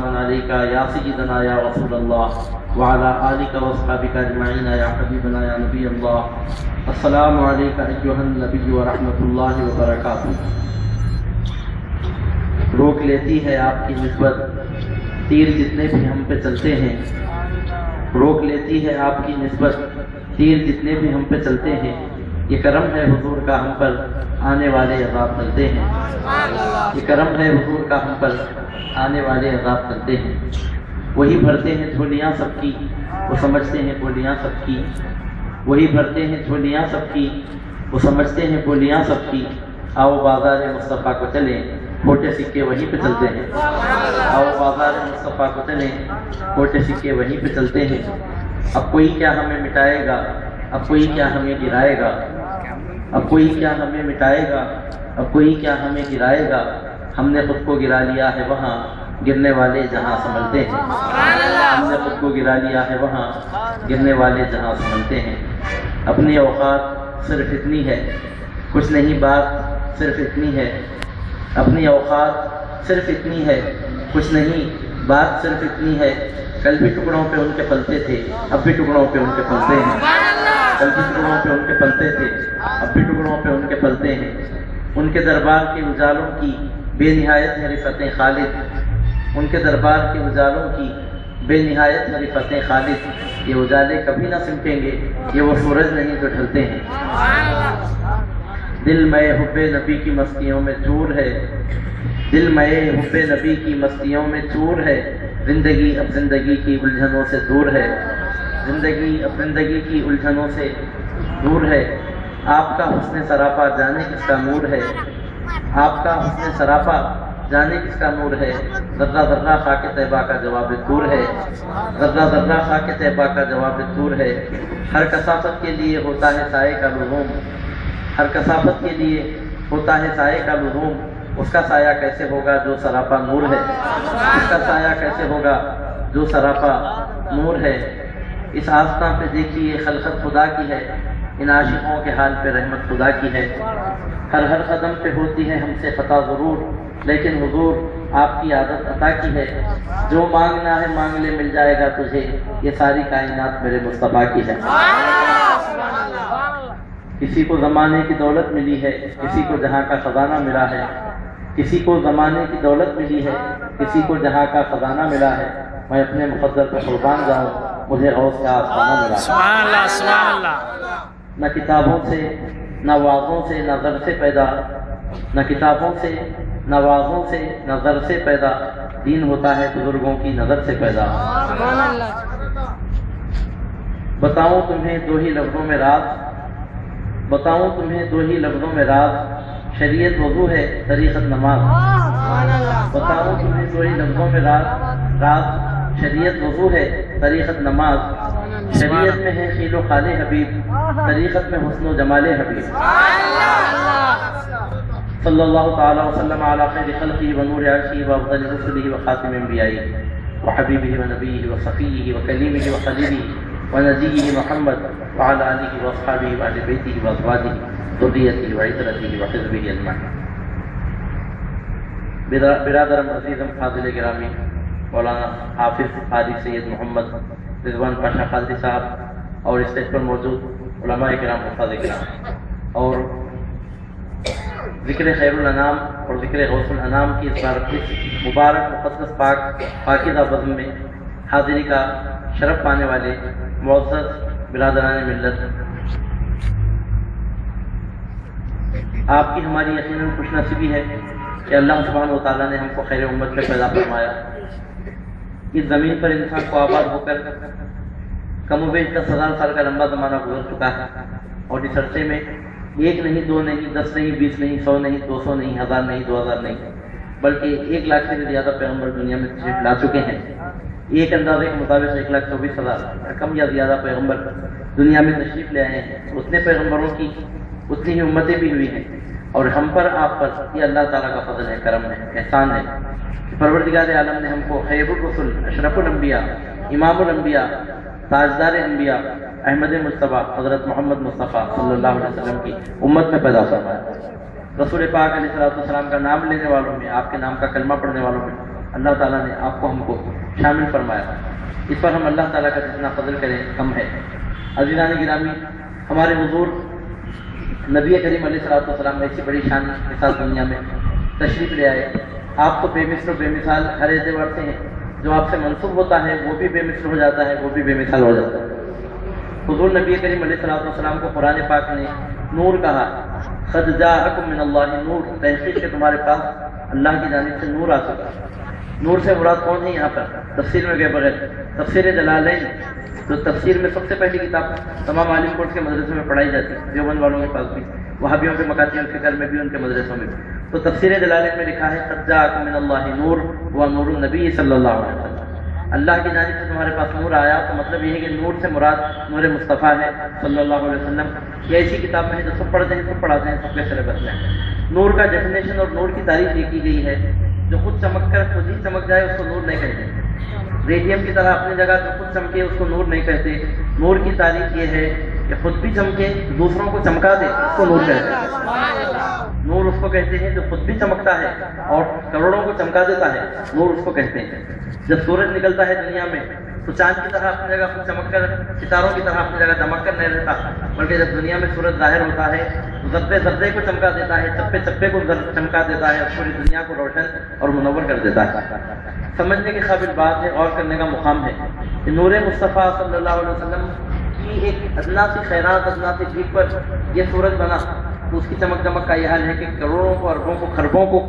علیکہ یا سیدنا یا رسول اللہ وعلی آلک واصحابک اجمعین یا حبیبنا یا نبی اللہ۔ السلام علیکہ ایھا النبی ورحمۃ اللہ وبرکاتہ۔ روک لیتی ہے آپ کی نسبت تیر جتنے بھی ہم پہ چلتے ہیں، روک لیتی ہے آپ کی نسبت تیر جتنے بھی ہم پہ چلتے ہیں، یہ کرم ہے حضور کا ہم پر آنے والے عذاب ٹلتے ہیں، یہ کرم ہے حضور کا ہم پر آنے والے عذاب ٹلتے ہیں۔ وہی بھرتے ہیں جھولیاں سب کی، وہ سمجھتے ہیں بولیاں سب کی، وہی بھرتے ہیں جھولیاں سب کی، وہ سمجھتے ہیں بولیاں سب کی۔ آؤ بازار مصطفیٰ کو چلیں، کھوٹے سکے وہیں پہ چلتے ہیں، آؤ بازار مصطفیٰ کو چلیں، کھوٹے سکے وہیں پہ چلتے ہیں۔ اب کوئی کیا ہمیں مٹائے گا، اب کوئی کیا ہمیں گرائے گا، اب کوئی کیا ہمیں مٹائے گا، اب کوئی کیا ہمیں گرائے گا۔ ہم نے خود کو گرا لیا ہے وہاں گرنے والے جہاں سنبھلتے ہیں، ہم نے خود کو گرا لیا ہے وہاں گرنے والے جہاں سنبھلتے ہیں۔ اپنی اوقات صرف اتنی ہے، کچھ نہیں بات صرف اتنی ہے، اپنی اوقات صرف اتنی ہے، کچھ نہیں بات صرف اتنی ہے۔ کل بھی ٹکڑوں پہ ان کے پلتے تھے، اب بھی ٹکڑوں پہ ان کے پلتے ہیں، کل بھی ٹکڑوں پہ ان کے پلتے تھے، اب بھی ٹکڑوں پہ ان کے پلتے ہیں۔ ان کے دربار کے اجالوں کی بے نہایت ہے رفتیں خالد، ان کے دربار کے اجالوں کی بے نہایت ہے رفتیں خالد۔ یہ اجالے کبھی نہ سمٹیں گے، یہ وہ سورج نہیں جو ڈھلتے ہیں۔ دل میں حب نبی کی مستیوں میں چور ہے، دل میں حب نبی کی مستیوں میں چور ہے۔ زندگی اب زندگی کی الجھنوں سے دور ہے، زندگی اب زندگی کی الجھنوں سے دور ہے۔ آپ کا حسن سراپا جانے کس کا نور ہے، آپ کا حسن سراپا جانے کس کا نور ہے۔ ذرہ ذرہ خاک طیبہ کا جواب دور ہے، ذرہ ذرہ خاک طیبہ کا جواب دور ہے۔ ہر کثافت کے لیے ہوتا ہے سائے کا لزوم، ہر کثافت کے لیے ہوتا ہے سائے کا لزوم۔ اس کا سایہ کیسے ہوگا جو سراپا نور ہے، اس کا سایہ کیسے ہوگا جو سراپا نور ہے۔ اس آستاں پہ دیکھیے خلقت خدا کی ہے، ان عاشقوں کے حال پہ رحمت خدا کی ہے۔ ہر قدم پہ ہوتی ہے ہم سے خطا ضرور، لیکن حضور آپ کی عادت عطا کی ہے۔ جو مانگنا ہے مانگ لے مل جائے گا تجھے، یہ ساری کائنات میرے مصطفیٰ کی ہے۔ کسی کو زمانے کی دولت ملی ہے، کسی کو جہاں کا خزانہ ملا ہے، کسی کو زمانے کی دولت ملی ہے، کسی کو جہاں کا خزانہ ملا ہے۔ میں اپنے مقدر پہ قربان جاؤں، مجھے غوث کا آستانہ ملا ہے۔ سبحان اللہ سبحان اللہ۔ نہ کتابوں سے نہ وعظوں سے نہ در سے پیدا، نہ کتابوں سے نہ وعظوں سے نہ در سے پیدا، دین ہوتا ہے بزرگوں کی نظر سے پیدا۔ بتاؤں تمہیں دو ہی لفظوں میں راز، بتاؤں تمہیں دو ہی لفظوں میں راز، شریعت وضو ہے طریقت نماز۔ بتاؤں تمہیں دو ہی لفظوں میں راز، شریعت وضو ہے طریقت نماز۔ شریعت میں ہے خیل و خال حبیب، طریقت میں حسن و جمال حبیب۔ صلی اللہ تعالی وسلم علی خیر خلقہ و نور عرشہ و افضل رسلہ و خاتم انبیائہ و حبیبہ و نبیہ و صفیہ و کلیمہ و خلیلہ و نجیہ محمد وعلی آلہ و اصحابہ و اہل بیتہ و ازواجہ ذریتہ و عترتہ و حزبہ اجمعین۔ برادرم عزیزم فاضل گرامی، مولانا حافظ قاری سید محمد رضوان پاشا قادری صاحب اور اسٹیج پر موجود علماء کرام حفاظ کرام، اور ذکر خیر الانام اور ذکر غوث الانام کی اس مبارک مقدس پاکیزہ بزم میں حاضری کا شرف پانے والے معزز برادران ملت، آپ کی ہماری یقیناً خوش نصیبی ہے کہ اللہ سبحانہ و تعالیٰ نے ہم کو خیر امت میں پیدا فرمایا۔ اس زمین پر انسان کو آباد ہو کر کم و بیش 10,000 سال کا لمبا زمانہ گزر چکا ہے، اور اس عرصے میں ایک نہیں، دو نہیں، 10 نہیں، 20 نہیں، 100 نہیں، 200 نہیں، 1000 نہیں، 2000 نہیں، بلکہ 1 لاکھ سے بھی زیادہ پیغمبر دنیا میں تشریف لا چکے ہیں۔ ایک اندازے کے مطابق 1,24,000 کم یا زیادہ پیغمبر دنیا میں تشریف لے آئے ہیں۔ اتنے پیغمبروں کی اتنی ہی امتیں بھی ہوئی ہیں، اور ہم پر آپ پر یہ اللہ تعالیٰ کا فضل ہے، کرم ہے، احسان ہے۔ پروردگار عالم نے ہم کو خیر الرسل، اشرف الانبیاء، امام الانبیاء، تاجدار انبیاء احمد مصطفیٰ حضرت محمد مصطفیٰ صلی اللہ علیہ وسلم کی امت میں پیدا فرمایا۔ رسول پاک علیہ السلام کا نام لینے والوں میں، آپ کے نام کا کلمہ پڑھنے والوں میں اللہ تعالیٰ نے آپ کو ہم کو شامل فرمایا، اس پر ہم اللہ تعالیٰ کا جتنا فضل کریں کم ہے۔ عزیزان گرامی، ہمارے حضور نبی کریم علیہ الصلوۃ والسلام ایسی بڑی شان کے ساتھ دنیا میں تشریف لے آئے، آپ تو بے مثل و بے مثال ہر اعتبار سے ہیں، جو آپ سے منسوب ہوتا ہے وہ بھی بے مثل ہو جاتا ہے، وہ بھی بے مثال ہو جاتا ہے۔ حضور نبی کریم علیہ الصلوۃ والسلام کو قرآن پاک نے نور کہا، قد جاءکم من اللہ نور، تحقیق کہ تمہارے پاس اللہ کی جانب سے نور آ چکا۔ نور سے مراد کون ہے یہاں پر؟ تفسیر میں گئے بغیر تفسیر جلالین، جو تفسیر میں سب سے پہلی کتاب تمام عالم کورس کے مدرسوں میں پڑھائی جاتی ہے، دیوبند والوں کے پاس بھی، وہابیوں کے مکاتب الفکر میں بھی، ان کے مدرسوں میں بھی۔ تو تفسیر جلالین میں لکھا ہے قد جاءکم من اللہ نور ونور النبی صلی اللہ علیہ وسلم، اللہ کی جانب سے تمہارے پاس نور آیا، تو مطلب یہ ہے کہ نور سے مراد نور مصطفیٰ ہے صلی اللہ علیہ وسلم۔ یہ ایسی کتاب میں ہے جو سب پڑھتے ہیں، سب پڑھاتے ہیں، سب کے سلیبس میں ہے۔ نور کا ڈیفینیشن اور نور کی تعریف یہ کی گئی ہے، جو خود چمک کر خود ہی چمک جائے اس کو نور نہیں کہتے، ریڈیم کی طرح اپنی جگہ جو خود چمکے اس کو نور نہیں کہتے۔ نور کی تعریف یہ ہے کہ خود بھی چمکے، دوسروں کو چمکا دے، اس کو نور کہتے ہیں۔ نور اس کو کہتے ہیں جو خود بھی چمکتا ہے اور کروڑوں کو چمکا دیتا ہے، نور اس کو کہتے ہیں۔ جب سورج نکلتا ہے دنیا میں تو چاند کی طرح اپنی جگہ خود چمک کر، ستاروں کی طرح اپنی جگہ دمک کر نہیں رہتا، بلکہ جب دنیا میں سورج ظاہر ہوتا ہے تو ذرے ذرے کو چمکا دیتا ہے، چپے چپے کو چمکا دیتا ہے، اور پوری دنیا کو روشن اور منور کر دیتا ہے۔ سمجھنے کے قابل بات ہے، غور کرنے کا مقام ہے کہ نور مصطفیٰ صلی اللہ علیہ وسلم کی ایک ادنا سی خیرات، ادنا سی چیز پر یہ سورج بنا، تو اس کی چمک دمک کا یہ حال ہے کہ کروڑوں کو، اربوں کو، خربوں کو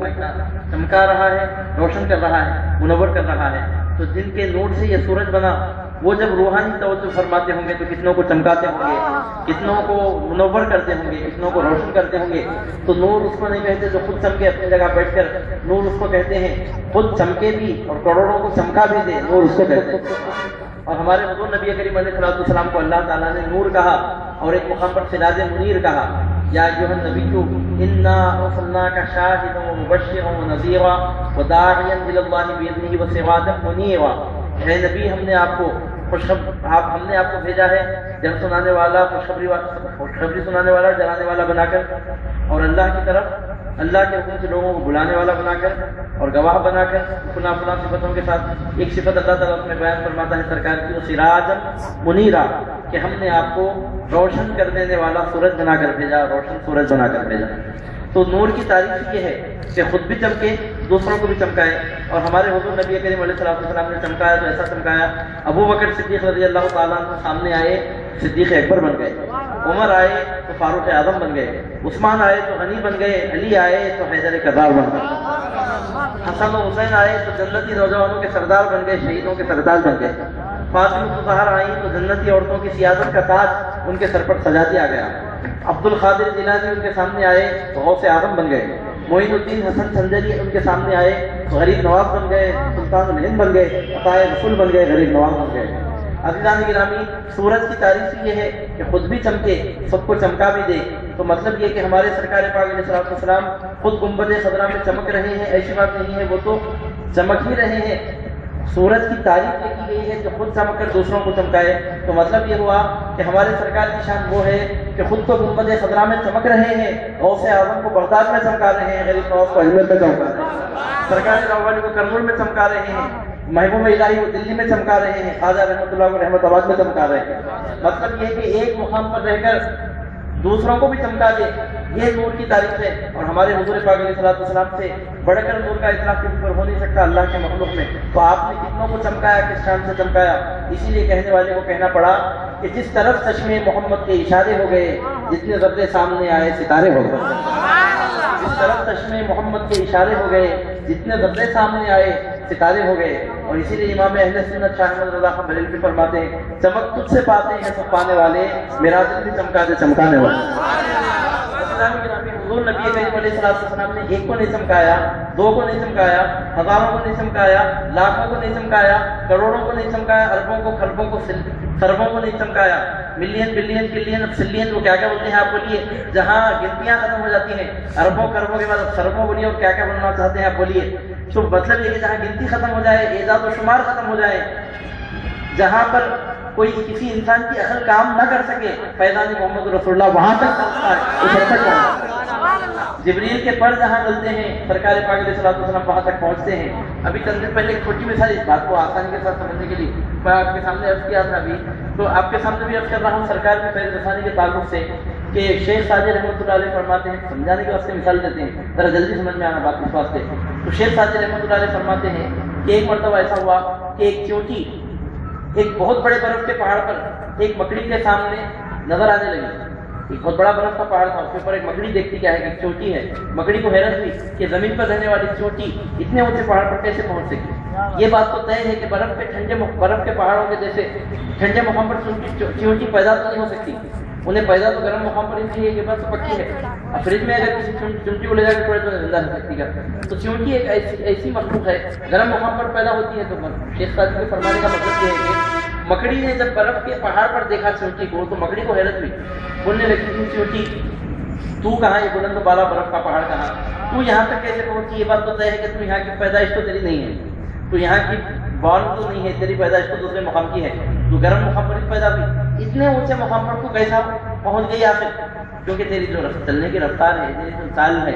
چمکا رہا ہے، روشن کر رہا ہے، منور کر رہا ہے۔ تو جن کے نور سے یہ سورج بنا، وہ جب روحانی توجہ فرماتے ہوں گے تو کتنوں کو چمکاتے ہوں گے، کتنوں کو منور کرتے ہوں گے، کتنوں کو روشن کرتے ہوں گے۔ تو نور اس کو نہیں کہتے جو خود چمکے اپنی جگہ بیٹھ کر، نور اس کو کہتے ہیں خود چمکے بھی اور کروڑوں کو چمکا بھی دے، نور اس کو کہتے ہیں۔ اور ہمارے حضور نبی کریم علیہ الصلوۃ والسلام کو اللہ تعالیٰ نے نور کہا، اور ایک مقام پر سراج منیر کہا، یا ایھا النبی انا ارسلناک شاہدا ومبشرا ونذیرا وداعیا الی اللہ باذنہ وسراجا منیرا۔ اے نبی، ہم نے آپ کو ہم نے آپ کو بھیجا ہے جن سنانے والا، خوشخبری سنانے والا، ڈرانے والا بنا کر، اور اللہ کی طرف، اللہ کے حکم سے لوگوں کو بلانے والا بنا کر، اور گواہ بنا کر، فلاں فلاں صفتوں کے ساتھ۔ ایک صفت اللہ تعالیٰ اس میں بیان فرماتا ہے سرکار کی، وہ سراجا منیرا، کہ ہم نے آپ کو روشن کر دینے والا سورج بنا کر بھیجا، روشن سورج بنا کر بھیجا۔ تو نور کی تعریف یہ ہے کہ خود بھی چمکے، دوسروں کو بھی چمکائے۔ اور ہمارے حضور نبی کریم علیہ الصلوۃ والسلام نے چمکایا تو ایسا چمکایا، ابو بکر صدیق رضی اللہ تعالیٰ عنہ سامنے آئے، صدیق اکبر بن گئے، عمر آئے تو فاروق اعظم بن گئے، عثمان آئے تو غنی بن گئے، علی آئے تو حیدر کرار بن گئے، حسن و حسین آئے تو جنتی نوجوانوں کے سردار بن گئے، شہیدوں کے سردار بن گئے، فاطمہ الزہرا آئیں تو جنتی عورتوں کی سیادت کا تاج ان کے سر پر سجا دیا گیا، عبد القادر جیلانی ان کے سامنے آئے تو غوث اعظم بن گئے، معین الدین حسن سنجری ان کے سامنے آئے تو غریب نواز بن گئے، سلطان الہند بن گئے، عطائے رسول بن گئے، غریب نواز بن گئے۔ عزیزان گرامی، سورج کی تعریف یہ ہے کہ خود بھی چمکے، سب کو چمکا بھی دے۔ تو مطلب یہ کہ ہمارے سرکار پاک علیہ الصلوۃ والسلام خود گنبد خضرا میں چمک رہے ہیں، ایسی بات نہیں ہے، وہ تو چمک ہی رہے ہیں۔ سورج کی تعریف یہ کی گئی ہے کہ خود چمک کر دوسروں کو چمکائے، تو مطلب یہ ہوا کہ ہمارے سرکار کی شان وہ ہے کہ خود تو گنبد خضرا میں چمک رہے ہیں، غوث اعظم کو بغداد میں چمکا رہے ہیں، غریب نواز کو اجمیر میں چمکا رہے ہیں، سرکار لاہوری کو کرنول میں چمکا رہے ہیں، محبوب الہی کو دلی میں چمکا رہے ہیں، خواجہ رحمۃ اللہ کو رحمت آباد میں چمکا رہے ہیں۔ مطلب یہ کہ ایک مقام پر رہ کر دوسروں کو بھی چمکا دے، یہ نور کی تعریف ہے۔ اور ہمارے حضور پاک علیہ الصلوۃ والسلام سے بڑھ کر نور کا اطلاق کسی پر ہو نہیں سکتا اللہ کے مخلوق میں۔ تو آپ نے کتنوں کو چمکایا، کس شان سے چمکایا، اسی لیے کہنے والے کو کہنا پڑا کہ جس طرف چشمے محمد کے اشارے ہو گئے، جتنے ذرے سامنے آئے ستارے ہو گئے، جس طرف چشمے محمد کے اشارے ہو گئے، جتنے ذرے سامنے آئے ستارے ہو گئے۔ اور اسی لیے امام اہل سنت شاہ احمد رضا خان بریلوی فرماتے ہیں، چمک تجھ سے پاتے ہیں سب پانے والے، میرا دل بھی چمکا دے چمکانے والے۔ حضور نبی کریم علیہ الصلوۃ والسلام نے ایک کو نہیں چمکایا، دو کو نہیں چمکایا، ہزاروں کو نہیں چمکایا، لاکھوں کو نہیں چمکایا، کروڑوں کو نہیں چمکایا، اربوں کو، خربوں کو، خربوں کو نہیں چمکایا، ملین بلین ٹریلین اب سلین، وہ کیا کیا بولتے ہیں آپ بولیے، جہاں گنتیاں ختم ہو جاتی ہیں، اربوں خربوں کے بعد خربوں بولیے، اور کیا کیا بولنا چاہتے ہیں آپ بولیے۔ تو مطلب یہ کہ جہاں گنتی ختم ہو جائے، اعداد و شمار ختم ہو جائے، جہاں پر کوئی کسی انسان کی عقل کام نہ کر سکے، فیضان محمد رسول اللہ وہاں تک پہنچتا ہے، اس حد تک پہنچتا ہے۔ جبریل کے پر جہاں ڈلتے ہیں سرکار پاک علیہ الصلوۃ والسلام وہاں تک پہنچتے ہیں۔ ابھی چند دن پہلے ایک چھوٹی مثال اس بات کو آسانی کے ساتھ سمجھنے کے لیے میں آپ کے سامنے عرض کیا تھا ابھی، تو آپ کے سامنے بھی عرض کر رہا ہوں سرکار کی فیض رسانی کے تعلق سے کہ شیخ ساجد رحمۃ اللہ علیہ فرماتے ہیں، سمجھانے کے واسطے مثال دیتے ہیں ذرا جلدی سمجھ میں آنا بات اس واسطے۔ تو شیخ ساجد رحمۃ اللہ علیہ فرماتے ہیں کہ ایک مرتبہ ایسا ہوا کہ ایک چونٹی ایک بہت بڑے برف کے پہاڑ پر ایک مکڑی کے سامنے نظر آنے لگی۔ ایک بہت بڑا برف کا پہاڑ تھا، اس کے اوپر ایک مکڑی دیکھتی کیا ہے کہ ایک چوٹی ہے۔ مکڑی کو حیرت ہوئی کہ زمین پر رہنے والی چوٹی اتنے اونچے پہاڑ پر کیسے پہنچ سکی۔ یہ بات تو طے ہے کہ برف کے پہاڑوں کے جیسے ٹھنڈے مقام پر چونٹی پیدا تو نہیں ہو سکتی، انہیں پیدا تو گرم مقام پر ہی چاہیے، یہ بات تو پکی ہے۔ اب فریج میں اگر کسی چونٹی کو لے جا کے چھوڑے تو زندہ رہ سکتی ہے، تو چونٹی ایک ایسی مخلوق ہے گرم مقام پر پیدا ہوتی ہے۔ تو شیخ ساجد کے فرمانے کا مطلب یہ ہے کہ مکڑی نے جب برف کے پہاڑ پر دیکھا چونٹی کو تو مکڑی کو حیرت ہوئی، بولنے لگی تھی چونٹی تو کہاں، یہ بلند و بالا برف کا پہاڑ کہاں، تو یہاں تک کیسے پہنچی؟ یہ بات تو طے ہے کہ تم یہاں کی پیدائش تو تیری نہیں ہے، تو یہاں کی بال تو نہیں ہے، تیری پیدائش تو دوسرے مقام کی ہے، تو گرم مقام پر پیدا ہوئی، اتنے اونچے مقام پر تو کیسا پہنچ گئی آخر؟ کیونکہ تیری جو چلنے کی رفتار ہے، تیری جو چال ہے،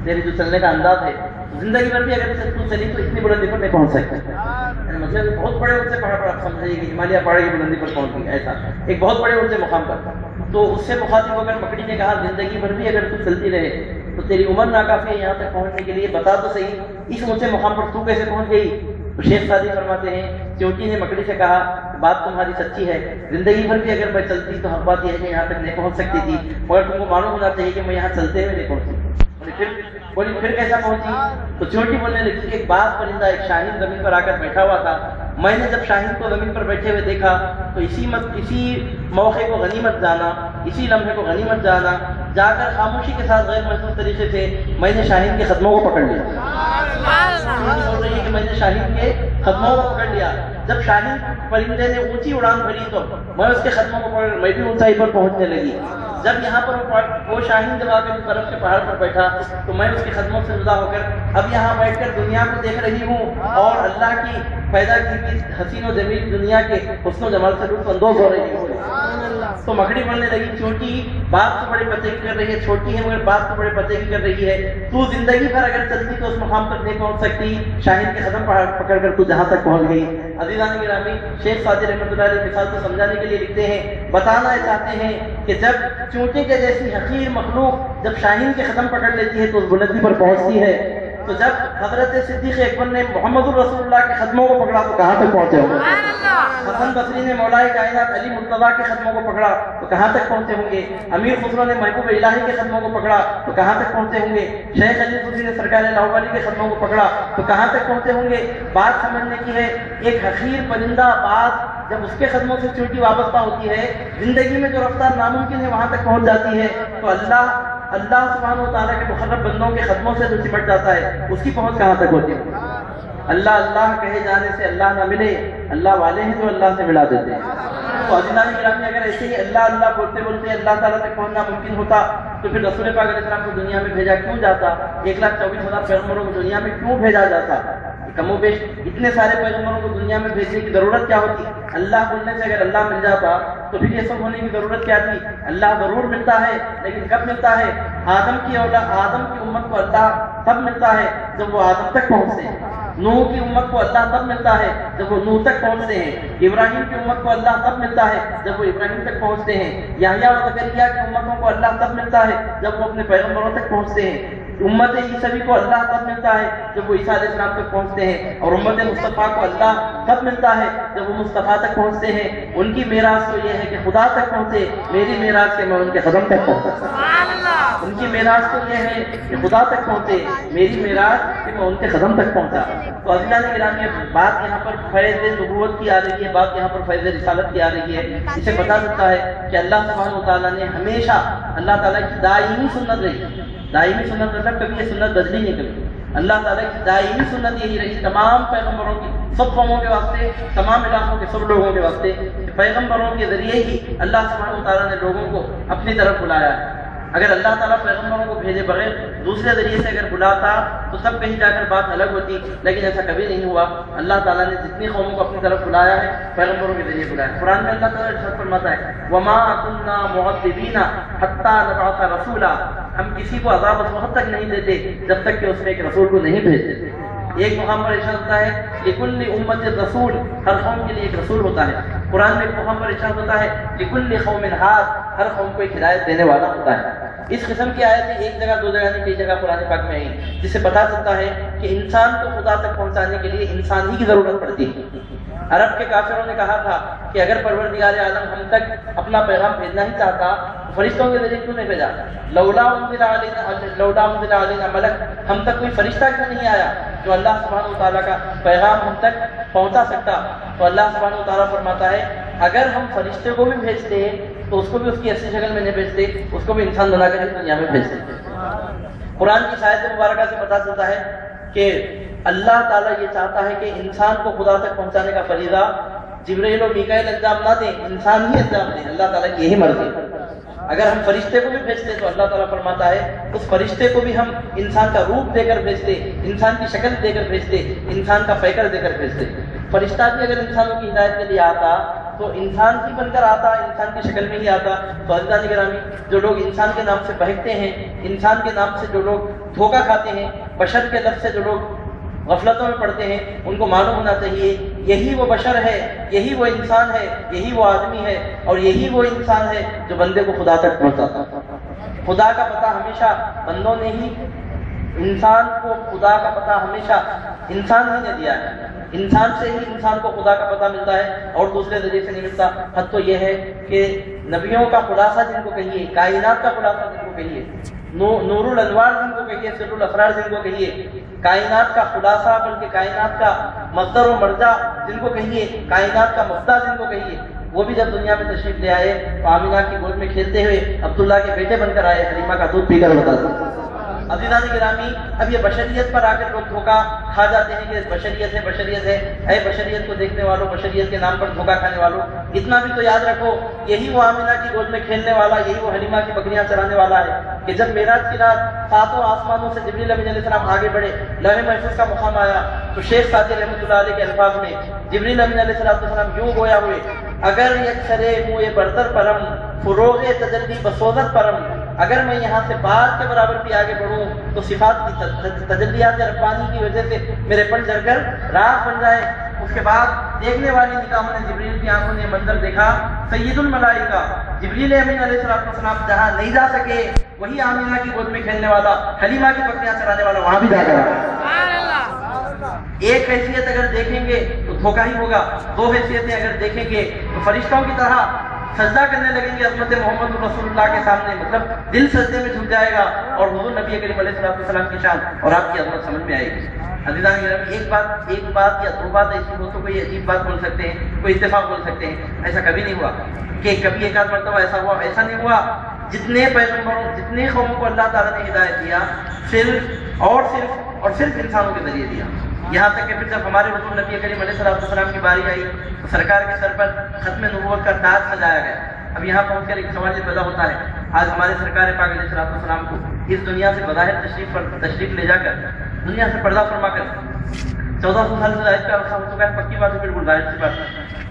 تیری جو چلنے کا انداز ہے، زندگی بھر بھی اگر تو چلی تو اتنی بلندی پر نہیں پہنچ سکتا۔ مطلب بہت بڑے اونچے پہاڑ پر آپ سمجھائیے کہ ہمالیہ پہاڑ کی بلندی پر پہنچ گئی، ایسا ایک بہت بڑے اونچے مقام پر۔ تو اس سے مخاطب ہو کر مکڑی نے کہا زندگی بھر بھی اگر تو چلتی رہے تو تیری عمر ناکافی ہے یہاں تک پہنچنے کے لیے، بتا تو صحیح اس اونچے مقام پر تو کیسے پہنچ گئی؟ تو شیخ سعدی فرماتے ہیں چونٹی نے مکڑی سے کہا بات تمہاری سچی ہے، زندگی بھر بھی اگر میں چلتی تو حق بات یہ ہے کہ یہاں تک نہیں پہنچ سکتی تھی، مگر تم کو معلوم ہونا چاہیے کہ میں یہاں چلتے ہوئے نہیں پہنچی۔ پھر کیسا پہنچی؟ تو چونٹی بولنے لگی ایک باز پرندہ ایک شاہین زمین پر آ کر بیٹھا ہوا تھا، میں نے جب شاہین کو زمین پر بیٹھے ہوئے دیکھا تو اسی موقع کو غنیمت جانا، اسی لمحے کو غنیمت جانا، جا کر خاموشی کے ساتھ غیر محسوس طریقے سے میں نے شاہین کے قدموں کو پکڑ لیا۔ بول رہی ہے کہ میں نے شاہین کے قدموں کو پکڑ لیا۔ جب شاہین پرندے نے اونچی اڑان بھری تو میں اس کے قدموں کو پکڑ میں بھی اونچائی پر پہنچنے لگی۔ جب یہاں پر وہ شاہین جب آ کے برف کے پہاڑ پر بیٹھا تو میں اس کے قدموں سے جدا ہو کر اب یہاں بیٹھ کر دنیا کو دیکھ رہی ہوں اور اللہ کی پیدا کی حسین و جمیل دنیا کے حسن و جمال سے لطف اندوز ہو رہی ہوں۔ تو مکڑی بننے لگی چونٹی بات تو بڑے پتے کی کر رہی ہے، چھوٹی ہے مگر بات تو بڑے پتے کی کر رہی ہے، تو زندگی بھر اگر چلتی تو اس مقام تک نہیں پہنچ سکتی، شاہین کے قدم پکڑ کر تو جہاں تک پہنچ گئی۔ عزیزان گرامی، شیخ سعدی رحمۃ اللہ علیہ مثال کو سمجھانے کے لیے لکھتے ہیں، بتانا چاہتے ہیں کہ جب چونٹی کے جیسی حقیر مخلوق جب شاہین کے قدم پکڑ لیتی ہے تو اس بلندی پر پہنچتی ہے، تو جب حضرت صدیق اکبر نے محمد الرسول اللہ کے قدموں کو پکڑا تو کہاں تک پہنچے ہوں گے؟ حسن بصری نے مولا کائنات علی مرتضیٰ کے قدموں کو پکڑا تو کہاں تک پہنچے ہوں گے؟ امیر خسرو نے محبوب الہی کے قدموں کو پکڑا تو کہاں تک پہنچے ہوں گے؟ شیخ علی خسری نے سرکار لاہور علی کے قدموں کو پکڑا تو کہاں تک پہنچے ہوں گے؟ بات سمجھنے کی ہے، ایک حقیر پرندہ باز جب اس کے قدموں سے چونٹی وابستہ ہوتی ہے، زندگی میں جو رفتار ناممکن ہے وہاں تک پہنچ جاتی ہے، تو اللہ سبحانہ و تعالیٰ کے مقرب بندوں کے قدموں سے جو چمٹ جاتا ہے اس کی پہنچ کہاں تک ہوتی ہے؟ اللہ اللہ کہے جانے سے اللہ نہ ملے، اللہ والے ہیں جو اللہ سے ملا دیتے ہیں۔ تو عزیزان گرامی، اگر ایسے ہی اللہ اللہ بولتے بولتے اللہ تعالیٰ تک پہنچنا ممکن ہوتا تو پھر رسول پاک علیہ السلام کو دنیا میں بھیجا کیوں جاتا؟ 1,24,000 پیغمبروں کو دنیا میں کیوں بھیجا جاتا؟ کم و بیش اتنے سارے پیغمبروں کو دنیا میں بھیجنے کی ضرورت کیا ہوتی؟ اللہ بولنے سے اگر اللہ مل جاتا تو پھر یہ سب ہونے کی ضرورت کیا تھی؟ اللہ ضرور ملتا ہے لیکن کب ملتا ہے؟ آدم کی امت کو اللہ تب ملتا ہے جب وہ آدم تک پہنچتے ہیں، نوح کی امت کو اللہ تب ملتا ہے جب وہ نوح تک پہنچتے ہیں، ابراہیم کی امت کو اللہ تب ملتا ہے جب وہ ابراہیم تک پہنچتے ہیں، یحییٰ و زکریا کی امتوں کو اللہ تب ملتا ہے جب وہ اپنے پیغمبروں تک پہنچتے ہیں، امت عیسوی کو اللہ تب ملتا ہے جب وہ عیسیٰ علیہ السلام تک پہنچتے ہیں، اور امت مصطفیٰ کو اللہ تب ملتا ہے جب وہ مصطفیٰ تک پہنچتے ہیں۔ ان کی میراث تو یہ ہے کہ خدا تک پہنچے، میری میراث کہ میں ان کے قدم تک پہنچا۔ ان کی میراث تو یہ ہے کہ خدا تک پہنچے، میری میراث کہ میں ان کے قدم تک پہنچا۔ تو عزیزان گرامی، بات یہاں پر فیض نبوت کی آ رہی ہے، بات یہاں پر فیض رسالت کی آ رہی ہے۔ اسے پتا چلتا ہے کہ اللہ سبحانہ و تعالیٰ نے ہمیشہ اللہ تعالیٰ کی دائمی سنت رہی، دائمی سنت مطلب کبھی یہ سنت بدلی نہیں کبھی، اللہ تعالیٰ کی دائمی سنت یہی رہی تمام پیغمبروں کی، سب قوموں کے واسطے، تمام علاقوں کے سب لوگوں کے واسطے، پیغمبروں کے ذریعے ہی اللہ سبحانہ و تعالیٰ نے لوگوں کو اپنی طرف بلایا ہے۔ اگر اللہ تعالیٰ پیغمبروں کو بھیجے بغیر دوسرے ذریعے سے اگر بلاتا تو سب کہیں جا کر بات الگ ہوتی، لیکن ایسا کبھی نہیں ہوا۔ اللہ تعالیٰ نے جتنی قوموں کو اپنی طرف بلایا ہے پیغمبروں کے ذریعے بلایا۔ قرآن میں اللہ تعالیٰ ارشاد فرماتا ہے وَمَا كُنَّا مُعَذِّبِينَ حَتَّى نَبْعَثَ رَسُولًا، ہم کسی کو عذاب اس وقت تک نہیں دیتے جب تک کہ اس میں ایک رسول کو نہیں بھیج دیتے۔ ایک مقام پر ارشاد ہوتا ہے لکل امت رسول، ہر قوم کے لیے ایک رسول ہوتا ہے۔ قرآن میں ایک مقام پر ارشاد ہوتا ہے لکل قوم ہاد، ہر قوم کو ایک ہدایت دینے والا ہوتا ہے۔ اس قسم کی آیتیں ایک جگہ دو جگہ نہیں کئی جگہ قرآن پاک میں آئی، جس سے پتہ چلتا ہے کہ انسان کو خدا تک پہنچانے کے لیے انسان ہی کی ضرورت پڑتی ہے۔ عرب کے کافروں نے کہا تھا کہ اگر پروردگار عالم ہم تک اپنا پیغام بھیجنا ہی چاہتا فرشتوں کے ذریعے کیوں نہیں بھیجا؟ لولا انزل علینا ملک، ہم تک کوئی فرشتہ کیوں نہیں آیا جو اللہ سبحانہ و تعالیٰ کا پیغام ہم تک پہنچا سکتا؟ تو اللہ سبحانہ و تعالیٰ فرماتا ہے اگر ہم فرشتے کو بھی بھیجتے تو اس کو بھی اس کی اصلی شکل میں نہیں بھیجتے، اس کو بھی انسان بنا کر دنیا میں بھیجتے۔ قرآن کی آیت مبارکہ سے پتہ چلتا ہے کہ اللہ تعالیٰ یہ چاہتا ہے کہ انسان کو خدا تک پہنچانے کا فریضہ جبرائیل و میکائیل انجام نہ دیں، انسان ہی انجام دیں۔ اللہ تعالیٰ کی یہی مرضی۔ اگر ہم فرشتے کو بھی بھیجتے تو اللہ تعالیٰ فرماتا ہے اس فرشتے کو بھی ہم انسان کا روپ دے کر بھیجتے، انسان کی شکل دے کر بھیجتے، انسان کا پیکر دے کر بھیجتے۔ فرشتہ بھی اگر انسانوں کی ہدایت کے لیے آتا تو انسان ہی بن کر آتا، انسان کی شکل میں ہی آتا۔ تو عزیزان گرامی، جو لوگ انسان کے نام سے بہکتے ہیں، انسان کے نام سے جو لوگ دھوکہ کھاتے ہیں، بشر کے لفظ سے جو لوگ غفلتوں میں پڑتے ہیں، ان کو معلوم ہونا چاہیے یہی وہ بشر ہے، یہی وہ انسان ہے، یہی وہ آدمی ہے، اور یہی وہ انسان ہے جو بندے کو خدا تک پہنچاتا۔ خدا کا پتہ ہمیشہ بندوں نے ہی، انسان کو خدا کا پتہ ہمیشہ انسان ہی نے دیا ہے۔ انسان سے ہی انسان کو خدا کا پتہ ملتا ہے اور دوسرے ذریعے سے نہیں ملتا۔ حد تو یہ ہے کہ نبیوں کا خلاصہ جن کو کہیے، کائنات کا خلاصہ جن کو کہیے، نور الانوار جن کو کہیے، سر الاسرار جن کو کہیے، کائنات کا خلاصہ بلکہ کائنات کا مصدر و مرجع جن کو کہیے، کائنات کا مبدا جن کو کہیے، وہ بھی جب دنیا میں تشریف لے آئے تو آمینہ کی گود میں کھیلتے ہوئے عبداللہ کے بیٹے بن کر آئے، حلیمہ کا دودھ پی کر بتاتے۔ عزیزان گرامی، اب یہ بشریت پر آ کر لوگ دھوکہ کھا جاتے ہیں کہ بشریت ہے، بشریت ہے۔ اے بشریت کو دیکھنے والوں، بشریت کے نام پر دھوکہ کھانے والوں، اتنا بھی تو یاد رکھو یہی وہ آمینہ کی گود میں کھیلنے والا، یہی وہ حلیمہ کی بکریاں چرانے والا ہے کہ جب معراج کی رات ساتوں آسمانوں سے جبریل امین علیہ السلام آگے بڑھے، لوح محفوظ کا مقام آیا تو شیخ سعدی رحمۃ اللہ علیہ کے الفاظ میں جبریل امین علیہ السلام یوں گویا ہوئے اگر یک سرے موئے برتر پرم فروغ تجلی بسوزت پرم، اگر میں یہاں سے بات کے برابر بھی آگے بڑھوں تو صفات کی تجلیات ربانی کی وجہ سے میرے پر جل کر راہ بن جائے۔ اس کے بعد دیکھنے والی نگاہوں نے، جبریل کی آنکھوں نے منظر دیکھا، سید الملائکہ جبریل امین علیہ السلام جہاں نہیں جا سکے وہی آمینہ کی گود میں کھیلنے والا، حلیمہ کی بکریاں چرانے والا وہاں بھی جا کر ایک حیثیت اگر دیکھیں گے تو دھوکہ ہی ہوگا، دو حیثیتیں اگر دیکھیں گے تو فرشتوں کی طرح سجدہ کرنے لگیں گے عظمت محمد رسول اللہ کے سامنے، مطلب دل سجدے میں جھک جائے گا اور حضور نبی کریم علیہ السلام کی شان اور آپ کی عظمت سمجھ میں آئے گی۔ عزیزان گرامی، ایک بات یا دو بات ایسی ہو تو کوئی عجیب بات بول سکتے ہیں، کوئی اتفاق بول سکتے ہیں، ایسا کبھی نہیں ہوا کہ کبھی ایک آدھ مرتبہ ایسا ہوا، ایسا نہیں ہوا۔ جتنے پیغمبروں، جتنے قوموں کو اللہ تعالیٰ نے ہدایت دیا صرف انسانوں کے ذریعے دیا، یہاں تک کہ پھر جب ہمارے حضور نبی کریم علیہ السلام کی باری آئی تو سرکار کے سر پر ختم نبوت کا تاج سجایا گیا۔ اب یہاں پہنچ کر ایک سوال یہ پیدا ہوتا ہے، آج ہمارے سرکار پاک علیہ السلام کو اس دنیا سے بظاہر تشریف لے جا کر دنیا سے پردہ فرما کر 1400 سال سے زائد کا عرصہ ہو چکا ہے، پکی بات ہے، بالکل ظاہر سی بات ہے۔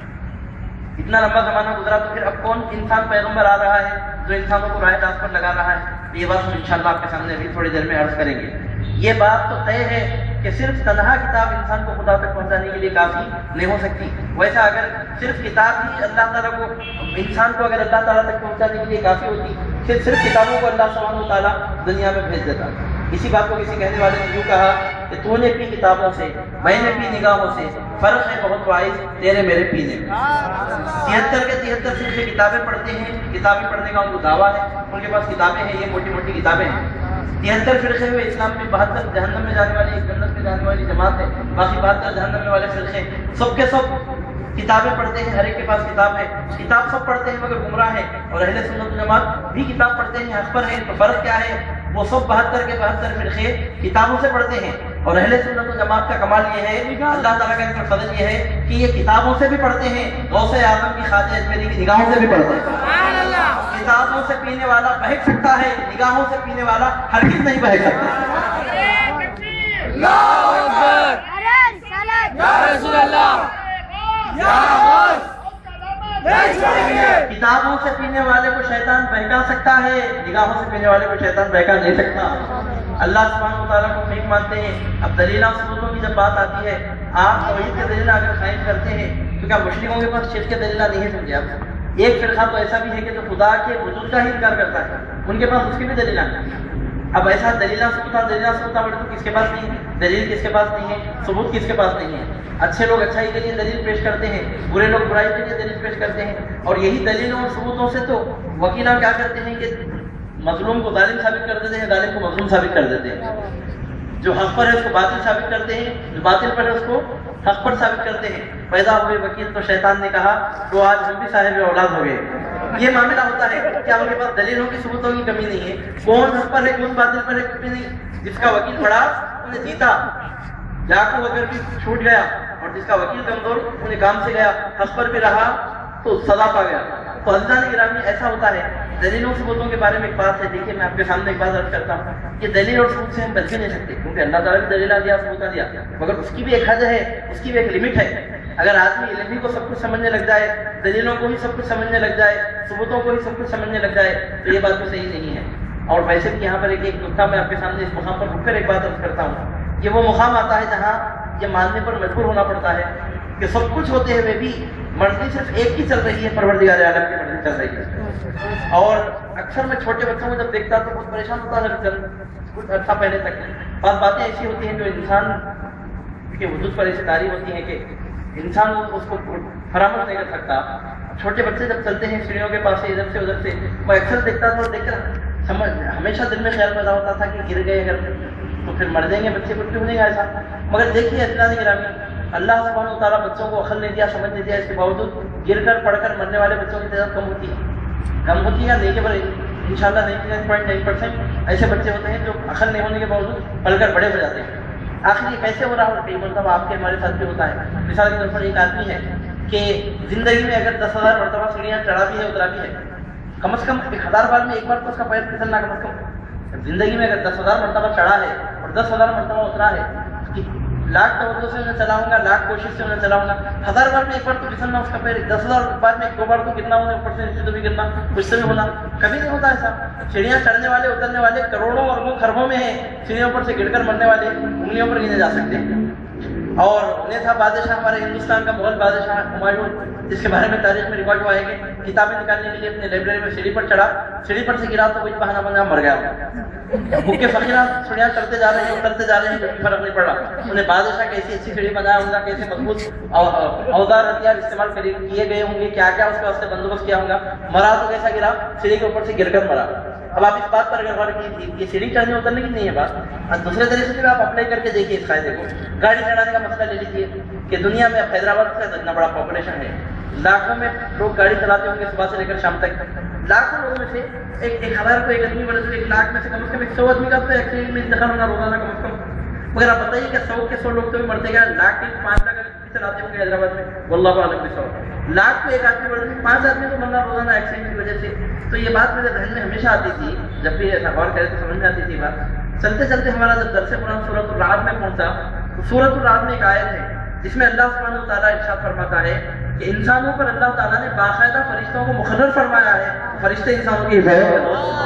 اتنا لمبا زمانہ گزرا تو پھر اب کون انسان پیغمبر آ رہا ہے جو انسانوں کو راہ راست پر لگا رہا ہے؟ یہ بات ہم انشاءاللہ آپ کے سامنے ابھی تھوڑی دیر میں عرض کریں گے۔ یہ بات تو طے ہے کہ صرف تنہا کتاب انسان کو خدا تک پہنچانے کے لیے کافی نہیں ہو سکتی۔ ویسا اگر صرف کتاب ہی اللہ تعالیٰ کو، انسان کو اگر اللہ تعالیٰ تک پہنچانے کے لیے کافی ہوتی، پھر صرف کتابوں کو اللہ سبحانہ و تعالیٰ دنیا میں بھیج دیتا۔ اسی بات کو کسی کہنے والے نے یوں کہا کہ تو نے پی کتابوں سے، میں نے پی نگاہوں سے، فرق ہے بہت باعث تیرے میرے پینے میں۔ 73 کے 73 صرف کتابیں پڑھتے ہیں، کتابیں پڑھنے کا ان کو دعویٰ ہے، ان کے پاس کتابیں ہیں، یہ موٹی موٹی کتابیں ہیں۔ 73 فرقے ہوئے اسلام میں، 72 جہنم میں جانے والی، ایک جنت میں جانے والی جماعت ہے، باقی 72 جہنم میں والے فرقے، سب کے سب کتابیں پڑھتے ہیں، ہر ایک کے پاس کتاب ہے، کتاب سب پڑھتے ہیں مگر گمراہ ہے، اور اہل سنت و جماعت بھی کتاب پڑھتے ہیں، حق پر ہے۔ تو فرق کیا ہے؟ وہ سب 72 کے 72 فرقے کتابوں سے پڑھتے ہیں، اور اہل سنت و جماعت کا کمال یہ ہے، اللہ تعالیٰ کا ان پر فضل یہ ہے کہ یہ کتابوں سے بھی پڑھتے ہیں، غوث اعظم کی خواجہ اجمیری کی نگاہوں سے بھی پڑھتے ہیں۔ کتابوں سے پینے والا بہک سکتا ہے، نگاہوں سے پینے والا ہرگز نہیں بہک سکتا۔ کتابوں سے پینے والے کو شیطان بہکا سکتا ہے، نگاہوں سے پینے والے کو شیطان بہکا نہیں سکتا۔ اللہ سبحانہ و تعالیٰ کو ٹھیک مانتے ہیں۔ اب دلیلہ ثبوتوں کی جب بات آتی ہے، آپ توحید کے دلیلہ اگر قائم کرتے ہیں تو کیا مشرکوں کے پاس شرک کے دلیلہ نہیں ہے؟ سمجھے آپ، ایک فرقہ تو ایسا بھی ہے کہ جو خدا کے وجود کا ہی انکار کرتا ہے، ان کے پاس اس کی بھی دلیلہ نہیں۔ اب ایسا دلیلہ ثبوتہ بڑے تو کس کے پاس نہیں ہے، دلیل کس کے پاس نہیں ہے، ثبوت کس کے پاس نہیں ہے۔ اچھے لوگ اچھائی کے لیے دلیل پیش کرتے ہیں، برے لوگ برائی کے لیے دلیل پیش کرتے ہیں، اور یہی دلیلوں اور ثبوتوں سے تو وکیل کیا کرتے ہیں کہ مظلوم کو ظالم ثابت کر دیتے ہیں، ظالم کو مظلوم ثابت کر دیتے ہیں، جو حق پر ہے اس کو باطل ثابت کرتے ہیں، جو باطل پر ہے اس کو حق پر ثابت کرتے ہیں۔ پیدا ہوئے وکیل تو شیطان نے کہا تو آج ہم بھی صاحب اولاد ہو گئے۔ یہ معاملہ ہوتا ہے کہ ان کے پاس دلیلوں کی ثبوتوں کی کمی نہیں ہے، کون حق پر ہے کون باطل پر ہے کچھ بھی نہیں۔ جس کا وکیل پڑا انہیں جیتا، ڈاکو اگر بھی چھوٹ گیا، اور جس کا وکیل کمزور انہیں کام سے گیا، حق پر بھی رہا تو سزا پا گیا۔ تو عزیزان گرامی ایسا ہوتا ہے۔ دلیلوں ثبوتوں کے بارے میں ایک بات ہے، دیکھیے میں آپ کے سامنے ایک بات عرض کرتا ہوں کہ دلیل اور ثبوت سے ہم بچ نہیں سکتے، کیونکہ اللہ تعالیٰ نے دلیلہ دیا، ثبوتہ دیا، مگر اس کی بھی ایک حد ہے، اس کی بھی ایک لمٹ ہے۔ اگر آدمی علم ہی کو سب کچھ سمجھنے لگ جائے، دلیلوں کو ہی سب کچھ سمجھنے لگ جائے، ثبوتوں کو ہی سب کچھ سمجھنے لگ جائے تو یہ بات تو صحیح نہیں ہے۔ اور ویسے بھی یہاں پر ایک نقطہ میں آپ کے سامنے اس مقام پر رک کر ایک بات عرض کرتا ہوں، یہ وہ مقام آتا ہے جہاں یہ ماننے پر مجبور ہونا پڑتا ہے کہ سب کچھ ہوتے ہوئے بھی مرضی صرف ایک ہی چل رہی ہے، پروردگار عالم کی مرضی چل رہی ہے۔ اور اکثر میں چھوٹے بچوں کو جب دیکھتا تو بہت پریشان ہوتا ہے، کچھ عرصہ پہلے تک باتیں ایسی ہوتی ہیں جو انسان کے وجود پر ایسی تاریخ ہوتی ہیں کہ انسان اس کو فراموش نہیں کر سکتا۔ چھوٹے بچے جب چلتے ہیں سیڑھیوں کے پاس سے ادھر سے ادھر سے، میں اکثر دیکھتا تھا اور دیکھ کر ہمیشہ دل میں خیال پیدا ہوتا تھا کہ گر گئے اگر تو پھر مر جائیں گے بچے، کچھ بھی نہیں گا ایسا۔ مگر دیکھیے عزیزان گرامی، اللہ سبحانہ و تعالیٰ بچوں کو عقل نہیں دیا، سمجھ نہیں دیا، اس کے باوجود گر کر پڑھ کر مرنے والے بچوں کی تعداد کم ہوتی ہے نہیں کہ بھائی انشاءاللہ 99.9% ایسے بچے ہوتے ہیں جو عقل نہیں ہونے کے باوجود پڑھ کر بڑے ہو جاتے ہیں۔ آخر یہ کیسے ہو رہا ہے؟ کئی مرتبہ آپ کے ہمارے ساتھ بھی ہوتا ہے۔ مثال کے طور پر ایک آدمی ہے کہ زندگی میں اگر 10,000 مرتبہ سیڑھیاں چڑھا بھی ہے اترا بھی ہے، کم از کم 1000 بار میں ایک بار تو اس کا پیر پھسلنا کم از کم زندگی میں اگر 10,000 مرتبہ چڑھا ہے اور 10,000 مرتبہ اترا ہے، لاکھ توجہ سے انہیں چلاؤں گا، لاکھ کوشش سے انہیں چلاؤں گا، 1000 بار میں ایک بار تو پھسلنا اس کا پیر، 10,000 بار میں ایک دو بار تو گرنا ہونا، اوپر سے نیچے تو بھی گرنا، کچھ سے بھی ہونا، کبھی نہیں ہوتا ایسا۔ سیڑھیاں چڑھنے والے اترنے والے کروڑوں اربوں خربوں میں ہیں، سیڑھیوں پر سے گر کر مرنے والے انگلیوں پر گنے جا سکتے ہیں۔ اور انہیں تھا بادشاہ ہمارے ہندوستان کا مغل بادشاہ ہمایوں، جس کے بارے میں تاریخ میں ریکارڈ ہوا ہے کہ کتابیں نکالنے کے لیے اپنے لائبریری میں سیڑھی پر چڑھا، سیڑھی پر سے گرا تو کوئی بہانہ بنا مر گیا۔ بھوکے فقیرات سیڑھیاں چڑھتے جا رہے ہیں اترتے جا رہے ہیں، کوئی فرق نہیں پڑ رہا۔ انہیں بادشاہ کیسی اچھی سیڑھی بنایا ہوگا، کیسے مضبوط اوزار ہتھیار استعمال کیے گئے ہوں گے، کیا کیا اس کے واسطے بندوبست کیا ہوگا، مرا تو کیسا گرا، سیڑھی کے اوپر سے گر کر مرا۔ اب آپ اس بات پر اگر غور کیجیے، یہ سیڑھی چڑھنے اترنے کی نہیں ہے بات، دوسرے طریقے سے بھی آپ اپلائی کر کے دیکھیے اس فائدے کو۔ گاڑی چلانے کا مسئلہ لے لیجیے کہ دنیا میں حیدرآباد کا اتنا بڑا پاپولیشن ہے، لاکھوں میں لوگ گاڑی چلاتے ہوں گے صبح سے لے کر شام تک، لاکھوں لوگوں میں سے ایک 1000 کو ایک آدمی بڑے سے 1 لاکھ میں سے کم از کم 100 آدمی کا تو ایکسیڈنٹ میں انتقال ہونا روزانہ کم از کم۔ مگر آپ بتائیے کہ 100 کے 100 لوگ تو بھی مرتے گا، لاکھ کے 5 لاکھ چلاتے ہوں گے حیدرآباد میں، واللہ اعلم بالصواب، لاکھ کو ایک آدمی بڑے سے 5 آدمی تو مرنا روزانہ ایکسیڈنٹ کی وجہ سے۔ تو یہ بات میرے ذہن میں ہمیشہ آتی تھی، جب بھی ایسا غور کرے تو سمجھ میں آتی تھی بات۔ چلتے چلتے ہمارا جب درس قرآن سورۃ الرعد میں پہنچا تو سورۃ الرعد میں ایک آیت ہے جس میں اللہ سبحانہ و تعالیٰ ارشاد فرماتا ہے کہ انسانوں پر اللہ تعالیٰ نے باقاعدہ فرشتوں کو مقرر فرمایا ہے، فرشتے انسانوں کی حفاظت کرتے ہیں۔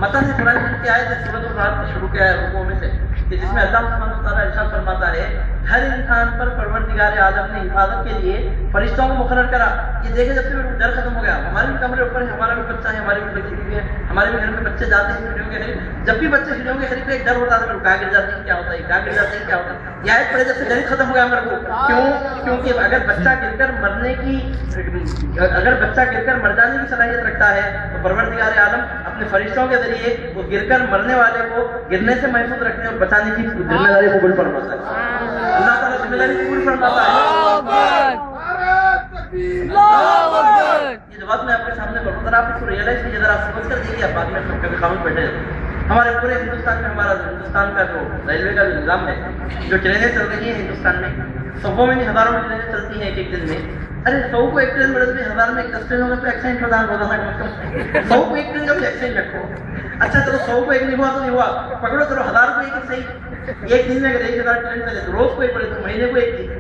متن سے قرآن کی آیت ہے سورۃ الرعد کی شروع کیا ہے رکوع میں سے، کہ جس میں اللہ سبحانہ و تعالیٰ ارشاد فرماتا ہے ہر انسان پر پروردگار عالم نے حفاظت کے لیے فرشتوں کو مقرر کرا۔ یہ دیکھے جب سے ڈر ختم ہو گیا، ہمارے بھی کمرے اوپر ہے، ہمارا بھی بچہ ہے، ہماری بھی بچی ہے، ہمارے بھی گھر میں بچے جاتے ہیں سیڑھیوں کے قریب، جب بھی بچے سیڑھیوں کے قریب ایک ڈر ہوتا تھا کہ کہاں گر جاتے ہیں کیا ہوتا ہے، کہاں گر جاتے ہیں کیا ہوتا ہے۔ یہ آیت پڑھے جب سے ڈر ختم ہو گیا ہمارے کو، کیونکہ اگر بچہ گر کر مرنے کی، اگر بچہ گر کر مر جانے کی صلاحیت رکھتا ہے تو پروردگار عالم اپنے فرشتوں کے ذریعے وہ گر کر مرنے والے کو گرنے سے محفوظ رکھنے اور بچانے کی ذمہ داری قبول فرماتا ہے۔ اللہ تعالیٰ ذمہ داری قبول فرماتا ہے۔ یہ جو بات میں آپ کے سامنے بڑھوں ذرا آپ اس کو ریئلائز کیجیے، ذرا سمجھ کر دیکھیے، آپ بعد میں کبھی خاموش بیٹھے جاتے ہیں۔ ہمارے پورے ہندوستان میں ہمارا ہندوستان کا جو ریلوے کا جو نظام ہے، جو ٹرینیں چل رہی ہیں ہندوستان میں، صوبوں میں بھی ہزاروں میں ٹرینیں چلتی ہیں ایک دن میں۔ ارے 100 کو ایک ٹرین بڑھتے میں 1000 میں 10 ٹرین ہوگا تو ایکسیڈنٹ ہوتا ہے روزانہ کم از کم۔ 100 کو ایک ٹرین جب ایکسیڈنٹ رکھو، اچھا چلو 100 کو ایک نہیں ہوا تو نہیں ہوا، پکڑو چلو 1000 کو ایک صحیح، ایک دن میں اگر 1000 ٹرین چلے تو روز کو ایک پڑے تو مہینے کو ایک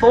100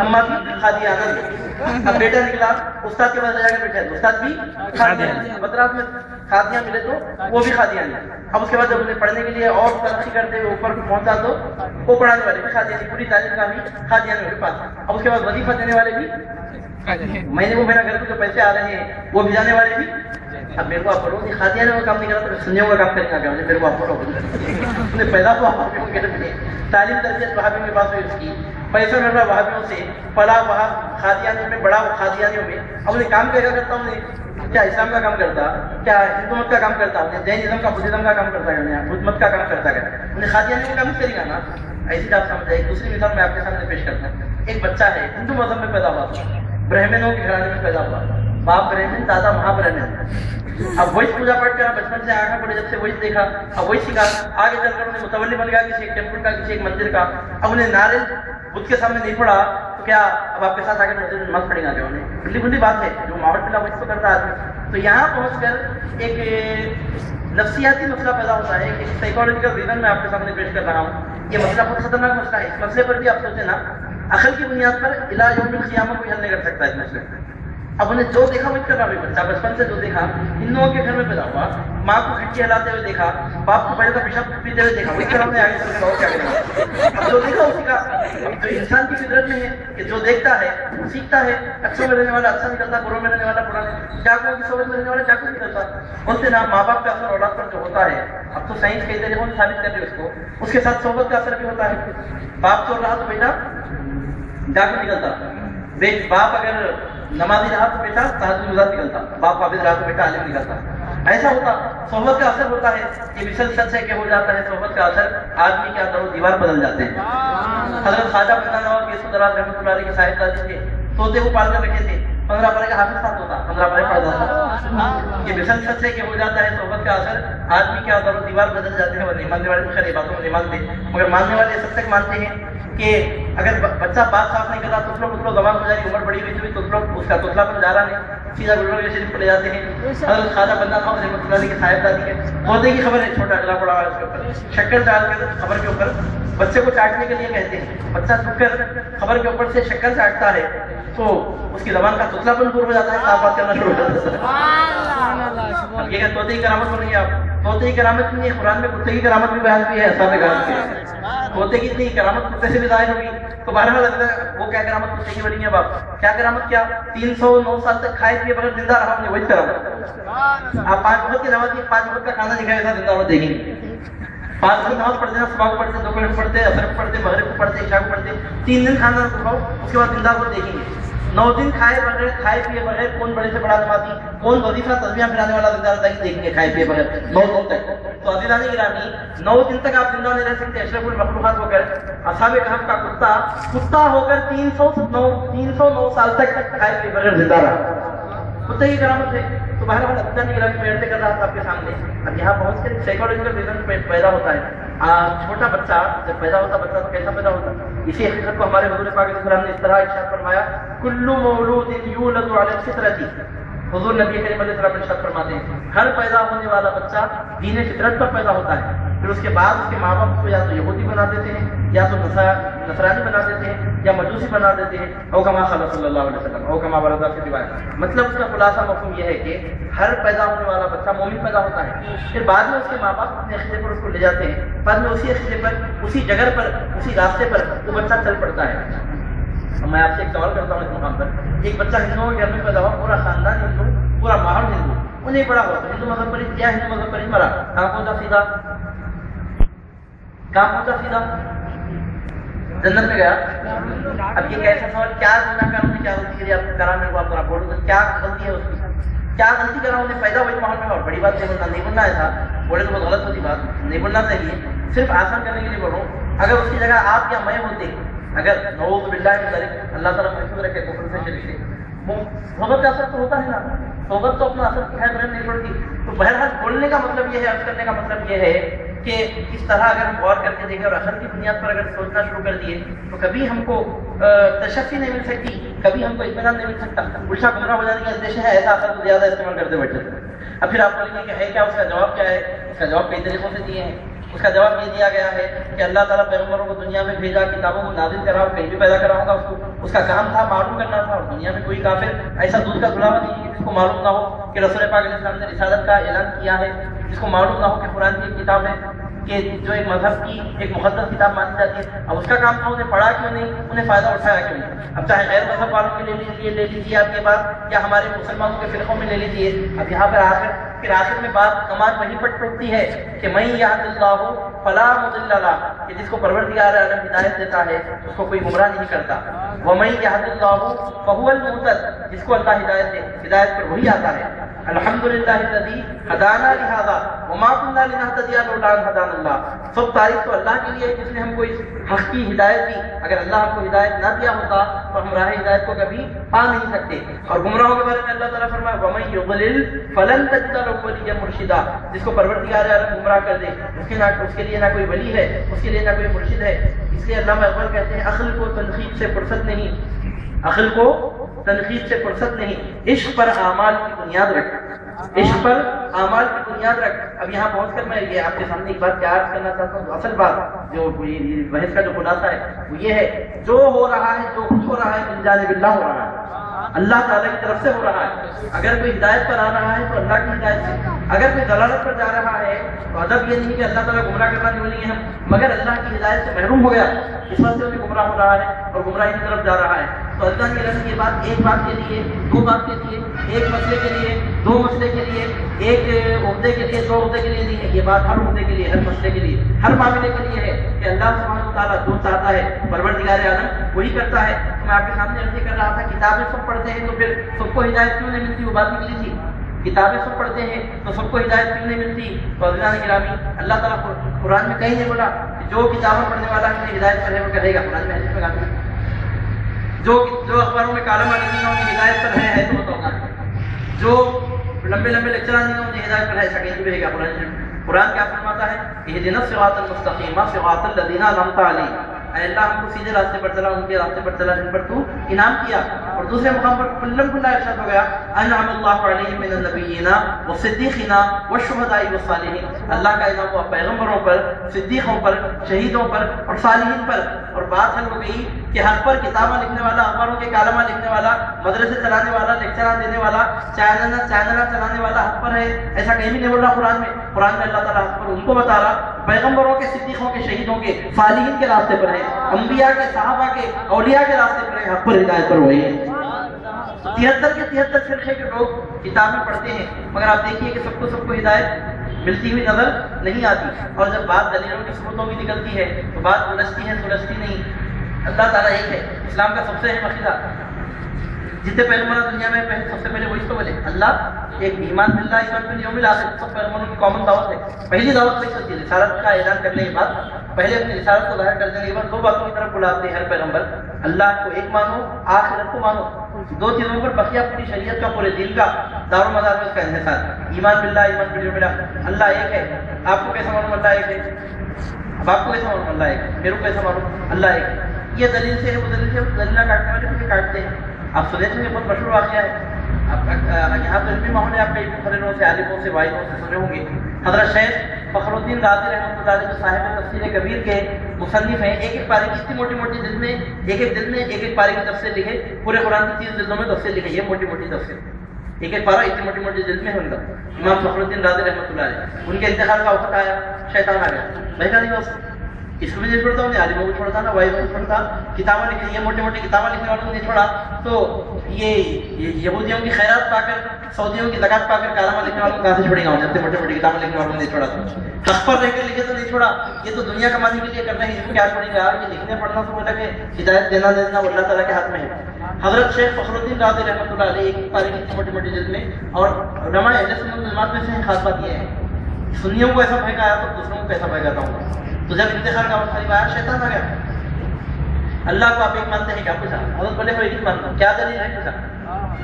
اما بھی قادیانہ تھی. اب بیٹا نکلا استاد کے پاس جا کے بیٹھا, استاد بھی قادیانی, مدراس میں قادیاں ملے تو وہ بھی قادیانی. اب اس کے بعد جب انہیں پڑھنے کے لیے اور ترقی کرتے ہوئے اوپر پہنچا تو وہ پڑھانے والے بھی قادیانی, پوری تعلیم کا بھی قادیانی کے پاس. اب اس کے بعد وظیفہ دینے والے بھی, مہینے کو مہینہ گھر کو جو پیسے آ رہے ہیں وہ بھیجانے والے بھی. اب میرے کو آپ پڑھو نہیں, قادیانی کا کام نہیں کرا تو سنجھوں کا کام کرنے کا میرے کو آپ پڑھو. انہیں پیدا ہوا وہابیوں کے گھر میں, تعلیم تربیت وہابیوں کے پاس ہوئی اس کی, پیسہ مل رہا وہابیوں سے, پلا وہاں قادیانیوں میں, بڑا قادیانیوں میں. اب انہیں کام کیا کرتا ہوں, کیا اسلام کا کام کرتا, کیا ہندو مت کا کام کرتا, انہیں جینزم کا بدھزم کا کام کرتا ہے, بدھ مت کا کام کرتا ہے, انہیں قادیانی کا کام کرے گا نا. ایسی آپ سمجھے. ایک دوسری مثال میں آپ کے سامنے پیش کرتا ہوں. ایک بچہ ہے ہندو مذہب میں پیدا ہوا, برہمنوں کے گھرانے میں پیدا ہوا, باپ برہمن دادا مہا برہمن. اب وہی پوجا پاٹ کرا بچپن سے آگے بڑھے, جب سے وہی دیکھا اب وہی سیکھا. آگے چل کر انہیں متولی بن گیا کسی ایک ٹیمپل کا, کسی ایک مندر کا. اب انہیں نعرے بدھ کے سامنے نہیں پڑا تو کیا اب آپ کے ساتھ آگے مسجد میں مت پڑیں گا, کیا انہیں بھلی بھلی بات ہے, جو ماحول ملا وہی تو کرتا آدمی. تو یہاں پہنچ کر ایک نفسیاتی مسئلہ پیدا ہوتا ہے, ایک سائیکالوجیکل ریزن میں آپ کے سامنے پیش کر رہا ہوں. یہ مسئلہ بہت خطرناک مسئلہ ہے. اس مسئلے پر بھی آپ سوچیں نا, عقل کی بنیاد پر الہ یوم القیامہ کوئی حل نہیں کر سکتا اس مسئلے کو. اب انہیں جو دیکھا وہی کر رہا. بچہ بچپن سے جو دیکھا, ہندوؤں کے گھر میں پیدا ہوا, ماں کو کھٹی ہلاتے ہوئے دیکھا, باپ کو پہلے کا پیشاب پیتے ہوئے دیکھا, وہی کر رہا. آگے چل کر اور کیا کریں, اب جو دیکھا اسی کا. اب جو انسان کی فطرت میں ہے کہ جو دیکھتا ہے سیکھتا ہے. اچھوں میں رہنے والا اچھا نکلتا, بروں میں رہنے والا برا, ڈاکوؤں کی صحبت میں رہنے والا ڈاکو نکلتا. ان سے نا ماں باپ کا اثر اولاد پر جو ہوتا ہے, اب تو سائنس کئی طریقوں سے ثابت کر رہے اس کو, اس کے ساتھ صحبت کا اثر بھی ہوتا ہے. باپ چور رہا تو بیٹا ڈاکو نکلتا, باپ اگر نمازی رہا تو بیٹا تہجد گزار نکلتا, باپ حافظ رہا تو بیٹا عالم نکلتا. ایسا ہوتا, صحبت کا اثر ہوتا ہے. یہ مثل سچ ہے کہ ہو جاتا ہے صحبت کا اثر, آدمی کے اندر و دیوار بدل جاتے ہیں. حضرت خواجہ بندہ نواب یوسف دراز رحمۃ اللہ علیہ کے صاحبزادے تھے, طوطے کو پال کر رکھے تھے. 15 پارے کا حافظ ساتھ ہوتا, 15 پارے پڑھتا تھا. یہ مثل سچ ہے کہ ہو جاتا ہے صحبت کا اثر, آدمی کے اندر و دیوار بدل جاتے ہیں. اور نہیں ماننے والے خیر باتوں کو نہیں مانتے, مگر ماننے والے سب تک مانتے ہیں کہ اگر بچہ بات صاف نہیں کر رہا تو زبان ہو جائے, عمر بڑی ہوئی تو اس کا توتلا پر جا رہا نہیں, سیدھا گلبرگہ شریف پڑے جاتے ہیں. حضرت خواجہ بندہ نواب رحمۃ اللہ علیہ کے صاحبزادی کے پودے کی خبر ہے, چھوٹا اگلا پڑا ہوا ہے, اس کے اوپر شکر ڈال کر خبر کے اوپر بچے کو چاٹنے کے لیے کہتے ہیں. بچہ چھپ کر خبر کے اوپر سے شکر چاٹتا ہے تو اس کی زبان کا توتلا پن دور ہو جاتا ہے, صاف بات کرنا شروع ہو جاتا ہے. اب یہ کہ طوطے کی کرامت بن گئی. آپ طوطے کی کرامت نہیں ہے, قرآن میں کتے کی کرامت بھی بیان کی ہے. ایسا طوطے کی اتنی کرامت کتے سے بھی ظاہر ہوگی. تو بہرحال لگتا ہے وہ کیا کرامت کتے کی بنی ہے. باپ کیا کرامت, کیا 309 سال تک کھائے پیے بغیر زندہ رہا, ہم نے وہی کرامت. آپ 5 وقت کی نماز, 5 وقت کا کھانا دکھائے تھا زندہ دیکھیں گے. 5 وقت نماز پڑھتے ہیں, صبح کو پڑھتے, دوپہر کو پڑھتے, اثر کو پڑھتے, مغرب کو پڑھتے, عشاء کو پڑھتے. 3 دن کھانا کھاؤ, اس کے بعد زندہ کو دیکھیں گے. 9 دن کھائے بغیر, کھائے پیے بغیر کون بڑے سے بڑا نمازی, کون وظیفہ تسبیحاں پھرانے والا زندہ رہتا ہے, دیکھیں گے کھائے پیے بغیر 9 دن تک. تو عزیزان گرامی 9 دن تک آپ زندہ نہیں رہ سکتے. اشرف المخلوقات ہو کر, اصحاب کہف کا کتا ہو کر 309 سال تک کھائے پیے بغیر زندہ رہا. کتے کی کرامت ہے. تو بہرحال عزیزان گرامی میں عرض کر رہا تھا آپ کے سامنے, اب یہاں پہنچ کر سائیکالوجیکل ریزن پیدا ہوتا ہے. چھوٹا بچہ جب پیدا ہوتا, بچہ تو کیسا پیدا ہوتا, اسی حقیقت کو ہمارے حضور پاک صلی اللہ علیہ وسلم نے اس طرح ارشاد فرمایا, کل مولود یولد علی الفطرۃ. حضور نبی کریم علیہ السلام ارشاد فرماتے ہیں, ہر پیدا ہونے والا بچہ دین فطرت پر پیدا ہوتا ہے. پھر اس کے بعد اس کے ماں باپ کو یا تو یہودی بنا دیتے ہیں, یا تو نصرانی بنا دیتے ہیں, یا مجوسی بنا دیتے ہیں. او کما قال صلی اللہ علیہ وسلم, او کما ورد فی روایت. مطلب اس کا خلاصہ مفہوم یہ ہے کہ ہر پیدا ہونے والا بچہ مومن پیدا ہوتا ہے. پھر بعد میں اس کے ماں باپ اپنے عقیدے پر اس کو لے جاتے ہیں, بعد میں اسی عقیدے پر, اسی جگہ پر, اسی راستے پر وہ بچہ چل پڑتا ہے. میں آپ سے ایک سوال کرتا ہوں اس مقام پر. ایک بچہ ہندوؤں کے گھر میں پیدا ہوا, پورا خاندان ہندو, پورا ماحول ہندو, وہ نہیں پڑا ہوا, ہندو مذہب پر ہی کیا, ہندو مذہب پر ہی مرا. کہاں پہنچا سیدھا, کہاں پہنچا سیدھا, جنت میں گیا. اب یہ کیسا سوال, کیا گناہ کرا, کیا غلطی کری, آپ کرا میرے کو, آپ ذرا بولو کیا غلطی ہے اس کی, کیا غلطی کرا انہیں, پیدا ہوئی ماحول میں. اور بڑی بات نہیں بولنا ایسا, بولے تو بہت غلط ہوتی بات, نہیں بولنا چاہیے. صرف آسان کرنے کے لیے بولوں, اگر اس کی جگہ آپ یا میں ہوتے, اگر نعوذ باللہ من ذلک, اللہ تعالیٰ محفوظ رکھے کفر سے شرک سے, صحبت کا اثر تو ہوتا ہے نا, صحبت تو اپنا اثر خیر بہن نہیں پڑتی. تو بہرحال بولنے کا مطلب یہ ہے, عرض کرنے کا مطلب یہ ہے کہ اس طرح اگر ہم غور کر کے دیکھیں اور عقل کی بنیاد پر اگر سوچنا شروع کر دیے تو کبھی ہم کو تشفی نہیں مل سکتی, کبھی ہم کو اطمینان نہیں مل سکتا. الٹا گمراہ ہو جانے کا اندیشہ ہے, ایسا اثر کو زیادہ استعمال کرتے بیٹھے. اب پھر آپ بولیں گے کہ ہے کیا, اس کا جواب کیا ہے. اس کا جواب کئی طریقوں سے دیے ہیں. اس کا جواب یہ دیا گیا ہے کہ اللہ تعالیٰ پیغمبروں کو دنیا میں بھیجا، کتابوں کو نازل کرا، اور کہیں بھی پیدا کرا ہوگا اس کا کام تھا معلوم کرنا تھا، اور دنیا میں کوئی کافر ایسا دودھ کا دھلاوا نہیں ہے جس کو معلوم نہ ہو کہ رسول پاک علیہ السلام نے رسالت کا اعلان کیا ہے، جس کو معلوم نہ ہو کہ قرآن کی ایک کتاب ہے کہ جو ایک مذہب کی ایک مقدس کتاب مانی جاتی ہے۔ اب اس کا کام تھا، انہیں پڑھا کیوں نہیں، انہیں فائدہ اٹھایا کیوں نہیں؟ اب چاہے غیر مذہب والوں کے لے لیجیے آپ یہ بات، یا ہمارے مسلمانوں کے فرقوں میں لے لیجیے۔ اب یہاں پر آخر میں بات کمال وہیں پر ٹوٹتی ہے کہ من یہد اللہ فلا مضل لہ، کہ جس کو پروردگار عالم ہدایت دیتا ہے اس کو کوئی گمراہ نہیں کرتا، ومن یہد اللہ فہو المہتد، جس کو اللہ ہدایت دے ہدایت پر وہی آتا ہے۔ الحمدللہ الذی ہدانا لہذا وما کنا لنہتدی لولا ان ہدانا اللہ، سب تعریف تو اللہ کے لیے جس نے ہم کو اس حق کی ہدایت دی۔ اگر اللہ ہم کو ہدایت نہ دیا ہوتا تو ہم راہ ہدایت کو کبھی پا نہیں سکتے۔ اور گمراہوں کے بارے میں اللہ تعالیٰ فرمایا ومن یضلل فلن تجد له ولیا مرشدا، جس کو پروردگار عالم گمراہ کر دے اس کے لیے نہ کوئی ولی ہے، اس کے لیے نہ کوئی مرشد ہے۔ اس لیے علامہ اقبال کہتے ہیں عقل کو تنقید سے فرصت نہیں، عقل کو تنقید سے فرصت نہیں، عشق پر اعمال کی بنیاد رکھ، عشق پر اعمال کی بنیاد رکھ۔ اب یہاں پہنچ کر میں یہ آپ کے سامنے ایک بات کیا عرض کرنا چاہتا ہوں، اصل بات جو بحث کا جو خلاصہ ہے وہ یہ ہے، جو ہو رہا ہے، جو کچھ ہو رہا ہے من جانب اللہ ہو رہا ہے، اللہ تعالیٰ کی طرف سے ہو رہا ہے۔ اگر کوئی ہدایت پر آ رہا ہے تو اللہ کی ہدایت سے، اگر کوئی ضلالت پر جا رہا ہے تو ادب یہ نہیں کہ اللہ تعالیٰ گمراہ کرنا نہیں بولیں گے ہم، مگر اللہ کی ہدایت سے محروم ہو گیا اس وجہ سے انہیں گمراہ ہو رہا ہے اور گمراہی کی طرف جا رہا ہے۔ تو اللہ کی رحمت یہ بات ایک بات کے لیے، دو بات کے لیے، ایک مسئلے کے لیے، دو مسئلے کے لیے، ایک عہدے کے لیے، دو عہدے کے لیے نہیں ہے، یہ بات ہر عہدے کے لیے، ہر مسئلے کے لیے، ہر معاملے کے لیے ہے کہ اللہ سبحانہ و تعالیٰ جو چاہتا ہے پروردگار عالم وہی کرتا ہے۔ میں آپ کے سامنے عرض کر رہا تھا کتابیں سب پڑھتے ہیں تو پھر سب کو ہدایت کیوں نہیں ملتی، وہ بات نکلی تھی، کتابیں سب پڑھتے ہیں تو سب کو ہدایت کیوں نہیں ملتی؟ تو عزیزان گرامی اللہ تعالیٰ قرآن میں کہیں نہیں بولا کہ جو کتابیں پڑھنے والا ہے ہدایت پر ہے وہ کرے گا، قرآن میں حدیث میں کہا جو اخباروں میں کالم آنے نہیں ہوں ہدایت پر ہے تو بتاؤ، جو لمبے لمبے لیکچران نہیں ہوں ہدایت پر ہے ایسا کہیں نہیں رہے گا۔ قرآن کیا فرماتا ہے اہدنا الصراط المستقیم صراط الذین انعمت علیہم، اے اللہ ہم کو سیدھے راستے پر چلا، ان کے راستے پر چلا جن پر تو انعام کیا۔ اور دوسرے مقام پر کلم کلا ارشاد ہو گیا انعم اللہ علیہم من النبیین والصدیقین والشہداء والصالحین، اللہ کا انعام ہوا پیغمبروں پر، صدیقوں پر، شہیدوں پر اور صالحین پر۔ اور بات حل ہو گئی کہ حق پر کتابیں لکھنے والا، اخباروں کے کالمہ لکھنے والا، مدرسے چلانے والا، لیکچراں دینے والا، چینل چلانے والا حق پر ہے، ایسا کہیں بھی نہیں بول رہا قرآن میں۔ قرآن میں اللہ تعالیٰ حق پر ان کو بتا رہا پیغمبروں کے، صدیقوں کے، شہیدوں کے، صالحین کے راستے پر ہے، انبیاء کے، صحابہ کے، اولیاء کے راستے پر ہے، حق پر ہدایت پر ہوئی ہے۔ 73 کے 73 فرقے کے لوگ کتابیں پڑھتے ہیں مگر آپ دیکھیے کہ سب کو ہدایت ملتی ہوئی نظر نہیں آتی۔ اور جب بات دلیلوں کی ثبوتوں کی نکلتی ہے تو بات الجھتی ہے، سلجھتی نہیں۔ اللہ تعالیٰ ایک ہے، اسلام کا سب سے اہم عقیدہ، جتنے پیغمبر دنیا میں سب سے پہلے وہی تو بولے اللہ ایک، ایمان باللہ، ایمان بالیوم الاخر، سب پیغمبروں کی کامن دعوت ہے۔ پہلی دعوت وہی ہوتی ہے، رسالت کا اعلان کرنے کے بعد، پہلے اپنی رسالت کو ظاہر کرنے کے بعد دو باتوں کی طرف بلاتے ہیں ہر پیغمبر، اللہ کو ایک مانو، آخرت کو مانو، دو چیزوں پر بقیہ پوری شریعت کا، پورے دین کا دار و مدار میں اس کا انحصار۔ ایمان باللہ، ایمان بالیوم الاخر، اللہ ایک ہے، آپ کو کیسا معلوم اللہ ایک ہے؟ اب آپ کو کیسا معلوم اللہ ایک ہے؟ میرے کو کیسا معلوم اللہ ایک ہے؟ یہ دلیل سے ہے، وہ دلیل سے، دلیلہ کاٹنے والے مجھے کاٹتے ہیں۔ آپ سنے تھے بہت مشہور واقعہ ہے، یہاں تو علمی ماحول ہے، آپ کئی مفسروں سے، عالموں سے، وائدوں سے سنے ہوں گے۔ حضرت شیخ فخر الدین رازی رحمۃ اللہ علیہ جو صاحب تفسیر کبیر کے مصنف ہیں، ایک پارے کی اتنی موٹی موٹی جلد میں، ایک دل میں ایک پارے کی تفسیر لکھے، پورے قرآن کی 30 جلدوں میں تفسیر لکھے، یہ موٹی موٹی تفسیر، ایک پارہ اتنی موٹی موٹی جلد میں ہے ان کا، امام فخر الدین رازی رحمۃ اللہ علیہ۔ ان کے انتقال کا وقت آیا، شیطان آ گیا، بہتا نہیں بس اس کو بھی نہیں چھوڑتا، انہیں عالموں کو چھوڑتا نا، وائدوں کو چھوڑتا، کتابیں لکھنے، یہ موٹی موٹی کتابیں لکھنے والوں کو نہیں چھوڑا، تو یہ یہودیوں کی خیرات پا کر، سعودیوں کی زکات پا کر کالمہ لکھنے والوں کو کہاں سے چھوڑے گا؟ جب سے موٹی موٹی کتابیں لکھنے والوں کو نہیں چھوڑا، حق پر رہ کر لکھے تو نہیں چھوڑا، یہ تو دنیا کمانے کے لیے کر رہے ہیں، اس کو کیا چھوڑیں گے؟ یہ لکھنے پڑھنا تو مطلب کہ ہدایت دینا دینا اللہ تعالیٰ کے ہاتھ میں ہے۔ حضرت شیخ فخر الدین رازی رحمۃ اللہ علیہ ایک پارے کی موٹی موٹی جلد میں، اور علماء اہل سنت والجماعت میں سے خاص بات یہ ہے، سنیوں کو ایسا پھینکایا تو دوسروں کو کیسا پھینکاتا ہوں؟ تو جب انتخاب کا وقت قریب آیا، شیطان آ گیا، اللہ کو آپ ایک مانتے ہیں کیا؟ پوچھا، حضرت بولے میں ایک ہی مانتا ہوں، کیا دلیل ہے؟ پوچھا،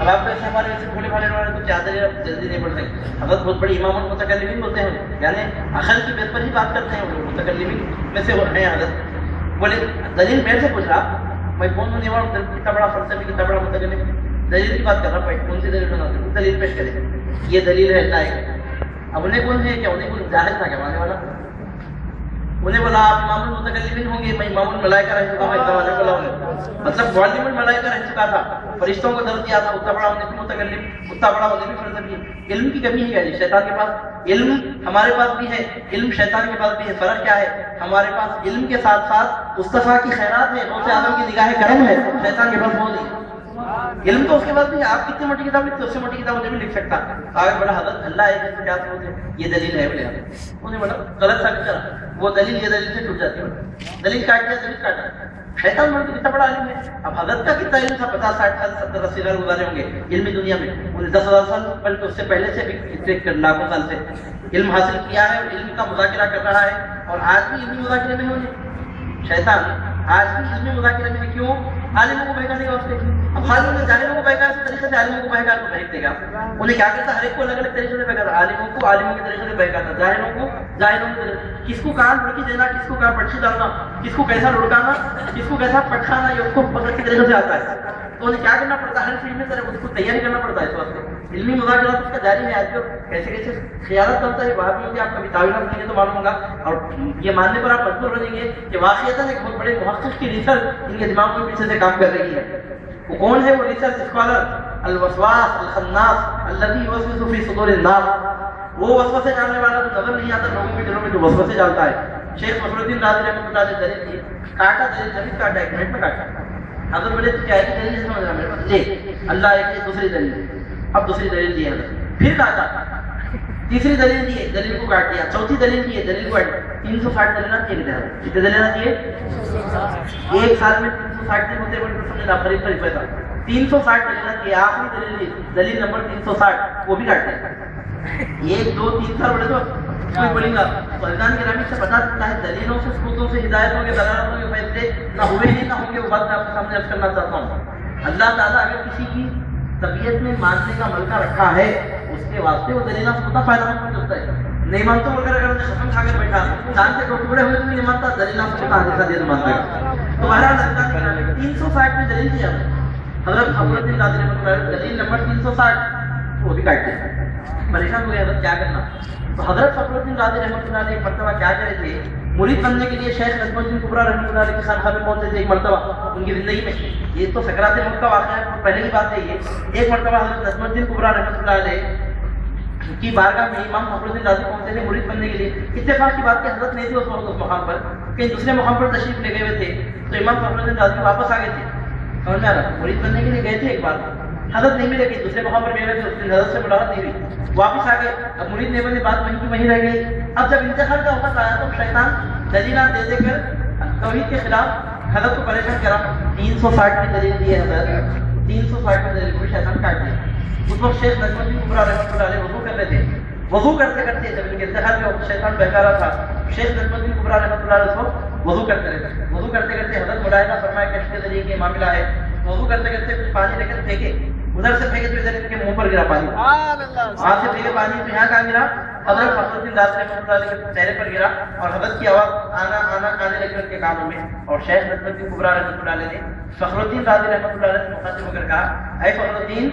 اب آپ ایسے ہمارے ویسے بھولے بھالے والے تو کیا دلیل؟ آپ جلدی نہیں پڑھ سکتے۔ حضرت بہت بڑی امام المتکلمین ہوتے ہیں، یعنی عقل کی بیس پر ہی بات کرتے ہیں، وہ لوگ متکلمین میں سے ہیں حضرت۔ بولے دلیل میرے سے پوچھ رہا، میں کون نہیں ہوا، کتنا بڑا فلسفی، کتنا بڑا متکلم، دلیل کی بات کر رہا ہوں، کون سی دلیل بنا دلیل پیش کرے؟ یہ دلیل ہے اللہ ایک۔ اب انہیں کون ہے کیا؟ انہیں کون جاہل تھا کیا ماننے والا؟ انہیں بولا آپ امام المتکلمین ہوں گے، میں امام الملائکہ رہ چکا ہوں، ایسا والے بولا انہیں، مطلب معلم الملائکہ رہ چکا تھا، فرشتوں کو درد دیا تھا، اتنا بڑا ہونے بھی متکلم، اتنا بڑا ہونے بھی فلسفی۔ علم کی کمی ہے جی شیطان کے پاس، علم ہمارے پاس بھی ہے، علم شیطان کے پاس بھی ہے، فرق کیا ہے؟ ہمارے پاس علم کے ساتھ ساتھ مصطفیٰ کی خیرات ہے، غوث اعظم کی نگاہ کرم ہے، شیطان کے پاس وہ نہیں۔ علم تو اس کے بعد بھی آپ کتنی موٹی کتاب لکھتے، اس سے موٹی کتاب مجھے بھی لکھ سکتا، آگے بڑا حضرت اللہ ہے کہ کیا سمجھ ہے یہ دلیل ہے بولے، انہیں بڑا غلط ثابت کرا، وہ دلیل یہ دلیل سے ٹوٹ جاتی ہے، دلیل کاٹ دیا، دلیل کاٹا، شیطان بڑا کتنا بڑا علم ہے۔ اب حضرت کا کتنا علم تھا، 50 60 سال 70 80 سال گزارے ہوں گے علمی دنیا میں، انہیں 10,000 سال بلکہ اس سے پہلے سے بھی لاکھوں سال سے علم حاصل کیا ہے، علم کا مذاکرہ کر رہا ہے، اور آج بھی علمی مذاکرے میں ہونے شیطان آج بھی علمی مذاکرے میں، کیوں؟ عالموں کو بہکانے کا واسطے۔ اب خالی انہیں جاہلوں کو بہکا اس طریقے سے عالموں کو بہکا تو بہک دے گا، انہیں کیا کرتا، ہر ایک کو الگ الگ طریقے سے بہکاتا، عالموں کو عالموں کے طریقے سے بہکاتا، جاہلوں کو جاہلوں کے طریقے، کس کو کہاں لڑکی دینا، کس کو کہاں پٹھی ڈالنا، کس کو کیسا لڑکانا، کس کو کیسا پٹھانا، یہ اس کو پکڑ کے طریقے سے آتا ہے، تو انہیں کیا کرنا پڑتا ہے، ہر فیلڈ میں اس کو تیاری کرنا پڑتا ہے اس واسطے۔ علمی مذاکرات اس کا جاری ہے، آج کیسے کیسے خیالات کرتا ہے، وہاں بھی آپ کبھی تعویلات پڑھیں گے تو معلوم ہوگا، اور یہ ماننے پر آپ مجبور ہو جائیں گے کہ واقعتاً ایک بہت بڑے محقق کی ریسرچ ان کے دماغ میں پیچھے سے کام کر رہی ہے۔ وہ کون ہے وہ ریسرچ اسکالر؟ الوسواس الخناس الذی یوسوس فی صدور الناس، وہ وسوسے ڈالنے والا تو نظر نہیں آتا لوگوں کے دلوں میں جو وسوسے ڈالتا ہے۔ شیخ فخر الدین رازی رحمۃ اللہ علیہ دلیل دی، کاٹا دلیل جب کاٹا، ایک منٹ میں کاٹا، حضرت بولے تو کیا ہے کہ دلیل سمجھ رہا میرے پاس، لے اللہ ایک ہے، دوسری دلیل، اب دوسری دلیل دی حضرت، پھر کاٹا، تیسری دلیل دی، دلیل کو کاٹ دیا، چوتھی دلیل دی، دلیل کو 360 دلیلات دیے گئے، کتنے دلیلات دیے؟ ایک سال میں 360 دن ہوتے بڑے سمجھنا قریب قریب پیدا، 360 دلیلات دیے، آخری دلیل دی، دلیل نمبر 360 وہ بھی کاٹ دیا، 1 2 3 سال بڑے تو کوئی بولیں گا فیضان گرامی سے پتا چلتا ہے دلیلوں سے ثبوتوں سے ہدایتوں کے دلالتوں کے فیصلے نہ ہوئے ہی نہ ہوں گے، وہ بات میں آپ کے سامنے عرض کرنا چاہتا ہوں۔ اللہ تعالیٰ اگر کسی کی طبیعت میں ماننے کا ملکہ رکھا ہے اس کے واسطے وہ دلیلہ ثبوتہ فائدہ مند ہوتا ہے، نہیں مانتا اگر ختم کھا کر بیٹھا چاند سے ٹکڑے ہوئے تو نہیں مانتا، دلیلہ ثبوتہ حادثہ دے مانتا ہے۔ تو بہرحال اللہ نے 360 میں دلیل دیا، حضرت فخر الدین رازی رحمۃ اللہ علیہ دلیل نمبر 360 وہ بھی کاٹ دیا، پریشان ہو گئے حضرت کیا کرنا۔ تو حضرت فخر الدین رازی رحمۃ اللہ علیہ ایک مرتبہ کیا کرے تھے، مرید بننے کے لیے شیخ نجم الدین کبریٰ رحمۃ اللہ علیہ کی خانقاہ میں پہنچے تھے ایک مرتبہ ان کی زندگی میں، یہ تو سکرات موت کا واقعہ ہے، پہلے کی بات ہے یہ، ایک مرتبہ حضرت نجم الدین کبریٰ رحمۃ اللہ علیہ کی بارگاہ میں امام فخر الدین رازی پہنچے تھے مرید بننے کے لیے، اتفاق کی بات کہ حضرت نہیں تھے اس وقت اس مقام پر، کہیں دوسرے مقام پر تشریف لے گئے ہوئے تھے، تو امام فخر الدین رازی واپس آ گئے تھے، سمجھ میں آ رہا، مرید بننے کے لیے گئے تھے ایک بار، حضرت نہیں ملے، کہیں دوسرے مقام پر گئے ہوئے تھے، اس دن حضرت سے ملاقات نہیں ہوئی، واپس آ گئے، اب مرید نہیں بنے، بات وہیں کی وہیں رہ گئی۔ اب جب انتقال کا وقت آیا تو شیطان دلیلات دے دے کر توحید کے خلاف حضرت کو پریشان کرا، 360 کی دلیل دی ہے حضرت، 360 کی دلیل کو شیطان کاٹ دیا۔ اس وقت شیخ نجم الدین کبریٰ رحمۃ اللہ علیہ وضو کر رہے تھے، وضو کرتے کرتے جب ان کے انتقال کے وقت شیطان بہکا رہا تھا، شیخ نجم الدین کبریٰ رحمۃ اللہ علیہ اس وقت وضو کرتے رہے، وضو کرتے کرتے حضرت ملاحظہ فرمایا کہ اس کے ذریعے یہ معاملہ ہے، وضو کرتے کرتے کچھ پانی لے کر پھینکے، ادھر سے پھینکے تو ادھر ان کے منہ پر گرا پانی، وہاں سے پھینکے پانی تو یہاں کہاں گرا، حضرت فخر الدین رازی رحمۃ اللہ علیہ کے چہرے پر گرا، اور حضرت کی آواز آنا آنا آنے لگی ان کے کانوں میں، اور شیخ نجم الدین کبریٰ رحمۃ اللہ علیہ نے فخر الدین رازی رحمۃ اللہ علیہ سے مخاطب ہو کر کہا، اے فخر الدین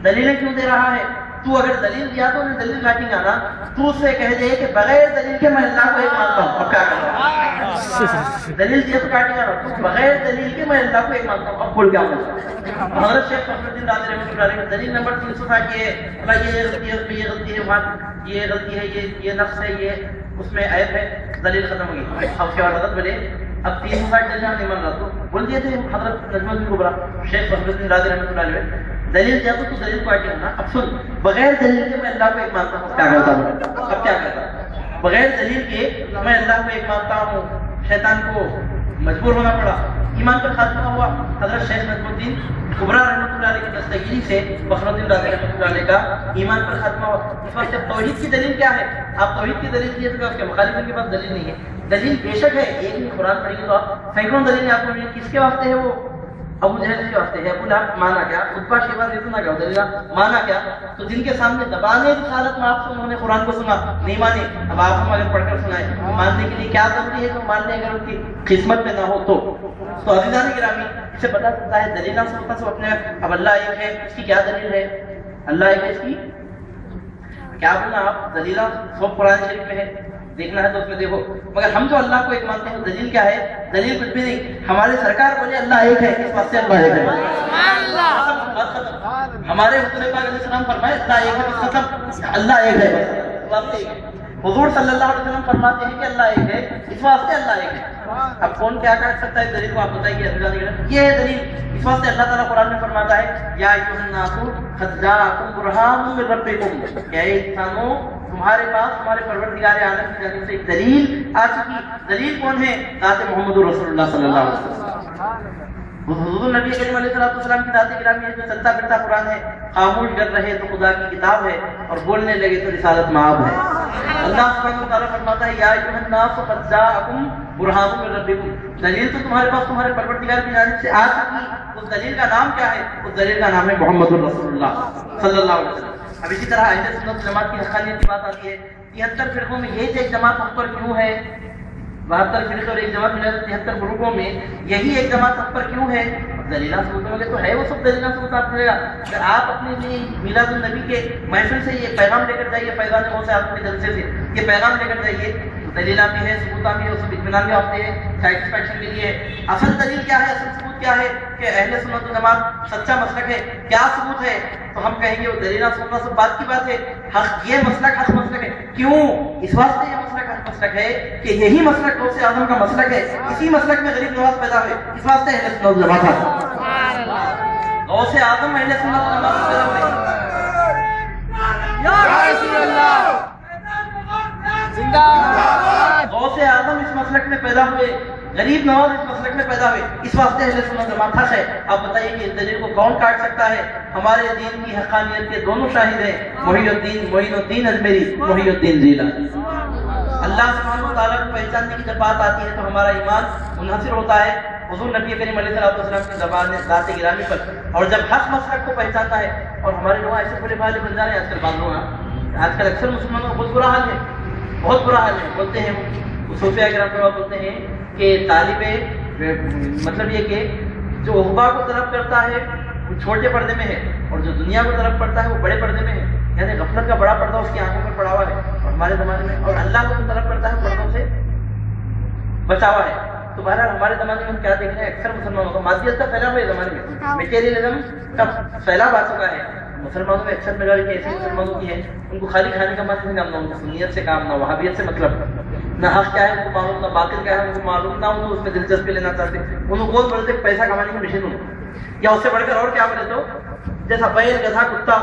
دلیلیں کیوں دے رہا ہے، تو اگر دلیل دیا تو انہیں دلیل کاٹیں گا نا، تو اس سے کہہ دے کہ بغیر دلیل کے میں اللہ کو ایک مانتا ہوں، اب کیا کروں، دلیل دیا تو کاٹیں گا نا، تو بغیر دلیل کے میں اللہ کو ایک مانتا ہوں، اب بول کیا ہوں۔ حضرت شیخ فخر الدین رازی رحمۃ اللہ علیہ دلیل نمبر 360 یہ اللہ یہ غلطی ہے، یہ غلطی ہے، یہ غلطی ہے، یہ نقص ہے، یہ اس میں عیب ہے، دلیل ختم ہوگی۔ اب اس کے بعد حضرت بولے اب 360 دلیل نہیں مان رہا، تو بول دیے تھے حضرت نجم الدین کبریٰ شیخ فخر الدین رازی رحمۃ اللہ علیہ دلیل دیا تو دلیل کو آٹی ہونا، اب سن بغیر دلیل کے میں اللہ کو ایک مانتا ہوں، کیا کرتا ہوں، اب کیا کرتا، بغیر دلیل کے میں اللہ کو ایک مانتا ہوں، شیطان کو مجبور ہونا پڑا، ایمان پر خاتمہ ہوا۔ حضرت شیخ نجم الدین کبریٰ رحمۃ اللہ علیہ کی دستگیری سے فخر الدین رازی رحمۃ اللہ علیہ کا ایمان پر خاتمہ ہوا۔ اس وقت جب توحید کی دلیل کیا ہے، آپ توحید کی دلیل دیے تو اس کے مخالف ان کے پاس دلیل نہیں ہے، دلیل بے شک ہے، ایک ہی قرآن پڑھیں گے تو آپ سینکڑوں دلیلیں آپ کو ملیں، کس کے واسطے ہے وہ، ابو جہل کے واسطے ہے، ابو لہب مانا کیا، خطبہ شیبہ سے سنا کیا، دلیلہ مانا کیا، تو جن کے سامنے زبانیں رسالت میں آپ سے انہوں نے قرآن کو سنا نہیں مانے، اب آپ ہم اگر پڑھ کر سنائیں ماننے کے لیے کیا ضروری ہے، تو ماننے اگر ان کی قسمت میں نہ ہو تو عزیزان گرامی اس سے پتہ چلتا ہے دلیلہ سے اپنے اب اللہ ایک ہے، اس کی کیا دلیل ہے، اللہ ایک ہے، اس کی کیا بولنا آپ، دلیلہ سب قرآن شریف میں ہے، دیکھنا ہے تو اس میں دیکھو، مگر ہم جو اللہ کو ایک مانتے ہیں دلیل کیا ہے؟ دلیل کچھ بھی نہیں، ہمارے سرکار بولے اللہ ایک ہے، اس واسطے اللہ ایک ہے، ہمارے حضور پاک علیہ السلام فرمائے اللہ ایک ہے، ختم، اللہ ایک ہے، بس ایک ہے۔ حضور صلی اللہ علیہ وسلم فرماتے ہیں کہ اللہ ایک ہے، اس واسطے اللہ ایک ہے۔ اب کون کیا کہہ سکتا ہے دلیل کو؟ آپ بتائیے۔ یہ ہے دلیل، اس واسطے اللہ تعالیٰ قرآن میں فرماتا ہے یا ایھا الناس قد جاءکم برہان من ربکم، کہ اے انسانوں تمہارے پاس تمہارے پروردگار عالم کی جانب سے ایک دلیل آ چکی۔ دلیل کون ہے؟ ذات محمد رسول اللہ صلی اللہ علیہ وسلم۔ حضور نبی کریم علیہ السلام کی ذات گرامی ہے جو چلتا پھرتا قرآن ہے، خاموش کر رہے تو خدا کی کتاب ہے، اور بولنے لگے تو رسالت مآب ہے۔ اللہ سبحانہ وتعالیٰ فرماتا ہے یا ایھا الناس قد جاءکم برہان من ربکم، دلیل تو تمہارے پاس تمہارے پروردگار کی جانب سے آ چکی۔ اس دلیل کا نام کیا ہے؟ اس دلیل کا نام ہے محمد رسول اللہ صلی اللہ علیہ وسلم۔ اب اسی طرح اہل سنت جماعت کی حقانیت کی بات آتی ہے، 73 فرقوں میں یہ ایک جماعت حق پر کیوں ہے؟ 72 فرقے اور ایک جماعت ملا 73 گروپوں میں یہی ایک جماعت حق پر کیوں ہے؟ دلیلہ ثبوتوں میں تو ہے، وہ سب دلیلہ ثبوت آپ ملے گا۔ اگر آپ اپنے لیے میلاد النبی کے محفل سے یہ پیغام لے کر جائیے، فیضان غوث اعظم کے جلسے سے یہ پیغام لے کر جائیے، تو دلیلہ بھی ہے، ثبوتہ بھی ہے، اس میں اطمینان بھی آپ ہے، سیٹسفیکشن ملی ہے۔ اصل دلیل کیا ہے؟ اصل ثبوت کیا ہے کہ اہل سنت و جماعت سچا مسلک ہے؟ کیا ثبوت ہے؟ تو ہم کہیں گے وہ دلیلہ ثبوتہ سب بات کی بات ہے، حق یہ مسلک حق مسلک ہے۔ کیوں؟ اس واسطے یہ مسلک حق مسلک ہے کہ یہی مسلک غوث اعظم کا مسلک ہے، اسی مسلک میں غریب نواز پیدا ہوئے، اس واسطے اہل سنت و جماعت ہے۔ غوث اعظم اہل سنت و جماعت پیدا ہوئے۔ غوث اعظم اس مسلک میں پیدا ہوئے، غریب نواز اس مسلک میں پیدا ہوئے، اس واسطے اہل سنت جماعت حق ہے۔ آپ بتائیے کہ اس دلیل کو کون کاٹ سکتا ہے؟ ہمارے دین کی حقانیت کے دونوں شاہد ہیں، معین الدین اجمیری، محی الدین جیلانی۔ اللہ سبحانہ و تعالیٰ کو پہچاننے کی جب بات آتی ہے تو ہمارا ایمان منحصر ہوتا ہے حضور نبی کریم علیہ السلام کی زبان ذات گرامی پر، اور جب حق مسلک کو پہچانتا ہے، اور ہمارے لوگ ایسے بڑے بھالے بن جا رہے ہیں آج کل، بعض لوگ آج کل اکثر مسلمانوں کا بہت برا حال ہے، بہت برا حال ہے۔ بولتے ہیں وہ صوفیہ کرام بولتے ہیں کہ طالب مطلب یہ کہ جو عقبہ کو طلب کرتا ہے وہ چھوٹے پردے میں ہے، اور جو دنیا کو طلب کرتا ہے وہ بڑے پردے میں ہے، یعنی غفلت کا بڑا پردہ اس کی آنکھوں پر پڑا ہوا ہے، اور ہمارے زمانے میں اور اللہ کو طلب کرتا ہے پردوں سے بچا ہوا ہے۔ تو بہرحال ہمارے زمانے میں ہم کیا دیکھ رہے ہیں؟ اکثر مسلمانوں کا مادیت کا پھیلا ہوا ہے، زمانے میں میٹیریلزم کا پھیلاؤ آ چکا ہے مسلمانوں میں۔ اکثر میجورٹی ایسے مسلمانوں کی ہے ان کو خالی کھانے کا مطلب نہ ان کو سنیت سے کام، نہ وہابیت سے مطلب، نہ حق کیا ہے ان کو معلوم، نہ باطل کیا ہے ان کو معلوم، نہ ان کو اس میں دلچسپی لینا چاہتے، ان کو بہت بڑے پیسہ کمانے کی مشین ہو، یا اس سے بڑھ کر اور کیا بولے تو جیسا بیل گدھا کتا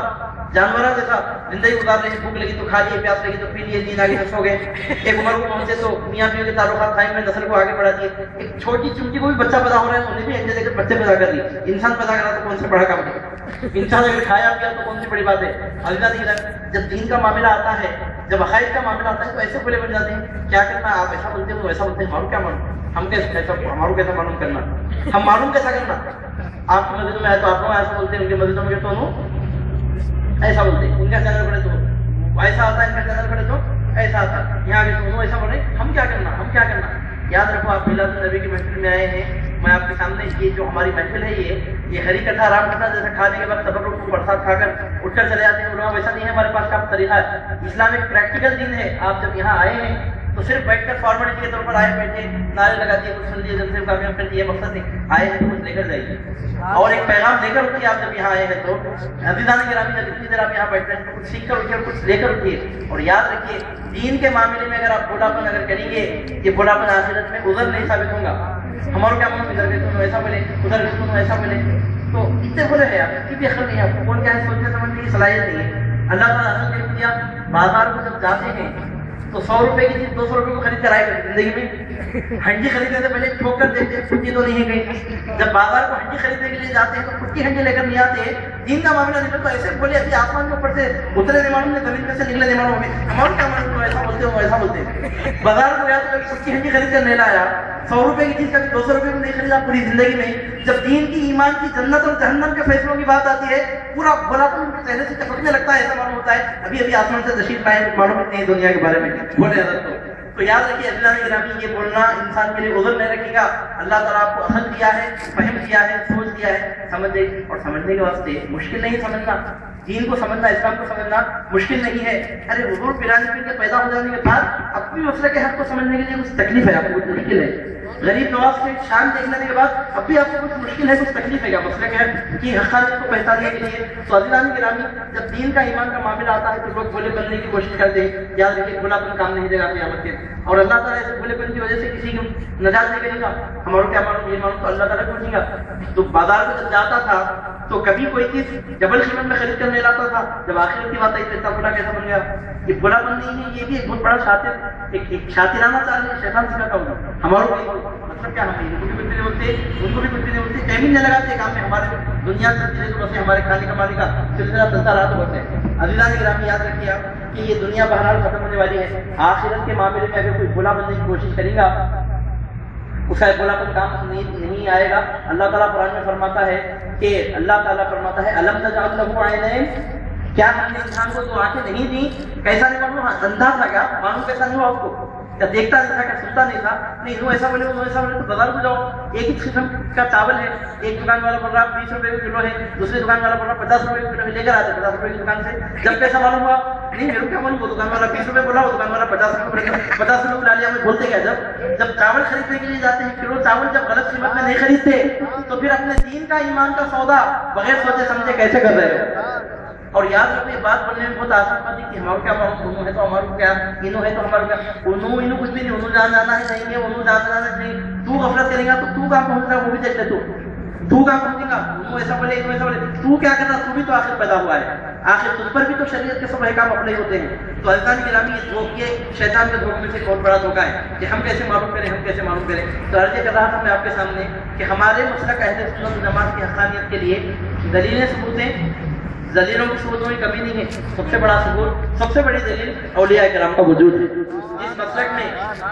جانوروں جیسا زندگی گزار رہے ہیں، بھوک لگی تو کھا لیے، پیاس لگی تو پی لیے، نیند آگے سو گئے، ایک عمر کو پہنچے تو میاں بیوی کے تعلقات قائم میں نسل کو آگے بڑھا دیے، ایک چھوٹی چمٹی کو بھی بچہ پیدا ہو رہا ہے انہیں بھی انڈے دے کر بچے پیدا کر دیے۔ انسان پیدا کرا تو کون سے بڑا کام ہے؟ انسان اگر کھایا پیا تو کون سی بڑی بات ہے؟ اللہ نہیں رہا۔ جب دین کا معاملہ آتا ہے، جب عقائد کا معاملہ آتا ہے تو ایسے بولے بن جاتے ہیں کیا کرنا، آپ ایسا بولتے ہیں تو ایسا بولتے ہیں، ہم کیا معلوم، ہم کیسا ہماروں کیسا معلوم کرنا، ہم معلوم کیسا کرنا؟ آپ کی مسجد میں آئے تو آپ لوگ ایسا بولتے ہیں، ان کی مسجدوں میں تو ایسا بولتے ہیں، ان کا چینل کھڑے تو ایسا آتا ہے، ان کا چینل کھڑے تو ایسا آتا ہے، یہاں کے تو ایسا بول رہے ہیں، ہم کیا کرنا، ہم کیا کرنا؟ یاد رکھو آپ میلاد النبی کی محفل میں آئے ہیں، میں آپ کے سامنے یہ جو ہماری محفل ہے یہ ہری کٹھا آرام کرنا، جیسا کھانے کے بعد تبرک کو برسات کھا کر اٹھ کر چلے جاتے ہیں لوگ، ویسا نہیں ہے ہمارے پاس کا طریقہ ہے۔ اسلام ایک پریکٹیکل دین ہے۔ آپ جب یہاں آئے ہیں تو صرف بیٹھ کر فارمیلٹی کے طور پر آئے، بیٹھے نعرے لگا دیے، کچھ سن لیے، جلسے کامیاب کر دیے، مقصد نہیں، آئے ہیں تو کچھ لے کر جائیے اور ایک پیغام لے کر اٹھیے۔ آپ جب یہاں آئے ہیں تو عزیزان گرامی جب اتنی دیر آپ یہاں بیٹھ رہے ہیں تو کچھ سیکھ کر اٹھیے اور کچھ لے کر اٹھیے، اور یاد رکھیے دین کے معاملے میں اگر آپ بوڑھاپن اگر کریں گے، یہ بوڑھاپن آخرت میں عذر نہیں ثابت ہوگا۔ ہماروں کیا مطلب ادھر گئے تو ایسا بولے، ادھر گئے تو ایسا بولے، تو اتنے بولے ہیں آپ، اس کی بھی عقل نہیں ہے، آپ کو کون کیا ہے سوچنے سمجھنے کی صلاحیت نہیں ہے۔ اللہ تعالیٰ عقل دے دیا، بازار کو جب جاتے ہیں تو 100 روپے کی چیز 200 روپے کو خرید کر آئے گا زندگی میں۔ ہنڈی خریدنے سے پہلے ٹھوک کر دیکھتے ہیں پھٹی تو نہیں ہے کہیں۔ جب بازار کو ہنڈی خریدنے کے لیے جاتے ہیں تو پھٹی ہنڈی لے کر نہیں آتے، دین کا معاملہ نکل تو ایسے بولے ابھی آسمان کے اوپر سے اترے نہیں معلوم، زمین میں سے نکلے نہیں معلوم، ہمارا کیا معلوم، ایسا بولتے ہو ایسا بولتے ہیں۔ بازار کو گیا تو پھٹی ہنڈی خرید کر نہیں لایا، 100 روپے کی چیز کا 200 روپے میں نہیں خریدا پوری زندگی میں۔ جب دین کی ایمان کی جنت اور جہنم کے فیصلوں کی بات آتی ہے پورا بلا تو ان کے چہرے سے چپکنے لگتا ہے، ایسا معلوم ہوتا ہے ابھی آسمان سے تشریف لائے، معلوم نہیں ہے دنیا کے بارے میں بولے حضرت تو یاد رکھیے عزیزان گرامی یہ بولنا انسان کے لیے عذر نہیں رکھے گا۔ اللہ تعالیٰ آپ کو عقل دیا ہے، فہم دیا ہے، سوچ دیا ہے، سمجھے، اور سمجھنے کے واسطے مشکل نہیں سمجھنا، دین کو سمجھنا، اسلام کو سمجھنا مشکل نہیں ہے. ارے حضور پیرانی کے پیدا ہو جانے کے بعد اپنی مسئلہ کے حق کو سمجھنے کے لیے کچھ تکلیف ہے، آپ کو کچھ مشکل ہے. غریب نواز کے شان دیکھ لینے کے بعد اب بھی آپ کو کچھ مشکل ہے، کچھ تکلیف ہے. کیا مسئلہ کیا ہے کہ حقانیت کو پہچاننے کے لیے. تو عزیزان گرامی، جب دین کا ایمان کا معاملہ آتا ہے تو لوگ بھولے بننے کی کوشش کرتے ہیں. یاد رکھیے بھولا پن کام نہیں دے گا قیامت کے، اور اللہ تعالیٰ اس بھولے پن کی وجہ سے کسی کو نجات نہیں کرے گا. ہماروں کیا معلوم، یہ معلوم تو اللہ تعالیٰ کو نہیں گا. تو بازار میں جب جاتا تھا تو کبھی کوئی چیز جبل قیمت میں خرید کر لے لاتا تھا. جب آخرت کی بات آئی تو اتنا بڑا کیسا بن گیا؟ یہ بڑا بن نہیں ہے، یہ بھی ایک بہت بڑا شاطر، ایک شاطرانہ چال ہے. شیطان سکھاتا ہوگا ہماروں کو. مطلب کیا، ہم ان کو بھی کچھ نہیں بولتے، ان کو بھی کچھ نہیں بولتے، ٹائم ہی نہیں لگاتے کام میں. ہمارے دنیا چلتی رہے تو بس ہمارے کھانے کمانے کا سلسلہ چلتا رہا تو بس ہے. عزیزان گرامی، یاد رکھیے آپ کہ یہ دنیا بہرحال ختم ہونے والی ہے. آخرت کے معاملے میں اگر کوئی بھولا بننے کی کوشش کرے گا، اس کا بھولا پن کام نہیں آئے گا. اللہ تعالیٰ قرآن میں فرماتا ہے کہ اللہ تعالیٰ فرماتا ہے الم نجعل لہ عینین، کیا ہم نے انسان کو دو آنکھیں نہیں دی؟ کیسا نہیں معلوم، اندھا تھا کیا؟ معلوم کیسا نہیں ہوا آپ کو؟ کیا دیکھتا نہیں تھا، کیا سنتا نہیں تھا؟ نہیں، انہوں ایسا بولے انہوں ایسا بولے. تو بازار کو جاؤ، ایک ہی قسم کا چاول ہے، ایک دکان والا بول رہا 20 روپے کا کلو ہے، دوسری دکان والا بول رہا 50 روپے کا کلو ہے. لے کر آتے 50 روپے کی دکان سے. جب کیسا معلوم ہوا؟ نہیں میرے کو کیا معلوم، وہ دکان والا 20 روپے بولا، وہ دکان والا 50 روپے لا لیا. ہمیں بولتے کیا، جب چاول خریدنے کے لیے جاتے ہیں کلو چاول جب غلط قیمت میں نہیں خریدتے تو پھر اپنے دین کا ایمان کا سودا بغیر سوچے سمجھے کیسے کر رہے ہو؟ اور یاد رکھو، یہ بات بولنے میں بہت آسان بات ہے کہ ہمارا کیا انہوں ہے تو ہمارا کیا، انہوں ہے تو ہمارا کیا. انہوں کچھ بھی نہیں، انہوں جانا ہے نہیں ہے، انہوں جانا نہیں. تو غفلت کرے گا تو تو کہاں پہنچ رہا ہے وہ بھی دیکھ لے. تو کہاں پہنچے گا؟ انہوں ایسا بولے، انہوں ایسا بولے. تو کیا کرنا، تو بھی تو آخر پیدا ہوا ہے. آخر تجھ پر بھی تو شریعت کے سب احکام اپنے ہی ہوتے ہیں. تو عزیزان گرامی، یہ شیطان کے دھوکے میں سے بہت بڑا دھوکہ ہے کہ ہم کیسے معلوم کریں، ہم کیسے معلوم کریں. تو عرض کر رہا تھا میں آپ کے سامنے کہ ہمارے مسلک اہل سنت جماعت کی حقانیت کے لیے دلیلیں ثبوت ہیں. دلیلوں کی ثبوتوں کی کمی نہیں ہے. سب سے بڑا ثبوت، سب سے بڑی دلیل اولیاء کرام کا وجود ہے.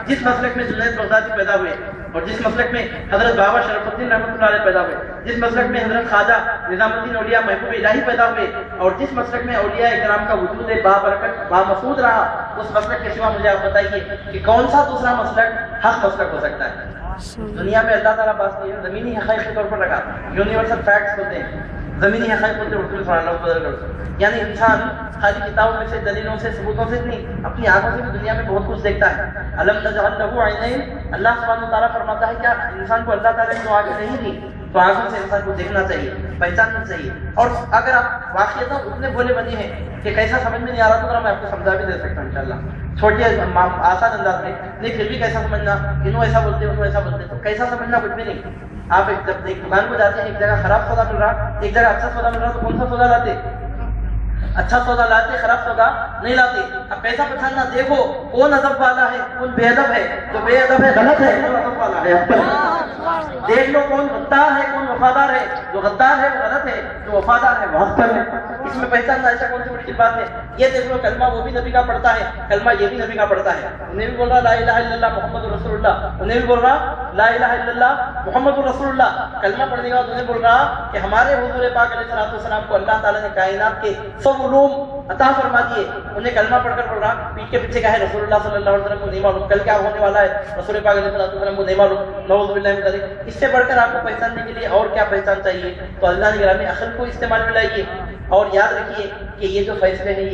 جس مسلک میں جنید بغدادی پیدا ہوئے، اور جس مسلک میں حضرت بابا شرف الدین رحمۃ اللہ علیہ پیدا ہوئے، جس مسلک میں حضرت خواجہ نظام الدین اولیاء محبوب الہی پیدا ہوئے، اور جس مسلک میں اولیاء کرام کا وجود بابرکت بامسعود رہا، اس مسلک کے سوا مجھے آپ بتائیے کہ کون سا دوسرا مسلک حق مسلک ہو سکتا ہے؟ دنیا میں اللہ تعالیٰ بات کی زمینی حقائق کے طور پر رکھا، یونیورسل فیکٹس ہوتے ہیں، زمینی حقائق ہوتے ہیں. اردو میں اللہ بدل کر، یعنی انسان خالی کتابوں میں سے، دلیلوں سے، ثبوتوں سے نہیں، اپنی آنکھوں سے بھی دنیا میں بہت کچھ دیکھتا ہے. الم نجعل لہ عینین، اللہ سبحانہ وتعالیٰ فرماتا ہے کیا انسان کو اللہ تعالیٰ نے دو آنکھیں نہیں دی؟ تو آنکھوں سے انسان کو دیکھنا چاہیے، پہچاننا چاہیے. اور اگر آپ واقعیتاً اتنے بولے بنے ہیں کہ کیسا سمجھ میں نہیں آ رہا تو ذرا میں آپ کو سمجھا بھی دے سکتا ہوں انشاءاللہ چھوٹے آسان انداز میں. نہیں پھر بھی کیسا سمجھنا، انہوں ایسا بولتے انہوں ایسا بولتے، تو کیسا سمجھنا کچھ بھی نہیں. آپ جب ایک دکان کو جاتے ہیں، ایک جگہ خراب سودا مل رہا، ایک جگہ اچھا سودا مل رہا، تو کون سا سودا لاتے؟ اچھا سودا لاتے، خراب سودا نہیں لاتے. اب پیسہ پہچاننا، دیکھو کون ادب والا ہے، کون بے ادب ہے. جو بے ادب ہے غلط ہے، کون ادب والا ہے دیکھ لو. کون غدار ہے، کون وفادار ہے. جو غدار ہے وہ غلط ہے، جو وفادار ہے وہ حق پر ہے. اس میں پہچاننا ایسا کون سی مشکل بات ہے؟ یہ دیکھ لو، کلمہ وہ بھی نبی کا پڑھتا ہے، کلمہ یہ بھی نبی کا پڑھتا ہے. انہیں بھی بول رہا لا الہ الا اللہ محمد رسول اللہ، انہیں بھی بول رہا لا الہ الا اللہ محمد رسول اللہ. کلمہ پڑھنے کے بعد انہیں بول رہا کہ ہمارے حضور پاک علیہ الصلوۃ والسلام کو اللہ تعالیٰ نے کائنات کے سب علوم عطا فرما دیے. انہیں کلمہ پڑھ کر بول رہا، پیٹ کے پیچھے کیا ہے رسول اللہ صلی اللہ علیہ وسلم کو نہیں معلوم، کل کیا ہونے والا ہے رسول پاک علیہ الصلوۃ والسلام کو نہیں معلوم. نعوذ باللہ من ذلک. اس سے بڑھ کر آپ کو پہچاننے کے لیے اور کیا پہچان چاہیے؟ تو اللہ نے گرامی عقل کو استعمال میں لائیے. اور یاد رکھیے کہ یہ جو فیصلے ہیں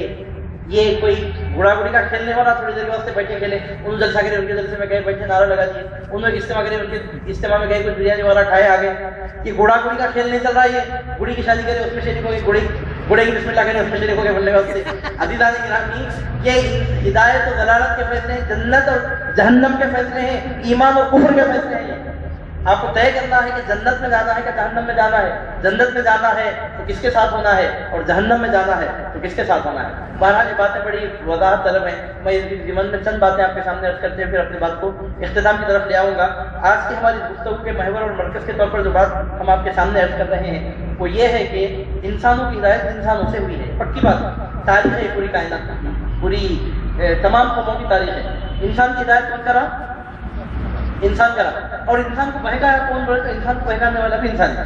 یہ کوئی گھوڑا گھوڑی کا کھیل نہیں ہو رہا. تھوڑی دیر کے واسطے بیٹھے کھیلے، انہوں جلسہ کرے، ان کے جلسے میں گئے بیٹھے نعرہ لگا دیے، انہوں ایک اجتماع کرے، ان کے اجتماع میں گئے کوئی بریانی والا کھائے آگے. یہ گھوڑا گھوڑی کا کھیل نہیں چل رہا. یہ گھوڑی کی شادی کرے، اس میں شریک ہو گئے، گھوڑے کی بسم اللہ کرے، اس میں شریک ہو گئے بولنے واسطے. عزیزان گرامی، یہ ہدایت و ضلالت کے فیصلے ہیں، جنت اور جہنم کے فیصلے ہیں، ایمان اور کفر کے فیصلے ہیں. آپ کو طے کرنا ہے کہ جنت میں جانا ہے کہ جہنم میں جانا ہے. جنت میں جانا ہے تو کس کے ساتھ ہونا ہے، اور جہنم میں جانا ہے تو کس کے ساتھ ہونا ہے. بہرحال یہ باتیں بڑی وضاحت طلب ہیں. میں اس ضمن میں چند باتیں آپ کے سامنے عرض کرتے ہیں، پھر اپنی بات کو اختتام کی طرف لے آؤں گا. آج کی ہماری گفتگو کے محور اور مرکز کے طور پر جو بات ہم آپ کے سامنے عرض کر رہے ہیں وہ یہ ہے کہ انسانوں کی ہدایت انسانوں سے ہوئی ہے. پکی بات، تاریخ ہے پوری کائنات کی، پوری تمام قوموں کی تاریخ ہے. انسان کی ہدایت کون کرا؟ انسان کرا. اور انسان کو بہکایا کون؟ بولے تو انسان کو بہکانے والا بھی انسان ہے.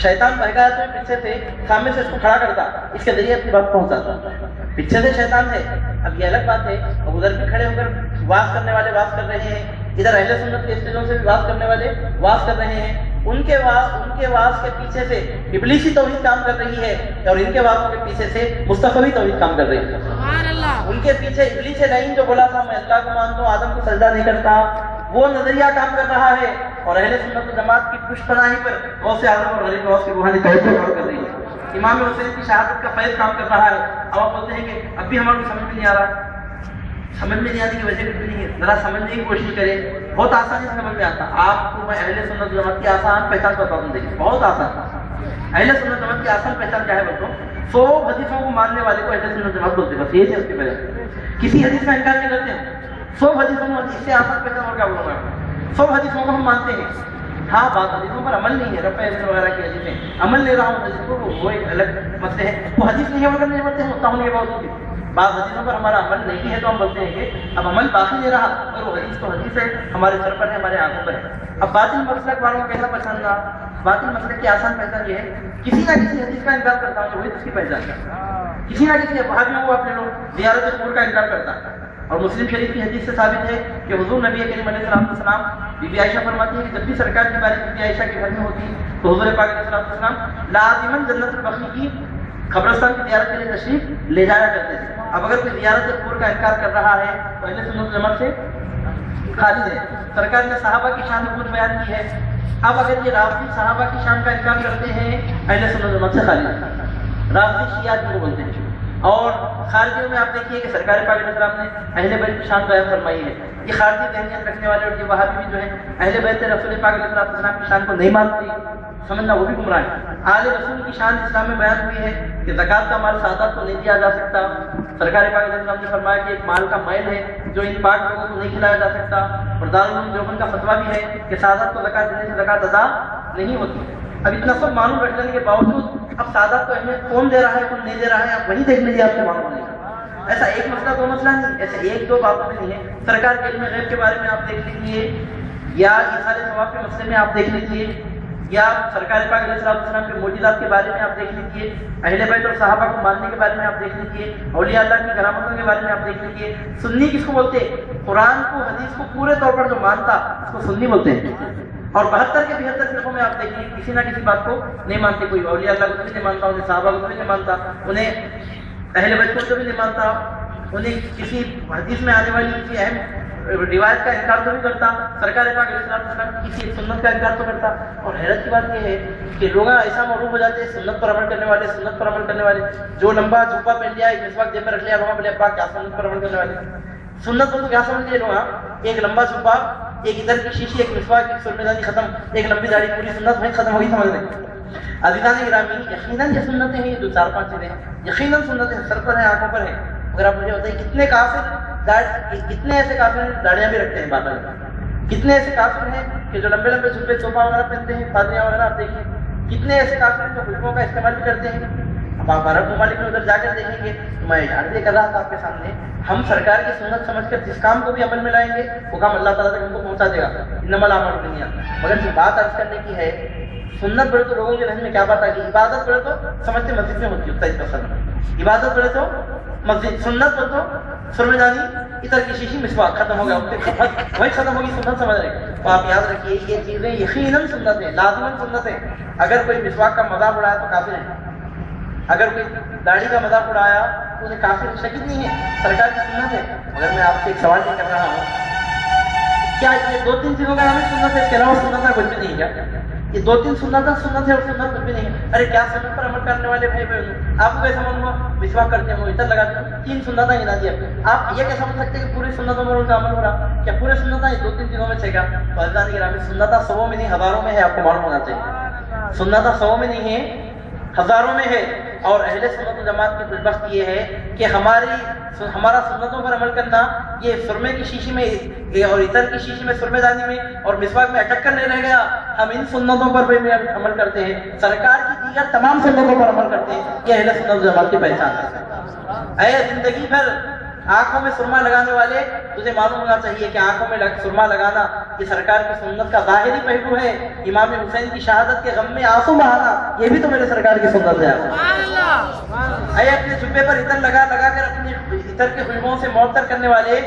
شیطان بہکایا تو پیچھے سے سامنے سے اس کو کھڑا کرتا، اس کے ذریعے اپنی بات پہنچاتا. پیچھے سے شیطان ہے. اب یہ الگ بات ہے، اب ادھر بھی کھڑے ہو کر واز کرنے والے واز کر رہے ہیں، ادھر اہل سنت کے اسٹیجوں سے بھی واز کرنے والے واز کر رہے ہیں. ان کے واز کے پیچھے سے ابلیسی توحید کام کر رہی ہے اور ان کے وازوں کے پیچھے سے مصطفی توحید کام کر رہی ہے۔ ان کے پیچھے ابلیس لعین جو بولا تھا میں اللہ کو مانتا ہوں آدم کو سجدہ نہیں کرتا، وہ نظریہ کام کر رہا ہے، اور اہل سنت و جماعت کی پشت پناہی پر غوث اعظم اور غریب نواز کی روحانی توجہ کام کر رہی ہے۔ امام حسین کی شہادت کا فیض کام کر رہا ہے۔ اب آپ بولتے ہیں کہ اب بھی ہمارے کو سمجھ میں نہیں آ رہا، سمجھ میں نہیں آنے کی وجہ کچھ نہیں ہے، ذرا سمجھنے کی کوشش کریں، بہت آسانی سے سمجھ میں آتا۔ آپ کو میں اہل سنت جماعت کی آسان پہچان بتا دوں، دیکھیں بہت آسان۔ اہل سنت جماعت کی آسان پہچان کیا ہے بتاؤ؟ 100 حدیثوں کو ماننے والے کو اہل سنت جماعت بولتے ہیں، بس یہ ہے اس کی وجہ، کسی حدیث کا انکار نہیں کرتے ہیں۔ 100 حدیثوں کو، اس سے آسان پہچان اور کیا بولوں گا؟ 100 حدیثوں کو ہم مانتے ہیں، ہاں بعض حدیثوں پر عمل نہیں ہے، رفع یدین وغیرہ کی حدیثیں عمل لے رہا ہوں حدیث کو، وہ ایک الگ مسئلہ ہے، وہ حدیث نہیں ہے مگر نہیں بولتے ہیں، ہوتا ہونے کے باوجود بھی بعض حدیثوں پر ہمارا عمل نہیں ہے تو ہم بولتے ہیں کہ اب عمل باقی نہیں رہا، اور وہ حدیث تو حدیث ہے، ہمارے سر پر ہے، ہمارے آنکھوں پر ہے۔ اب باطل مسلک والوں کو کیسا پہچان رہا؟ باطل مسلک کی آسان پہچان یہ ہے، کسی نہ کسی حدیث کا انکار کرتا ہوں، وہی اس کی پہچان ہے۔ کسی نہ کسی وہابیوں کو اپنے لوگ زیارت قبور کا انکار کرتا ہے، اور مسلم شریف کی حدیث سے ثابت ہے کہ حضور نبی کریم علیہ السلام بی بی عائشہ فرماتی ہے کہ جب بھی سرکار کی باری بی بی عائشہ کے گھر میں ہوتی تو حضور پاک علیہ السلام لازماً جنت البقیع کی قبرستان کی زیارت کے لیے تشریف لے جایا کرتے تھے۔ اب اگر کوئی زیارت قبور کا انکار کر رہا ہے تو اہل سنت جماعت سے خارج ہے۔ سرکار نے صحابہ کی شان خود بیان کی ہے، اب اگر یہ رافضی صحابہ کی شان کا انکار کرتے ہیں اہل سنت جماعت سے خارج ہے، رافضی شیعہ جن کو بولتے ہیں۔ اور خارجیوں میں آپ دیکھیے کہ سرکار پاک علیہ السلام نے اہل بیت کی شان بیان فرمائی ہے۔ یہ خارجی ذہنیت رکھنے والے اور یہ وہابی بھی جو ہیں اہل بیت رسول پاک علیہ السلام کی شان کو نہیں مانتے، سمجھنا وہ بھی گمراہ ہے۔ آل رسول کی شان اسلام میں بیان ہوئی ہے کہ زکوٰۃ کا مال سادات کو نہیں دیا جا سکتا، سرکار پاک علیہ السلام نے فرمایا کہ ایک مال کا میل ہے جو ان پاک لوگوں کو نہیں کھلایا جا سکتا، اور دارالعلوم دیوبند کا فتویٰ بھی ہے کہ سادات کو زکوٰۃ دینے سے زکوٰۃ ادا نہیں ہوتی۔ اب اتنا سب معلوم رکھ لینے کے باوجود اب سادات کو اہمیت کون دے رہا ہے کون نہیں دے رہا ہے، آپ وہی دیکھ لیجیے، آپ کو معلوم نہیں۔ ایسا ایک مسئلہ دو مسئلہ نہیں، ایسے ایک دو باتوں میں نہیں ہے۔ سرکار کے علم غیب کے بارے میں آپ دیکھ لیجیے، یا ایصال ثواب کے مسئلے میں آپ دیکھ لیجیے، یا سرکار پاک علیہ السلام کے معجزات کے بارے میں آپ دیکھ لیجیے، اہل بیت اور صحابہ کو ماننے کے بارے میں آپ دیکھ لیجیے، اولیاء اللہ کی کرامتوں کے بارے میں آپ دیکھ لیجیے۔ سنی کس کو بولتے ہیں؟ قرآن کو حدیث کو پورے طور پر جو مانتا اس کو سنی بولتے ہیں۔ اور 72 کے 73 فرقوں میں آپ دیکھیے کسی نہ کسی بات کو نہیں مانتے، کوئی اولیاء اللہ کو بھی نہیں مانتا، انہیں صحابہ کو بھی نہیں مانتا، انہیں اہل بیت کو بھی نہیں مانتا، انہیں کسی حدیث میں آنے والی کسی اہم روایت کا انکار تو نہیں کرتا، سرکار پاک علیہ السلام کی کسی ایک سنت کا انکار تو کرتا۔ اور حیرت کی بات یہ ہے کہ لوگ ایسا معروف ہو جاتے ہیں سنت پر عمل کرنے والے، سنت پر عمل کرنے والے، جو لمبا جھپا پہن لیا ایک مسواک جیب میں رکھ لیا، لوگ بولے ابا کیا سنت پر عمل کرنے والے، سنت پر تو کیا سمجھ لیے لوگ؟ ایک لمبا جھپا، ایک ادھر کی شیشی، ایک مسواک، ایک سرمے ختم، ایک لمبی داڑھی، پوری سنت وہیں ختم ہوگی، سمجھ لیں۔ عزیزان گرامی، یقیناً یہ سنتیں ہیں، یہ جو 4-5 چیزیں ہیں یقیناً سنتیں سر پر ہیں، آنکھوں پر ہیں۔ اگر آپ مجھے بتائیں کتنے ایسے کافر ہیں داڑیاں بھی رکھتے ہیں باتوں میں، کتنے ایسے کافر ہیں کہ جو لمبے لمبے جھپے صوفہ وغیرہ پہنتے ہیں، فاتحہ وغیرہ آپ دیکھیں، کتنے ایسے کافر ہیں جو خوشبوؤں کا استعمال بھی کرتے ہیں۔ اب آپ عرب ممالک میں ادھر جا کر دیکھیں گے تو میں اشارے کر رہا تھا آپ کے سامنے، ہم سرکار کی سنت سمجھ کر جس کام کو بھی عمل میں لائیں گے وہ کام اللہ تعالیٰ تک ہم کو پہنچا دے گا، انما الاعمال بالنیات۔ مگر جو بات عرض کرنے کی ہے، سنت پڑھے تو لوگوں کے ذہن میں کیا بات آ گئی؟ عبادت پڑھے تو سمجھتے مسجد میں ہوتی ہے، اس عبادت پڑھے تو مسجد، سنت پڑھے تو سرمے دانی، ادھر کی شیشی، مسواک، ختم ہو گیا، وہی ختم ہوگی سنت، سمجھ رہے۔ تو آپ یاد رکھیے یہ چیزیں یقیناً سنت ہیں، لازماً سنت ہیں۔ اگر کوئی مسواک کا مذاق اڑایا تو کافر ہے، اگر کوئی داڑھی کا مذاق اڑایا تو انہیں کافر شکیت نہیں ہے، سرکار کی سنت ہے۔ مگر میں آپ سے ایک سوال یہ کر رہا ہوں، کیا یہ 2-3 چیزوں کا نام سنت ہے، اس کے علاوہ سنت کا کچھ بھی نہیں؟ کیا یہ 2-3 سنت ہے اور سنت کچھ بھی نہیں ہے؟ ارے کیا سنت پر عمل کرنے والے بھائی بہن، آپ کو کیسا معلوم ہوا؟ مسواک کرتے ہیں، ادھر لگاتے ہیں، 3 سنت گنا دیا، آپ یہ کیا سمجھ سکتے ہیں کہ پورے سنتوں میں ان کا عمل ہو رہا؟ کیا پورے سنت یہ 2-3 چیزوں میں چھے گا؟ تو عزیزان گرامی، سنت 100 میں نہیں ہزاروں میں ہے، آپ کو معلوم ہونا چاہیے۔ سنت 100 میں نہیں ہے، ہزاروں میں ہے۔ اور اہل سنت و جماعت کی خوشبخت یہ ہے کہ ہمارا سنتوں پر عمل کرنا یہ سرمے کی شیشی میں اور عطر کی شیشی میں، سرمے دانی میں اور مسواک میں اٹک کر نہیں رہ گیا، ہم ان سنتوں پر بھی عمل کرتے ہیں، سرکار کی دیگر تمام سنتوں پر عمل کرتے ہیں۔ یہ اہل سنت و جماعت کی پہچان ہے۔ اے زندگی بھر آنکھوں میں سرما لگانے والے، تجھے معلوم ہونا چاہیے کہ آنکھوں میں سرما لگانا یہ سرکار کی سنت کا ظاہری پہلو ہے۔ امام حسین کی شہادت کے غم میں آنسو بہانا یہ بھی تو میرے سرکار کی سنت ہے۔ اے اپنے جبے پر عطر لگا لگا کر اپنی عطر کے خوشبوؤں سے معطر کرنے والے،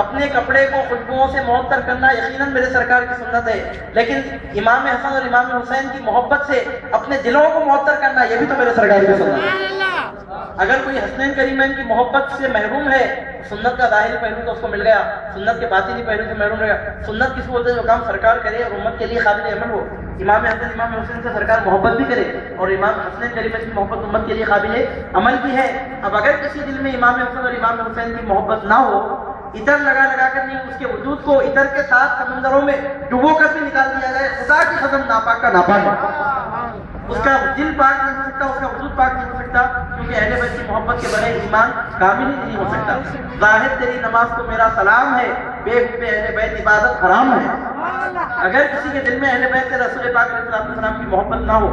اپنے کپڑے کو خوشبوؤں سے معطر کرنا یقیناً میرے سرکار کی سنت ہے، لیکن امام حسن اور امام حسین کی محبت سے اپنے دلوں کو معطر کرنا یہ بھی تو میرے سرکار کی سنت ہے۔ اگر کوئی حسنین کریمین کی محبت سے محروم ہے، سنت کا ظاہری پہلو تو اس کو مل گیا، سنت کے باطنی پہلو سے محروم رہے گا۔ سنت کس بولتے ہیں؟ جو کام سرکار کرے اور امت کے لیے قابل عمل ہو۔ امام حسن امام حسین سے سرکار محبت بھی کرے اور امام حسنین کریمین کی محبت امت کے لیے قابل عمل بھی ہے۔ اب اگر کسی دل میں امام حسن اور امام حسین کی محبت نہ ہو، عطر لگا لگا کر نہیں، اس کے وجود کو عطر کے ساتھ سمندروں میں ڈبو کر بھی نکال دیا جائے، خدا کی قسم ناپاک کا ناپاک ہے۔ اس کا دل پاک نہیں ہو سکتا، اس کا وجود پاک نہیں ہو سکتا، کیونکہ اہل بیت کی محبت کے بغیر ایمان کامل ہی نہیں ہو سکتا۔ ظاہر تیری نماز کو میرا سلام ہے، بے حب اہل بیت عبادت حرام ہے۔ اگر کسی کے دل میں اہل بیت سے رسول پاک علیہ السلام کی محبت نہ ہو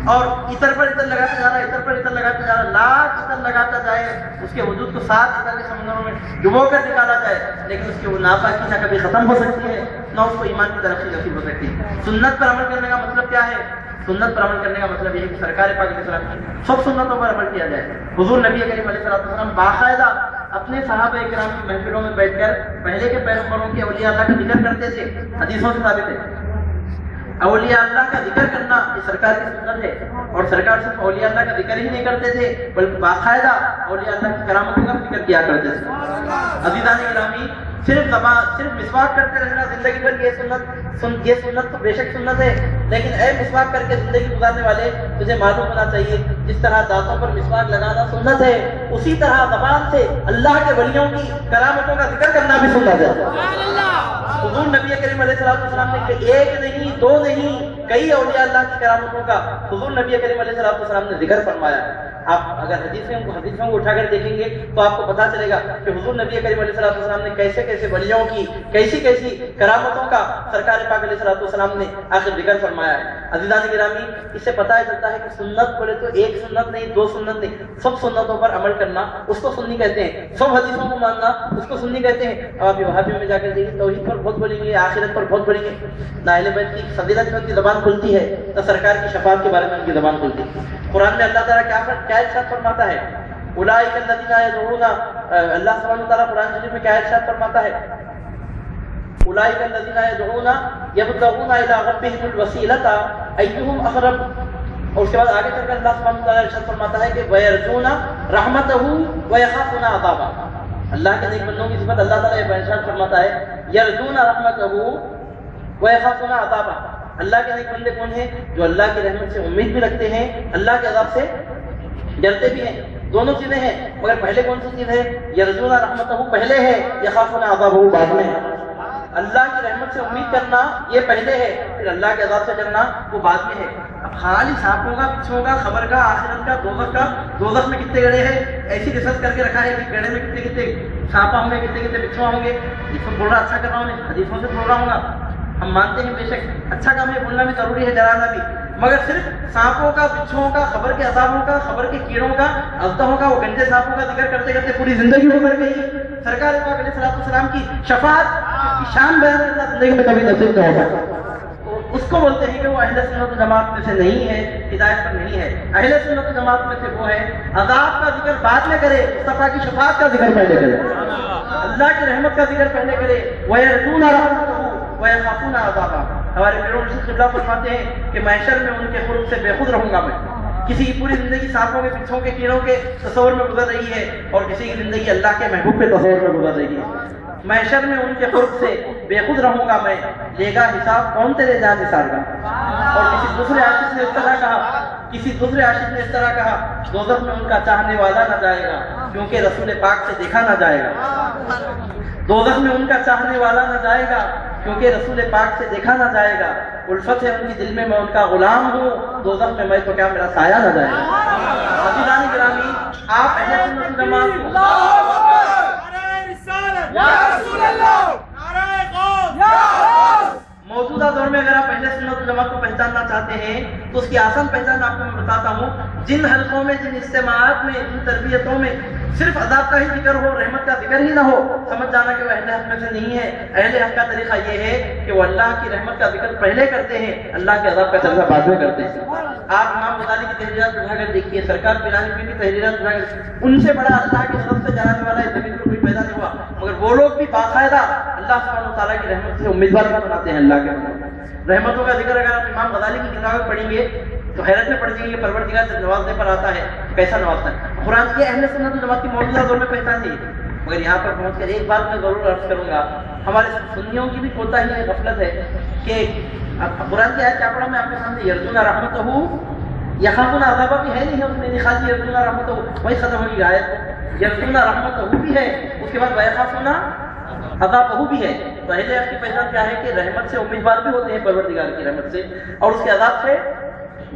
اور عطر پر عطر لگاتے جا رہا، عطر پر عطر لگاتے جا رہا، لاکھ عطر لگاتا جائے، اس کے وجود کو 7 عطر کے سمندروں میں ڈبو کر نکالا جائے، لیکن اس کی وہ ناپاکی نہ کبھی ختم ہو سکتی ہے، نہ اس کو ایمان کی ترقی نصیب ہو سکتی ہے۔ سنت پر عمل کرنے کا مطلب کیا ہے؟ سنت پر عمل کرنے کا مطلب یہ ہے کہ سرکار پاک علیہ السلام کی سب سنتوں پر عمل کیا جائے۔ حضور نبی کریم علیہ السلام باقاعدہ اپنے صحابہ کرام کی محفلوں میں بیٹھ کر پہلے کے پیغمبروں کے اولیاء اللہ کا ذکر کرتے تھے، حدیثوں سے ثابت ہے۔ اولیاء اللہ کا ذکر کرنا یہ سرکار کی سنت ہے، اور سرکار صرف اولیاء اللہ کا ذکر ہی نہیں کرتے تھے بلکہ باقاعدہ اولیاء اللہ کی کرامتوں کا ذکر کیا کرتے تھے۔ عزیزان گرامی، صرف مسواک کرتے رہنا زندگی بھر یہ سنت تو بے شک سنت ہے، لیکن اے مسواک کر کے زندگی گزارنے والے، تجھے معلوم ہونا چاہیے جس طرح دانتوں پر مسواک لگانا سنت ہے، اسی طرح زبان سے اللہ کے ولیوں کی کرامتوں کا ذکر کرنا بھی سنت ہے۔ حضور نبی کریم علیہ السلام نے ایک نہیں، 2 نہیں، کئی اولیاء اللہ کی کرامتوں کا حضور نبی کریم علیہ السلام نے ذکر فرمایا۔ آپ اگر حدیثوں کو اٹھا کر دیکھیں گے تو آپ کو پتا چلے گا کہ حضور نبی کریم علیہ السلام نے کیسے کیسے ولیوں کی کیسی کرامتوں کا سرکار پاک علیہ السلام نے آخر ذکر فرمایا ہے۔ عزیزان گرامی، اس سے پتہ چلتا ہے کہ سنت بولے تو ایک سنت نہیں، 2 سنت نہیں، سب سنتوں پر عمل کرنا اس کو سنی کہتے ہیں، سب حدیثوں کو ماننا اس کو سنی کہتے ہیں۔ اب آپ وہابیوں میں جا کر دیکھیں، توحید پر بہت بولیں گے، آخرت پر بہت بولیں گے، نہ اہل بیت کی فضیلت میں ان کی زبان کھلتی ہے، نہ سرکار کی شفاعت کے بارے میں ان کی زبان کھلتی ہے۔ قرآن میں اللہ تعالیٰ کیا ارشاد فرماتا ہے؟ اولئک الذین یدعون، اللہ سبحانہ وتعالیٰ قرآن شریف میں کیا ارشاد فرماتا ہے؟ اولئک الذین یدعون یبتغون الی ربہم الوسیلۃ ایہم اقرب، اور اس کے بعد آگے چل کر اللہ سبحانہ وتعالیٰ ارشاد فرماتا ہے کہ وَيَرْجُونَ رَحْمَتَهُ وَيَخَافُونَ عَذَابَهُ۔ اللہ کے نیک بندوں کی صفت اللہ تعالیٰ یہ ارشاد فرماتا ہے، یرجون رحمتہ ویخافون عذابہ۔ اللہ کے نیک بندے کون ہیں؟ جو اللہ کی رحمت سے امید بھی رکھتے ہیں، اللہ کے عذاب سے ڈرتے بھی ہیں۔ دونوں چیزیں ہیں، مگر پہلے کون سی چیز ہے؟ یرجون رحمتہ پہلے ہے، یخافون عذابہ بعد میں ہے۔ اللہ کی رحمت سے امید کرنا یہ پہلے ہے، پھر اللہ کے عذاب سے ڈرنا وہ بعد میں ہے۔ اب خالی سانپوں کا، بچھوؤں کا، خبر کا، آخرت کا، دوزخ میں کتنے گڑھے ہیں ایسی ریسرچ کر کے رکھا ہے کہ گڑھے میں کتنے سانپا ہوں گے، کتنے بچھوا ہوں گے۔ جس کو بول رہا اچھا کر رہا ہوں، حدیثوں سے بول رہا ہوں گا، ہم مانتے ہیں بے شک اچھا کام ہے، بولنا بھی ضروری ہے، ڈرانا بھی، مگر صرف سانپوں کا، بچھوؤں کا، خبر کے عذابوں کا، خبر کے کیڑوں کا، اژدہوں کا، وہ گندے سانپوں کا ذکر کرتے کرتے پوری زندگی گزر گئی۔ سرکار پاک علیہ السلام کی شفاعت کی شان بیان کرنا زندگی میں کبھی نصیب نہ ہوگا۔ اس کو بولتے ہیں کہ وہ اہل سنت جماعت میں سے نہیں ہے، ہدایت پر نہیں ہے۔ اہل سنت جماعت میں سے وہ ہے عذاب کا ذکر بعد میں کرے، مصطفیٰ کی شفاعت کا ذکر پہلے کرے، اللہ کی رحمت کا ذکر پہلے کرے۔ وَيَرْجُونَ رَحْمَتَهُ وَيَخَافُونَ عَذَابَهُ۔ ہمارے پیروں مرشد قبلہ فرماتے ہیں کہ محشر میں ان کے قرب سے بے خود رہوں گا میں۔ کسی کی پوری زندگی سانپوں کے، بچھوؤں کے، کیڑوں کے تصور میں گزر رہی ہے، اور کسی کی زندگی اللہ کے محبوب کے تصور میں گزر رہی ہے۔ محشر میں ان کے قرب سے بے خود رہوں گا میں، لے گا حساب کون تیرے جان نثار کا۔ اور کسی دوسرے عاشق نے اس طرح کہا، دوزخ میں ان کا چاہنے والا نہ جائے گا کیونکہ رسول پاک سے دیکھا نہ جائے گا۔ دوزخ میں ان کا چاہنے والا نہ جائے گا کیونکہ رسول پاک سے دیکھا نہ جائے گا۔ الفت ہے ان کی دل میں میں ان کا غلام ہوں، دوزخ میں میں تو کیا میرا سایہ نہ جائے گا۔ عزیزان گرامی، آپ اہل سنت جماعت موجودہ دور سفر میں اگر آپ اہل سنت جماعت کو پہچاننا چاہتے ہیں تو اس کی آسان پہچان آپ کو میں بتاتا ہوں. جن حلقوں میں، جن اجتماعات میں، جن تربیتوں میں صرف عذاب کا ہی ذکر ہو، رحمت کا ذکر ہی نہ ہو، سمجھ جانا کہ وہ اہل حق میں سے نہیں ہے. اہل حق کا طریقہ یہ ہے کہ وہ اللہ کی رحمت کا ذکر پہلے کرتے ہیں، اللہ کے عذاب کا طریقہ بعد میں کرتے ہیں. آپ امام غزالی کی تحریرات اٹھا کر دیکھیے، سرکار پیرانی پیر کی تحریرات اٹھا کر، ان سے بڑا اللہ کی طرف سے جلانے والا اس زمین پر کوئی پیدا نہیں ہوا، مگر وہ لوگ بھی باقاعدہ اللہ سبحانہ وتعالیٰ کی رحمت سے امیدوار بناتے ہیں. اللہ کے رحمتوں کا ذکر اگر آپ امام غزالی کی کتابیں پڑھیں گے تو حیرت میں پڑ جائیں گے. پروردگار جب نوازنے پر آتا ہے کیسا نوازتا ہے. قرآن کی اہل سنت جماعت کی موجودہ دور میں پہچان دی. مگر یہاں پر پہنچ کر ایک بات میں ضرور عرض کروں گا، ہمارے سنیوں کی بھی کوتاہی ہے، غفلت ہے کہ قرآن کی آیت کیا پڑھا میں آپ کے سامنے، یرجون رحمتہ یخافون عذابہ بھی ہے نہیں ہے، اس میں خالی یرجون رحمتہ وہی ختم ہوگی آیت. یرجون رحمتہ بھی ہے، اس کے بعد ویخافون عذابہ بھی ہے. تو اہل حق کی پہچان کیا ہے کہ رحمت سے امیدوار بھی ہوتے ہیں، پروردگار کی رحمت سے، اور اس کے عذاب سے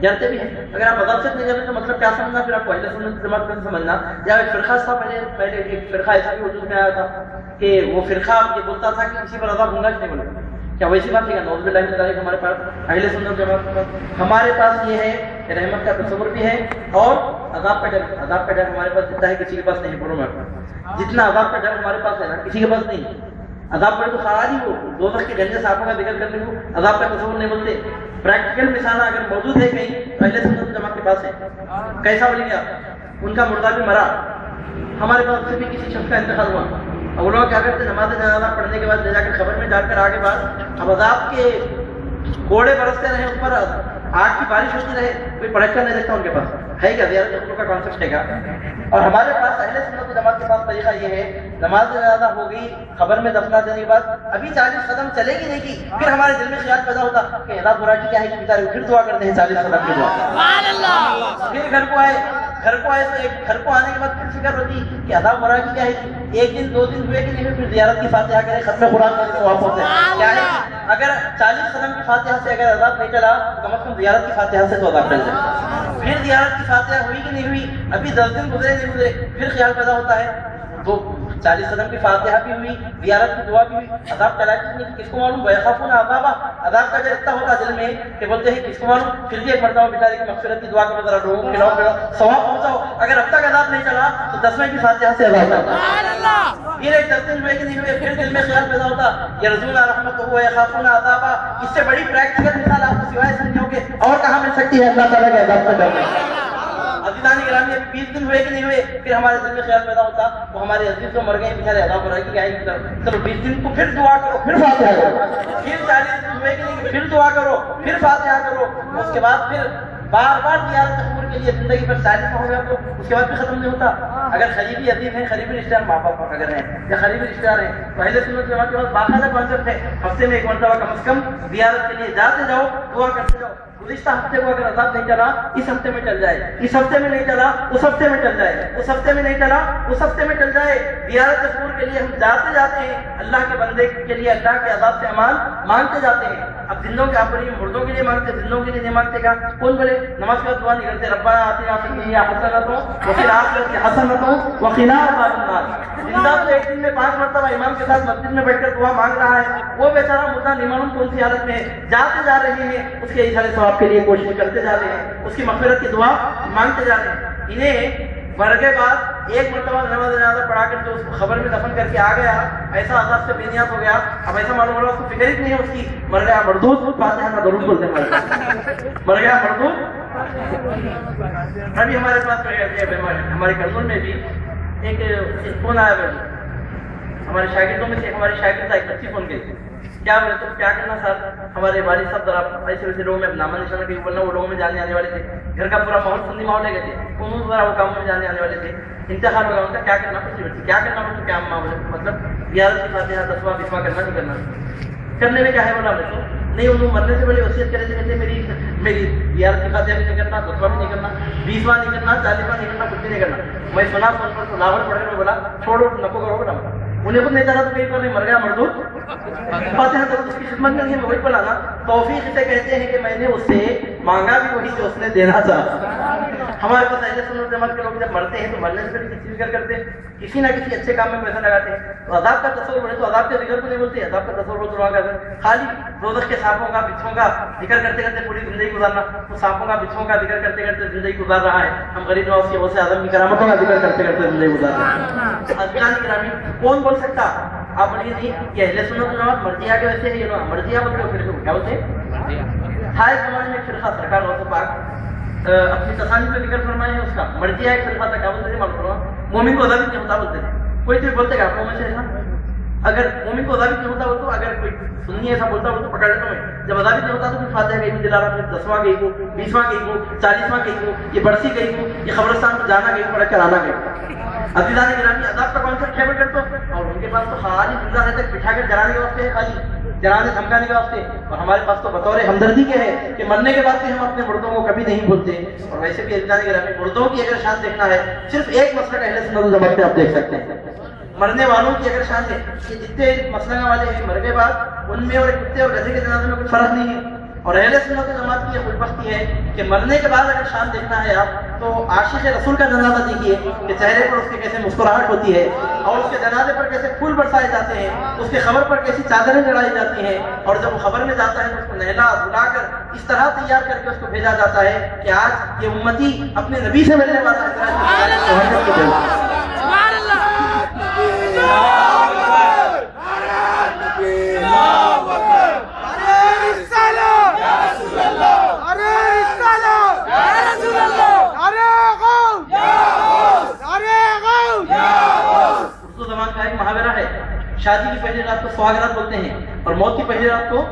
ڈرتے بھی ہیں. اگر آپ عذاب سے نہیں ڈرتے تو مطلب کیا سمجھنا، پھر آپ کو اہل سنت جماعت کا سمجھنا. یا ایک فرقہ تھا پہلے ایک فرقہ ایسا بھی وجود میں آیا تھا کہ وہ فرقہ یہ بولتا تھا کہ کسی پر عذاب ہوگا نہیں بولے. کیا ویسی بات نہیں ہے؟ نعوذ باللہ من ذالک. ہمارے پاس اہل سنت جماعت کے پاس ہمارے پاس یہ ہے کہ رحمت کا تصور بھی ہے اور عذاب کا ڈر. عذاب کا ڈر ہمارے پاس جتنا ہے کسی کے پاس نہیں. بولو میں جتنا عذاب کا ڈر ہمارے پاس ہے نا کسی کے پاس نہیں. عذاب پڑے تو سارا ہی وہ دوزخ کے گندے سانپوں کا ذکر کرنے کو عذاب کا تصور نہیں بولتے. پریکٹیکل مثال اگر موجود ہے کہیں تو اہل سنت جماعت کے پاس ہے. کیسا بولیں گے آپ؟ ان کا مردہ بھی مرا، ہمارے پاس سے بھی کسی شخص کا انتقال ہوا. اب وہ لوگ کیا کرتے ہیں، نماز جنازہ پڑھنے کے بعد لے جا کر خبر میں ڈال کر آگے بعد اب عذاب کے کوڑے برستے رہے، اس پر آگ کی بارش ہوتی رہے، کوئی پڑھکا نہیں دیکھتا ان کے پاس. ہے کیا زیارت رسول کا کانسیپٹ ہے کیا؟ اور ہمارے پاس اہل سنت جماعت کے پاس طریقہ یہ ہے، نماز جنازہ ہو گئی، خبر میں دفنا دینے کے بعد ابھی 40 قدم چلے گی نہیں کی، پھر ہمارے دل میں خیال پیدا ہوتا کہ عذاب برا کی کیا ہے کہ بیچارے پھر دعا کرتے ہیں 40 قدم کی دعا. پھر گھر کو آئے تو ایک گھر کو آنے کے بعد پھر فکر ہوتی کہ عذاب برا کی کیا ہے. ایک دن 2 دن ہوئے کہ نہیں، پھر زیارت کی فاتحہ کرے، ختم قرآن کرے تو واپس ہے. کیا ہے اگر 40 قدم کی فاتحہ سے اگر عذاب نہیں چلا کم از کم زیارت کی فاتحہ سے تو عذاب ٹل جائے. پھر زیارت کی فاتحہ ہوئی کہ نہیں ہوئی، ابھی 10 دن گزرے نہیں گزرے، پھر خیال پیدا ہوتا ہے تو 40 قدم کی فاتحہ بھی ہوئی، زیارت کی دعا بھی ہوئی، عذاب ٹلا کہ نہیں کس کو معلوم. ویخافون عذابہ، عذاب کا ڈر اتنا ہوتا دل میں کہ بولتے ہیں کس کو معلوم. پھر بھی ایک مرتبہ بیچارے کی مغفرت کی دعا کرو، ذرا لوگوں کھلاؤ ثواب پہنچاؤ. اگر اب تک عذاب نہیں چلا تو 10ویں کی فاتحہ سے عذاب چلتا. پھر ایک 10 دن ہوئے کہ نہیں ہوئے، پھر دل میں خیال پیدا ہوتا یرجون رحمتہ ویخافون عذابہ. اس سے بڑی پریکٹیکل مثال آپ کو سوائے سنیوں کے اور کہاں مل سکتی ہے اللہ تعالیٰ کے عذاب سے ڈرنے. عزیزان گرامی، 20 دن ہوئے کہ نہیں ہوئے، پھر ہمارے دل میں خیال پیدا ہوتا وہ ہمارے عزیز تو مر گئے بیچارے عذاب برائے کی آئے گی. چلو 20 دن کو پھر دعا کرو، پھر فاتحہ کرو. پھر 40 دن ہوئے کہ نہیں، پھر دعا کرو، پھر فاتحہ کرو. اس کے بعد پھر بار بار زیارت قبول کے لیے زندگی پر 40 ہو گیا تو اس کے بعد بھی ختم نہیں ہوتا. اگر قریبی عزیز ہیں، قریبی رشتہ دار، ماں باپ اگر ہیں یا قریبی رشتہ دار ہیں، پہلے سنت جماعت کے بعد باقاعدہ کانسیپٹ ہے ہفتے میں 1 مرتبہ کم از کم زیارت کے لیے جاتے جاؤ، دعا کرتے جاؤ. گزشتہ ہفتے کو اگر عذاب نہیں چلا اس ہفتے میں چل جائے، اس ہفتے میں نہیں چلا اس ہفتے میں چل جائے، اس ہفتے میں نہیں چلا اس ہفتے میں چل جائے. زیارت قبول کے لیے ہم جاتے جاتے ہیں، اللہ کے بندے کے لیے اللہ کے عذاب سے امان مانگتے جاتے ہیں. اب زندوں کے آپ مردوں کے لیے مانگتے، زندوں کے لیے نہیں مانگتے. کیا کون بولے نماز کے بعد دعا نہیں کرتے ربنا آتنا فی الدنیا حسنۃ وفی الآخرۃ حسنۃ وقنا عذاب النار. زندہ تو ایک دن میں 5 مرتبہ امام کے ساتھ مسجد میں بیٹھ کر دعا مانگ رہا ہے، وہ بیچارہ مردہ نہیں معلوم کون سی حالت میں ہے. جاتے جا رہے ہیں، اس کے اشارے ثواب کے لیے کوشش کرتے جا رہے ہیں، اس کی مغفرت کی دعا مانگتے جا رہے ہیں. انہیں مر کے بعد 1 مرتبہ نماز جنازہ پڑھا کر جو اس کو خبر میں دفن کر کے آ گیا، ایسا عذاب سے بے نیاز ہو گیا. اب ایسا معلوم ہو رہا اس کو فکر ہی نہیں ہے اس کی، مر گیا مردود. فاتحہ کا ضرور بولتے ہیں مر گیا مردود. ابھی ہمارے پاس ہمارے کرنول میں بھی ایک فون آیا، ہمارے شاگردوں میں سے ہماری شاگرد تھا، ایک بچی فون کی. کیا بولے تو کیا کرنا سر، ہمارے والد صاحب ذرا ایسے ویسے لوگوں میں نامہ نشانہ کہیں بولنا، وہ لوگوں میں جانے آنے والے تھے، گھر کا پورا ماحول سنی ماحول لے گئے تھے، انہوں ذرا وہ کاموں میں جانے آنے والے تھے. انتخاب ہوگا ان کا، کیا کرنا بچی کیا کرنا بچوں کیا مطلب زیارت کی فاتحہ 10واں 20واں کرنا نہیں کرنا. کرنے میں کیا ہے بولا میں تو نہیں، انہوں مرنے سے پہلے وصیت کرے تھے کہتے میری زیارت کی فاتحہ بھی نہیں کرنا، 10واں بھی نہیں کرنا، 20واں نہیں کرنا، 40واں نہیں کرنا، کچھ بھی نہیں کرنا. میں سنا فون پر تو لاور پڑھ کر بولا چھوڑو نکو کرو بیٹا. انہیں خود نہیں چلا تو کہیں پر نہیں، مر گیا مردود. فاتحہ تو اس کی خدمت میں نہیں ہے، وہی بولا نا توفیق اسے کہتے ہیں کہ میں نے اس سے مانگا بھی وہی جو اس نے دینا تھا. ہمارے پاس اہل سنت جماعت کے لوگ جب مرتے ہیں تو مرنے سے پہلے کسی فکر کرتے ہیں، کسی نہ کسی اچھے کام میں پیسہ لگاتے ہیں. تو عذاب کا تصور ہے تو عذاب کے ذکر کو نہیں بولتے، عذاب کا تصور تو کرتے ہیں. خالی روزخ کے سانپوں کا بچھوں کا ذکر کرتے کرتے پوری زندگی گزارنا، تو سانپوں کا بچھوں کا ذکر کرتے کرتے زندگی گزار رہا ہے. ہم غریب نواز کی غوث اعظم کی کرامتوں کا ذکر کرتے کرتے زندگی گزار رہے ہیں. حضرات گرامی کون بول سکتا؟ آپ بولیے نہیں کہ اہل سنت جماعت مرجیہ کے ویسے ہے، یہ لوگ مرجیہ بولتے ہو، پھر کیا بولتے ہیں؟ ہر زمانے میں فرقہ سرکار غوث پاک اپنی تصانیف میں ذکر فرمائے ہیں اس کا. مرجیہ ایک فرقہ تھا، کیا بولتے تھے معلوم کرو، مومن کو ضابط نہیں ہوتا بولتے تھے. کوئی تو بولتے گا آپ میں سے ہے نا، اگر مومن کو ضابط نہیں ہوتا بولتے، اگر کوئی سنی ایسا بولتا ہو تو پکڑ لیتا ہوں. جب ضابط نہیں ہوتا تو پھر فاتحہ گئی ہوں، دلالہ میں 10واں گئی ہوں، 20واں گئی ہوں، 40واں گئی ہوں، یہ برسی گئی ہوں، یہ قبرستان کو جانا گئی ہوں، پڑھ کر آنا گئی. عزیزان گرامی عذاب کا کانسیپٹ خیبر کرتے ہو، اور ان کے پاس تو خالی زندہ رہتے بٹھا کر جلانے کے واسطے ہے، خالی جلانے دھمکانے کے واسطے. اور ہمارے پاس تو بطور ہمدردی کے ہے کہ مرنے کے بعد بھی ہم اپنے مردوں کو کبھی نہیں بھولتے. اور ویسے بھی عزیزان گرامی مردوں کی اگر شان دیکھنا ہے صرف ایک مسلک اہل سنت والجماعت میں آپ دیکھ سکتے ہیں. مرنے والوں کی اگر شان ہے کہ جتنے مسلک والے ہیں مرنے کے بعد ان میں اور کتے اور گدھے کے جنازے میں کچھ فرق نہیں ہے. اور اہل سنت والجماعت کی یہ خوش بختی ہے کہ مرنے کے بعد اگر شان دیکھنا ہے آپ تو عاشق رسول کا جنازہ دیکھیے کہ چہرے پر اس کے کیسے مسکراہٹ ہوتی ہے، اور اس کے جنازے پر کیسے پھول برسائے جاتے ہیں، اس کے خبر پر کیسی چادریں چڑھائی جاتی ہیں. اور جب وہ خبر میں جاتا ہے تو اس کو نہلا دھلا کر اس طرح تیار کر کے اس کو بھیجا جاتا ہے کہ آج یہ امتی اپنے نبی سے ملنے والا ہے. اردو زبان کا ایک محاورہ ہے، شادی کی پہلی رات کو سہاگ رات بولتے ہیں اور موت کی پہلی رات کو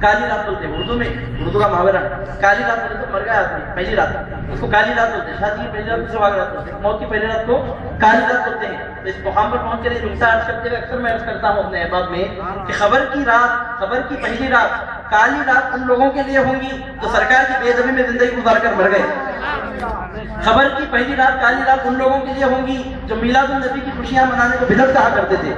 کالی رات بولتے ہیں. اردو میں اردو کا محاورہ کالی رات بولتے تو مر گیا آدمی، پہلی رات اس کو کالی رات بولتے ہیں. شادی کی پہلی رات کو سہاگ رات بولتے ہیں، موت کی پہلی رات کو کالی رات بولتے ہیں. تو اس مقام پر پہنچ کر یہ نقطہ عرض کرتے ہوئے اکثر میں عرض کرتا ہوں اپنے احباب میں کہ خبر کی رات، خبر کی پہلی رات، کالی رات ان لوگوں کے لیے ہوں گی جو سرکار کی بے ادبی میں زندگی گزار کر مر گئے. خبر کی پہلی رات، کالی رات ان لوگوں کے لیے ہوں گی جو میلاد النبی کی خوشیاں منانے کو بدعت کہا کرتے تھے.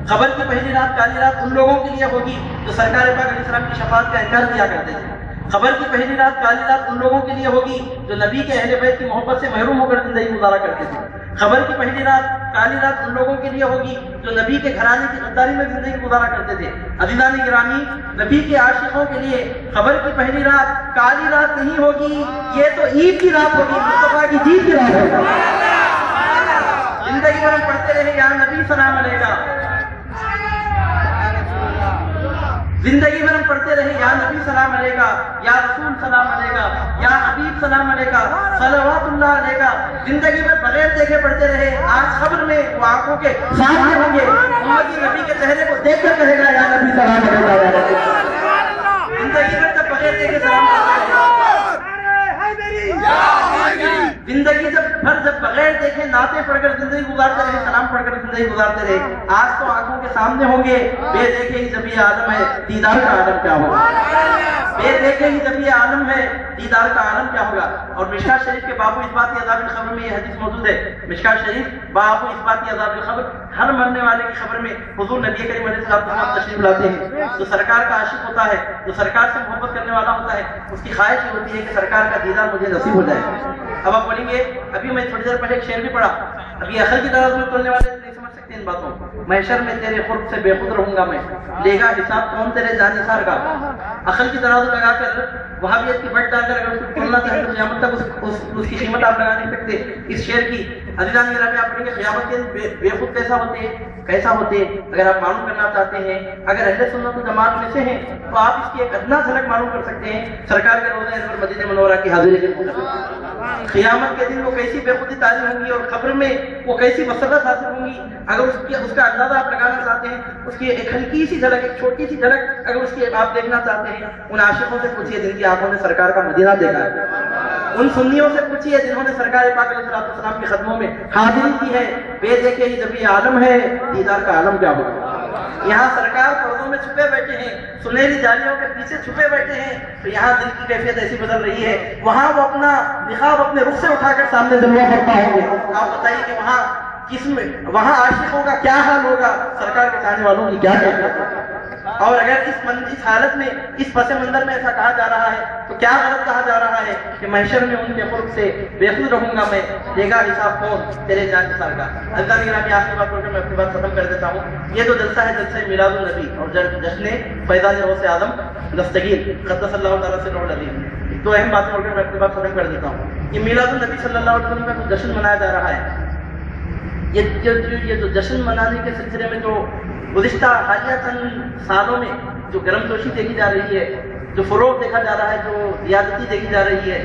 خبر کی پہلی رات، کالی رات ان لوگوں کے لیے ہوگی جو سرکار پاک علیہ السلام کی شفاعت کا انکار کیا کرتے تھے. خبر کی پہلی رات، کالی رات ان لوگوں کے لیے ہوگی جو نبی کے اہل بیت کی محبت سے محروم ہو کر زندگی گزارا کرتے تھے. خبر کی پہلی رات، کالی رات ان لوگوں کے لیے ہوگی جو نبی کے گھرانے کی غداری میں زندگی گزارا کرتے تھے. عزیزان گرامی نبی کے عاشقوں کے لیے خبر کی پہلی رات کالی رات نہیں ہوگی، یہ تو عید کی رات ہوگی، مصطفیٰ کی جیت کی رات ہوگی. زندگی بھر ہم پڑھتے رہے یا نبی سلام علیکہ، زندگی بھر ہم پڑھتے رہے یا نبی سلام علیکہ، یا رسول سلام علیکہ، یا حبیب سلام علیکہ، صلوات اللہ علیکہ. زندگی بھر بغیر دیکھے پڑھتے رہے، آج خبر میں وہ آنکھوں کے سامنے ہوں گے، امتی نبی کے چہرے کو دیکھ کر کہے گا یا نبی سلام علیکہ. زندگی بھر جب بغیر دیکھے سلام کرتے رہے، زندگی جب بغیر دیکھے نعتیں پڑھ کر زندگی گزارتے رہے، سلام پڑھ کر زندگی گزارتے رہے. آج تو آنکھوں کے سامنے ہوں گے، بے دیکھے ہی جب یہ عالم ہے دیدار کا عالم کیا ہوگا. بے دیکھے ہی جب یہ عالم ہے دیدار کا عالم کیا ہوگا. اور مشکات شریف کے باب اثبات عذاب القبر میں یہ حدیث موجود ہے. مشکات شریف باب اثبات عذاب القبر، ہر مرنے والے کی خبر میں حضور نبی کریم علیہ السلام تشریف لاتے ہیں. جو سرکار کا عاشق ہوتا ہے، جو سرکار سے محبت کرنے والا ہوتا ہے، اس کی خواہش یہ ہوتی ہے کہ سرکار کا دیدار مجھے نصیب ہو جائے. اب آپ بولیں گے، ابھی میں تھوڑی دیر پہلے ایک شعر بھی پڑھا، ابھی عقل کی طرف میں تولنے والے نہیں سمجھ سکتے ان باتوں. محشر میں تیرے قرب سے بے خود رہوں گا میں، لے گا حساب کون تیرے جانثار کا. عقل کی ترازو لگا کر وہابیت کی بٹ ڈال کر اگر اس کو تولنا چاہے تو قیامت تک اس کی قیمت آپ لگا نہیں سکتے. اس شعر کی عزیزان گرامی آپ پڑھیں گے قیامت کے بے خود کیسا ہوتے اگر آپ معلوم کرنا چاہتے ہیں، اگر اہل سنت و جماعت میں سے ہیں تو آپ اس کی ایک ادنا جھلک معلوم کر سکتے ہیں. سرکار کے روزہ انور مدینہ منورہ کی حاضری کے قیامت کے دن وہ کیسی بے خودی تعلیم ہوں گی اور قبر میں وہ کیسی مسرت حاصل ہوں گی. اگر اس کا اندازہ آپ لگانا چاہتے ہیں، اس کی ایک ہلکی سی جھلک، ایک چھوٹی سی جھلک اگر اس کی آپ دیکھنا چاہتے ہیں، ان عاشقوں سے پوچھیے جن کی آنکھوں نے سرکار کا مدینہ دیکھا ہے. ان سنیوں سے پوچھیے جنہوں نے سرکار پاک علیہ السلام کے قدموں میں حاضری کی ہے. بے دیکھے ہی جب یہ عالم ہے دیدار کا عالم کیا ہوگا. یہاں سرکار پردوں میں چھپے بیٹھے ہیں، سنہری جالیوں کے پیچھے چھپے بیٹھے ہیں، تو یہاں دل کی کیفیت ایسی بدل رہی ہے. وہاں وہ اپنا نقاب اپنے رخ سے اٹھا کر سامنے جلوہ کرتا ہوں گے. آپ بتائیے کہ وہاں عاشقوں کا کیا حال ہوگا، سرکار کے چاہنے والوں کی کیا کیفیت. اور اگر اس حالت میں اس پس منظر میں ایسا کہا جا رہا ہے تو کیا غلط کہا جا رہا ہے کہ محشر میں ان کے قرب سے بے خود رہوں گا میں، دے گا حساب کون تیرے جان نثار کا۔ اللہ کی آخری بات میں اپنی بات ختم کر دیتا ہوں۔ یہ جو جلسہ ہے جلسہ میلاد النبی اور جشن فیضان غوث اعظم دستگیر قدس اللہ تعالیٰ سے نور العظیم، دو اہم باتیں بول کر میں اپنی بات ختم کر دیتا ہوں۔ یہ میلاد النبی صلی اللہ علیہ وسلم کا جو جشن منایا جا رہا ہے، یہ جو جشن منانے کے سلسلے میں جو گزشتہ حالیہ چند سالوں میں جو گرم جوشی دیکھی جا رہی ہے، جو فروغ دیکھا جا رہا ہے، جو زیادتی دیکھی جا رہی ہے،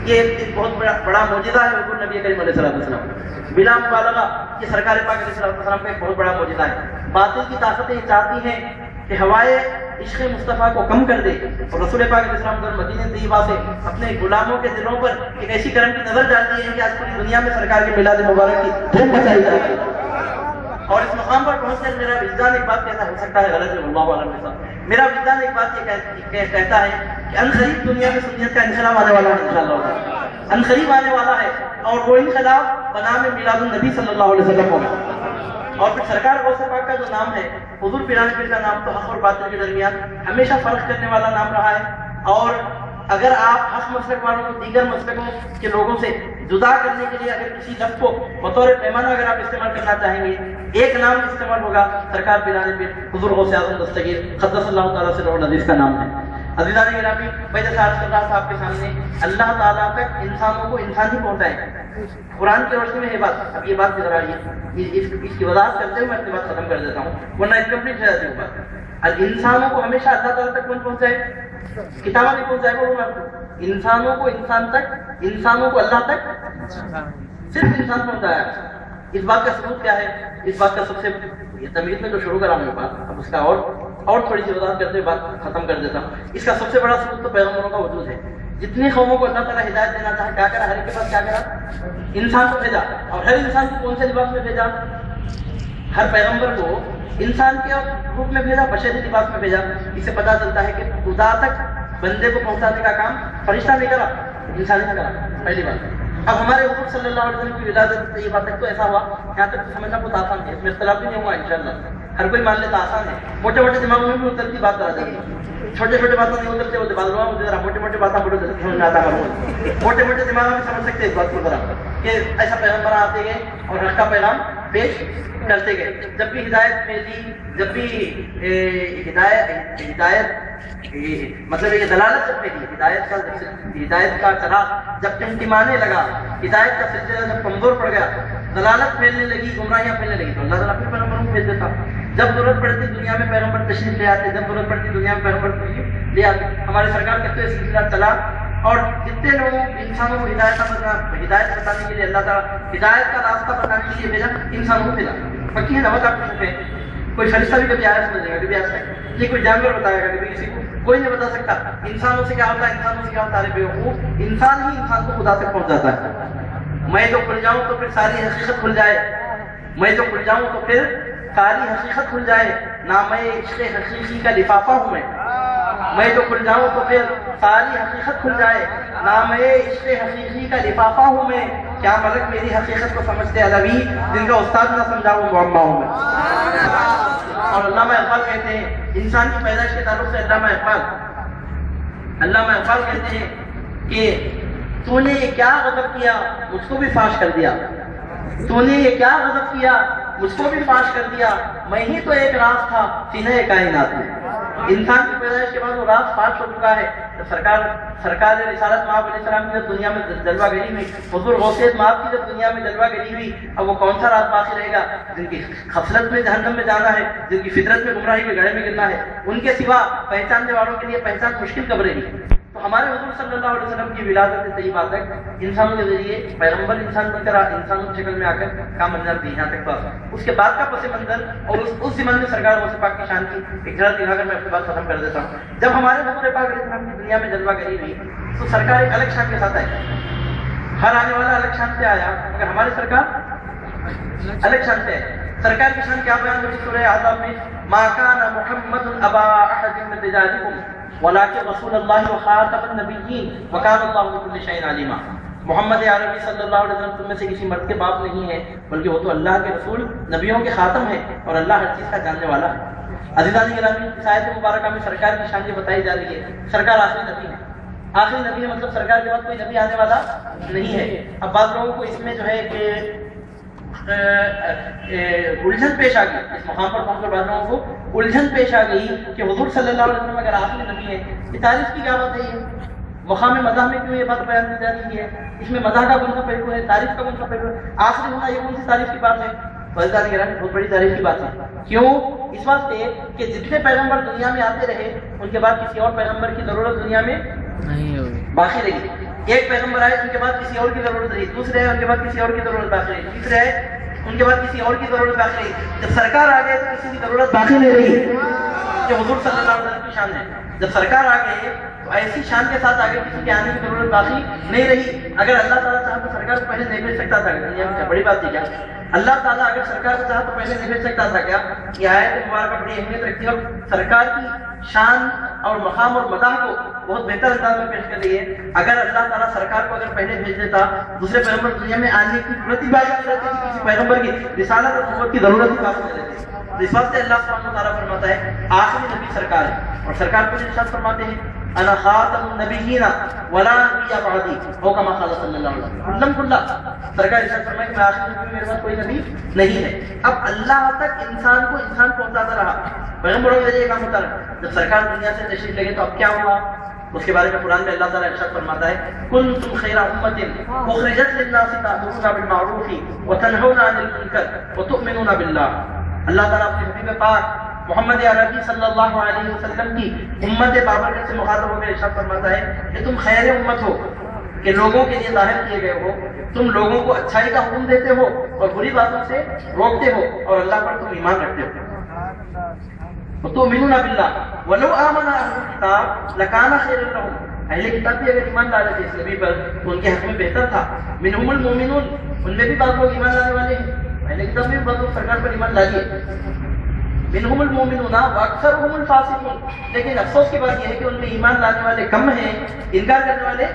یہ ایک بہت بڑا معجزہ ہے حضور نبی کریم علیہ السلام۔ بلا مبالغہ یہ سرکار پاک علیہ السلام کا ایک بہت بڑا معجزہ ہے۔ باطل کی طاقتیں چاہتی ہیں کہ ہوائے عشق مصطفیٰ کو کم کر دے اور رسول پاک علیہ السلام در مدینہ طیبہ سے اپنے غلاموں کے دلوں پر ایک ایسی کرم کی نظر ڈالتی ہے کہ آج پوری دنیا میں سرکار کے میلاد مبارک کی دھوم مچائی جاتی ہے۔ اور اس مقام پر پہنچ کر میرا وجدان ایک بات کہتا ہو سکتا ہے غلط ہے، اللہ عالم کے ساتھ میرا وجدان ایک بات یہ کہتا ہے کہ عنقریب دنیا میں سنیت کا انقلاب آنے والا ہے انشاءاللہ، عنقریب آنے والا ہے، اور وہ انقلاب بنام میلاد النبی صلی اللہ علیہ وسلم ہوگا۔ اور پھر سرکار غوث پاک کا جو نام ہے، حضور پیران پیر کا نام تو حق اور باطل کے درمیان ہمیشہ فرق کرنے والا نام رہا ہے، اور اگر آپ حق مسلک والوں کو دیگر مسلکوں کے لوگوں سے جدا کرنے کے لیے اگر کسی لفظ کو بطور پیمانہ اگر آپ استعمال کرنا چاہیں گے، ایک نام استعمال ہوگا سرکار پیران پیر حضور غوث اعظم دستگیر قدس اللہ تعالیٰ سے روح العزیز کا نام ہے۔ عزیزان گرامی، میں جیسا عرض کر رہا تھا آپ کے سامنے، اللہ تعالیٰ تک انسانوں کو انسان ہی پہنچائے۔ قرآن کی روشنی میں یہ بات، اب یہ بات نظر آ رہی ہے، اس کی وضاحت کرتے ہوئے میں اپنی بات ختم کر دیتا ہوں ورنہ انکمپلیٹ ہو جاتی ہے بات۔ انسانوں کو ہمیشہ اللہ تعالیٰ تک کون پہنچائے؟ کتابہ نہیں پہنچائے گا، وہ میں انسانوں کو انسان تک، انسانوں کو اللہ تک صرف انسان پہنچایا۔ اس بات کا ثبوت کیا ہے؟ اس بات کا سب سے یہ تمہید میں جو شروع کرا میں بات، اب اس کا اور تھوڑی سی وضاحت کرتے ہوئے بات ختم کر دیتا ہوں۔ اس کا سب سے بڑا ثبوت تو پیغمبروں کا وجود ہے۔ جتنی قوموں کو اللہ تعالیٰ ہدایت دینا چاہا کیا کرا؟ ہر ایک کے پاس کیا کرا؟ انسان کو بھیجا، اور ہر انسان کو کون سے لباس میں بھیجا؟ ہر پیغمبر کو انسان کے روپ میں بھیجا، بشری لباس میں بھیجا۔ اس سے پتہ چلتا ہے کہ خدا تک بندے کو پہنچانے کا کام فرشتہ نہیں کرا، انسان نے کرا، پہلی بات۔ اب ہمارے حضور صلی اللہ علیہ وسلم کی ولادت یہ بات تک تو ایسا ہوا، یہاں تک سمجھنا بہت آسان ہے، اس میں اختلاف بھی نہیں ہوا انشاءاللہ، ہر کوئی مان لیتا آسان ہے۔ موٹے موٹے دماغوں میں بھی اترتی بات آ جائے گی، چھوٹے چھوٹے باتوں نہیں اترتے، وہ دماغ میں مجھے ذرا موٹے موٹے باتیں بڑے سمجھ میں آتا ہے، موٹے موٹے دماغ میں سمجھ سکتے اس بات کو ذرا کہ ایسا پیغمبر آتے گئے اور حق کا پیغام پیش کرتے گئے۔ جب بھی ہدایت ملی، جب بھی ہدایت مطلب یہ دلالت جب ملی، ہدایت کا چراغ جب ٹمٹمانے لگا، ہدایت کا سلسلہ جب کمزور پڑ گیا، دلالت پھیلنے لگی، گمراہیاں پھیلنے لگی، تو اللہ تعالیٰ پھر پیغمبروں کو بھیج دیتا۔ جب ضرورت پڑتی دنیا میں پیغمبر تشریف لے آتے، جب ضرورت پڑتی دنیا میں پیغمبر تشریف لے آتے۔ ہمارے سرکار کہتے ہوئے سلسلہ چلا، اور جتنے لوگوں انسانوں کو ہدایت بتانے کے لیے اللہ تعالیٰ ہدایت کا راستہ بتانے کے لیے بھیجا، انسانوں کو بھیجا۔ پکی ہے نا بات آپ کو سکے، کوئی فرشتہ بھی کبھی آیا سمجھے گا، کبھی آ سکتا یہ کوئی جانور بتائے گا، کبھی کسی کو کوئی نہیں بتا سکتا۔ انسانوں سے کیا ہوتا ہے، انسانوں سے کیا ہوتا ہے، بیوقوف انسان ہی انسان کو خدا تک پہنچ جاتا ہے۔ میں تو کھل جاؤں تو پھر ساری حقیقت کھل جائے، میں تو کھل جاؤں تو پھر ساری حقیقت کھل جائے، نہ میں عشق حقیقی کا لفافہ ہوں، میں تو کھل جاؤں تو پھر ساری حقیقت کھل جائے، نہ میں عشق حقیقی کا لفافہ ہوں میں، کیا ملک میری حقیقت کو سمجھتے علوی، جن کا استاد نہ سمجھا وہ معمہ ہوں میں۔ اور علامہ اقبال کہتے ہیں، انسان کی پیدائش کے تعلق سے علامہ اقبال کہتے ہیں کہ تو نے یہ کیا غضب کیا، مجھ کو بھی فاش کر دیا، تو نے یہ کیا غضب کیا، مجھ کو بھی فاش کر دیا، میں ہی تو ایک راز تھا سینہ کائنات میں۔ انسان کی پیدائش کے بعد وہ راز فاش ہو چکا ہے۔ تو سرکار رسالت مآب علیہ السلام کی جب دنیا میں جلوہ گری ہوئی، حضور غوث مآب کی جب دنیا میں جلوہ گری ہوئی، اب وہ کون سا راز باقی رہے گا؟ جن کی خصلت میں جہنم میں جانا ہے، جن کی فطرت میں گمراہی کے گڑھے میں گرنا ہے، ان کے سوا پہچاننے والوں کے لیے پہچان مشکل کب رہی۔ تو ہمارے حضور صلی اللہ علیہ وسلم کی ولادت طیبہ تک انسانوں کے ذریعے پیغمبر انسان بن کر انسانوں کی شکل میں آ کر کا منظر دی، یہاں تک بات۔ اس کے بعد کا پس منظر اور اس زمانے میں سرکار غوث پاک کی شان کی ایک جھلک دکھا کر میں اپنی بات ختم کر دیتا ہوں۔ جب ہمارے حضور پاک علیہ السلام کی دنیا میں جلوہ گری ہوئی تو سرکار ایک الگ شان کے ساتھ آئی، ہر آنے والا الگ شان سے آیا، مگر ہمارے سرکار الگ شان سے آئے۔ سرکار کی شان کیا بیان ہوئی سورہ احزاب میں؟ ما کان محمد ابا احد من رجالکم ولکن رسول اللہ وخاتم النبیین وکان اللہ بکل شیء علیما۔ محمد عربی صلی اللہ علیہ وسلم تم میں سے کسی مرد کے باپ نہیں ہے، بلکہ وہ تو اللہ کے رسول، نبیوں کے خاتم ہے، اور اللہ ہر چیز کا جاننے والا ہے۔ عزیزان گرامی، اس آیت مبارکہ میں سرکار کی شان یہ بتائی جا رہی ہے، سرکار آخری نبی ہے، آخری نبی ہے، مطلب سرکار کے بعد کوئی نبی آنے والا نہیں ہے۔ اب بعض لوگوں کو اس میں جو ہے کہ الجھن پیش آ گئی، اس مقام پر پہنچ کر بعض لوگوں کو الجھن پیش آ گئی کہ حضور صلی اللہ علیہ وسلم اگر آخری نبی ہے، یہ تعریف کی کیا بات ہے؟ یہ مقام مدح میں کیوں یہ بات بیان کی جا رہی ہے؟ اس میں مدح کا کون سا پہلو ہے؟ تعریف کا کون سا پہلو ہے؟ آخری ہونا یہ کون سی تعریف کی بات ہے؟ فضیلت گرامی بہت بڑی تعریف کی بات ہے۔ کیوں؟ اس واسطے کہ جتنے پیغمبر دنیا میں آتے رہے ان کے بعد کسی اور پیغمبر کی ضرورت دنیا میں نہیں ہوگی، باقی رہی۔ ایک پیغمبر آئے ان کے بعد کسی اور کی ضرورت رہی، دوسرے آئے ان کے بعد کسی اور کی ضرورت باقی رہی، تیسرے آئے ان کے بعد کسی اور کی ضرورت باقی رہی۔ جب سرکار آ گئے تو کسی کی ضرورت باقی نہیں رہی، یہ حضور صلی اللہ علیہ وسلم کی شان ہے۔ جب سرکار آ گئے تو ایسی شان کے ساتھ آگے کسی کے آنے کی ضرورت باقی نہیں رہی۔ اگر اللہ تعالیٰ چاہا تو سرکار کو پہلے نہیں بھیج سکتا تھا دنیا میں، بڑی بات تھی کیا؟ اللہ تعالیٰ اگر سرکار کو چاہا تو پہلے نہیں بھیج سکتا تھا کیا؟ یہ آیت مبارکہ بڑی اہمیت رکھتی ہے اور سرکار کی شان اور مقام اور مداح کو بہت بہتر انداز میں پیش کر رہی ہے۔ اگر اللہ تعالیٰ سرکار کو اگر پہلے بھیج دیتا، دوسرے پیغمبر دنیا میں آنے کی ضرورت ہی باقی نہیں رہتی تھی، کسی پیغمبر کی رسالت اور نبوت کی ضرورت ہی باقی نہیں رہتی۔ اس بات سے اللہ سبحانہ وتعالیٰ فرماتا ہے آخری نبی سرکار ہے، اور سرکار کو ارشاد فرماتے ہیں انا خاتم النبیین ولا نبی بعدی، او کما قال صلی اللہ علیہ وسلم کلا۔ سرکار ارشاد فرمایا کہ میں آخری نبی، میرے پاس کوئی نبی نہیں ہے۔ اب اللہ تک انسان کو انسان پہنچاتا رہا، پیغمبروں کے ذریعے کام ہوتا رہا۔ جب سرکار دنیا سے تشریف لے گئے تو اب کیا ہوا؟ اس کے بارے میں قرآن میں اللہ تعالیٰ ارشاد فرماتا ہے کنتم خیر امۃ اخرجت للناس تأمرون بالمعروف وتنہون عن المنکر وتؤمنون باللہ۔ اللہ تعالیٰ اپنے حبیب پاک محمد عربی صلی اللہ علیہ وسلم کی امت بابرکت سے مخاطب ہو کر ارشاد فرماتا ہے کہ تم خیر امت ہو، کہ لوگوں کے لیے ظاہر کیے گئے ہو، تم لوگوں کو اچھائی کا حکم دیتے ہو اور بری باتوں سے روکتے ہو، اور اللہ پر تم ایمان رکھتے ہو۔ وتؤمنون باللہ ولو آمن اہل الکتاب لکان خیر لہم، اہل کتاب بھی اگر ایمان لا لیتے اس نبی پر تو ان کے حق میں بہتر تھا۔ منہم المؤمنون، ان میں بھی بعض لوگ ایمان لانے والے ہیں، اہل کتاب میں بھی بعض لوگ سرکار پر ایمان لا لیے۔ منہم المؤمنون واکثرهم الفاسقون، لیکن افسوس کی بات یہ ہے کہ ان میں ایمان لانے والے کم ہیں، انکار کرنے والے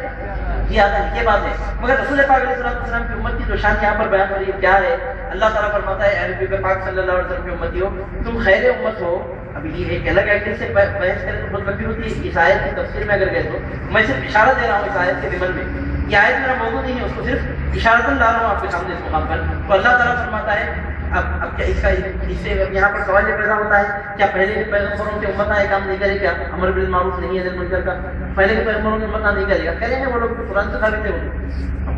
زیادہ ہیں، یہ بات ہے۔ مگر رسول پاک علیہ السلام کی امت کی جو شان یہاں پر بیان ہو رہی ہے کیا ہے؟ اللہ تعالیٰ فرماتا ہے اے نبی پاک صلی اللہ علیہ وسلم کی امتی ہو، تم خیر امت ہو۔ اب یہ ایک الگ اینگل سے بحث کریں تو بہت لمبی ہوتی ہے، اس آیت کی تفسیر میں اگر گئے تو میں صرف اشارہ دے رہا ہوں اس آیت کے ضمن میں، یہ آیت میرا موضوع نہیں ہے، اس کو صرف اشارتاً لا رہا ہوں آپ کے سامنے اس مقام پر۔ تو اللہ تعالیٰ فرماتا ہے اب کیا اس کا اس سے یہاں پر سوال یہ پیدا ہوتا ہے کیا پہلے کے پیغمبروں کی امت یہ کام نہیں کرے؟ کیا امر بالمعروف نہیں ہے منکر کا؟ پہلے کے پیغمبروں کی امت نہیں کرے گا؟ کریں گے وہ لوگ، قرآن سے ثابت ہے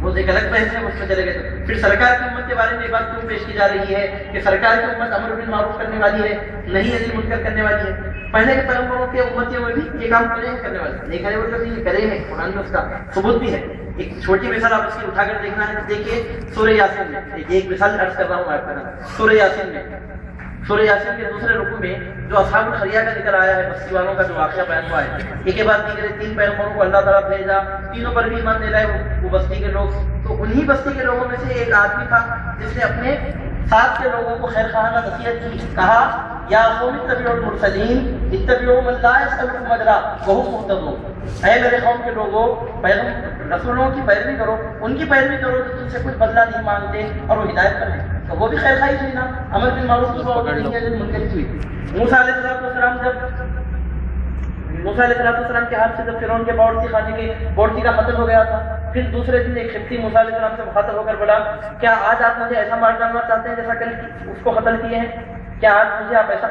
وہ ایک الگ بحث ہے، اس میں چلے گئے۔ پھر سرکار کی امت کے بارے میں یہ بات کیوں پیش کی جا رہی ہے کہ سرکار کی امت امر بالمعروف کرنے والی ہے، نہیں ہے منکر کرنے والی ہے؟ پہلے کے پیغمبروں کے امتیوں میں بھی یہ کام کرے ہیں کرنے والے، نہیں کرے وہ تو نہیں کرے ہیں، قرآن میں اس کا ثبوت بھی ہے۔ ایک چھوٹی مثال آپ اس کی اٹھا کر دیکھنا ہے، دیکھیے سورہ یاسین میں، ایک مثال عرض کر رہا ہوں آپ کا، سورہ یاسین میں، سورہ یاسین کے دوسرے رکوع میں جو اصحاب القریہ کا ذکر آیا ہے، بستی والوں کا جو واقعہ بیان ہوا ہے، ایک کے بعد دیگر 3 پیغمبروں کو اللہ تعالیٰ بھیجا، تینوں پر بھی ایمان لے لائے وہ بستی کے لوگ۔ تو انہی بستی کے لوگوں میں سے ایک آدمی تھا جس نے اپنے ساتھ کے لوگوں کو خیر خواہانہ نصیحت کی، کہا یا قوم اتبعوا المرسلین اتبعوا من لا يسألكم اجرا وهم مهتدون، اے میرے قوم کے لوگوں رسولوں کی پیروی کرو، ان کی پیروی کرو جو تم سے کچھ بدلہ نہیں مانگتے اور وہ ہدایت پر ہیں۔ تو وہ بھی خیر خواہی ہوئی نا، امر بالمعروف کی بات نہیں ہے، منکر کی ہوئی۔ موسیٰ علیہ السلام موسیٰ علیہ السلام کے ہاتھ سے جب فرعون کے باورچی خانے کے باورچی کا قتل ہو گیا تھا، پھر دوسرے دن ایک قبطی موسیٰ علیہ السلام سے مخاطب ہو کر بولا کیا آج آپ مجھے ایسا مار ڈالنا چاہتے ہیں جیسا کل اس کو قتل کیے ہیں؟ کیا آج مجھے آپ ایسا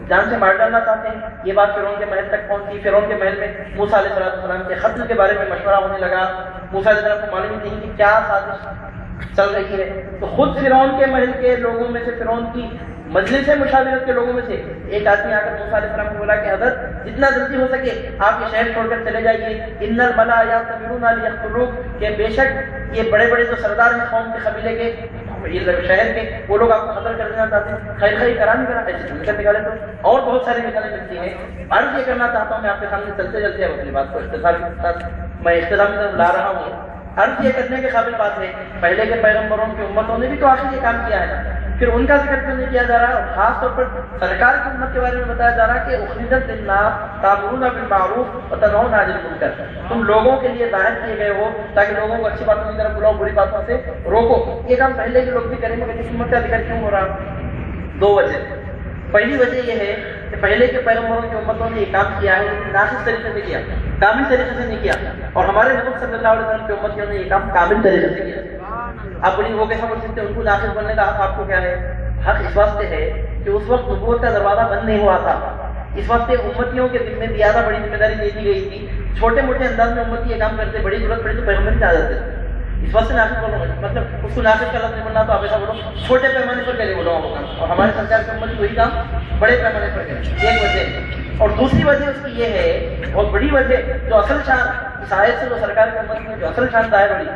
جان سے مار ڈالنا چاہتے ہیں؟ یہ بات فرعون کے محل تک پہنچی۔ فرعون کے محل میں موسیٰ علیہ السلام کے قتل کے بارے میں مشورہ ہونے لگا۔ موسیٰ علیہ السلام کو معلوم نہیں کہ کیا سازش چل رہی ہے، تو خود فرعون کے محل کے لوگوں میں سے، فرعون کی مجلس مشاورت کے لوگوں میں سے ایک آدمی آ کر موسیٰ علیہ السلام کو بولا کہ حضرت جتنا جلدی ہو سکے آپ یہ شہر چھوڑ کر چلے جائیے، ان الملا یأتمرون لیقتلوک، کہ بے شک یہ بڑے بڑے جو سردار ہیں قوم کے قبیلے کے شہر کے، وہ لوگ آپ کو قتل کر دینا چاہتے ہیں۔ خیر خیر کرا نہیں کرا، ایسے نکل نکالے تو اور بہت ساری مثالیں ملتی ہیں۔ عرض یہ کرنا چاہتا ہوں میں آپ کے سامنے چلتے چلتے اپنی بات کو اختصار کے ساتھ میں اختتام میں لا رہا ہوں۔ عرض یہ کرنے کے قابل بات ہے پہلے کے پیغمبروں کی امتوں نے بھی تو آخر یہ کام کیا ہے نا، پھر ان کا ذکر کیوں نہیں کیا جا رہا؟ اور خاص طور پر سرکار کی امت کے بارے میں بتایا جا رہا کہ اخرجت للناس تأمرون بالمعروف وتنہون عن المنکر، تم لوگوں کے لیے ظاہر کیے گئے ہو تاکہ لوگوں کو اچھی باتوں کی طرف بلاؤ، بری باتوں سے روکو۔ یہ کام پہلے کے لوگ بھی کریں، مگر اس امت کا ذکر کیوں ہو رہا؟ 2 وجہ۔ پہلی وجہ یہ ہے کہ پہلے کے پیغمبروں کی امتوں نے یہ کام کیا ہے لیکن ناقص طریقے سے کیا، کامل طریقے سے نہیں کیا، اور ہمارے نبی صلی اللہ علیہ وسلم کی امتوں نے یہ کام کامل طریقے سے کیا۔ آپ بڑی وہ کیسا بول سکتے ہیں ان کو ناقص بننے کا حق آپ کو کیا ہے؟ حق اس واسطے ہے کہ اس وقت نبوت کا دروازہ بند نہیں ہوا تھا، اس واسطے امتیوں کے ذمہ زیادہ بڑی ذمہ داری دے دی گئی تھی، چھوٹے موٹے انداز میں امتی یہ کام کرتے، بڑی ضرورت پڑی تو پیغمبر آ جاتے، اس واسطے ناقص بولو، مطلب اس کو ناقص کا لفظ نہیں بننا، تو آپ ایسا بولو چھوٹے پیمانے پر کرے بولو وہ کام، اور ہمارے سرکار کی امت وہی کام بڑے پیمانے پر کرے، ایک وجہ۔ اور دوسری وجہ اس کی یہ ہے، بہت بڑی وجہ جو اصل شان اس آیت سے جو سرکار کی امت میں جو اصل شان ظاہر ہوئی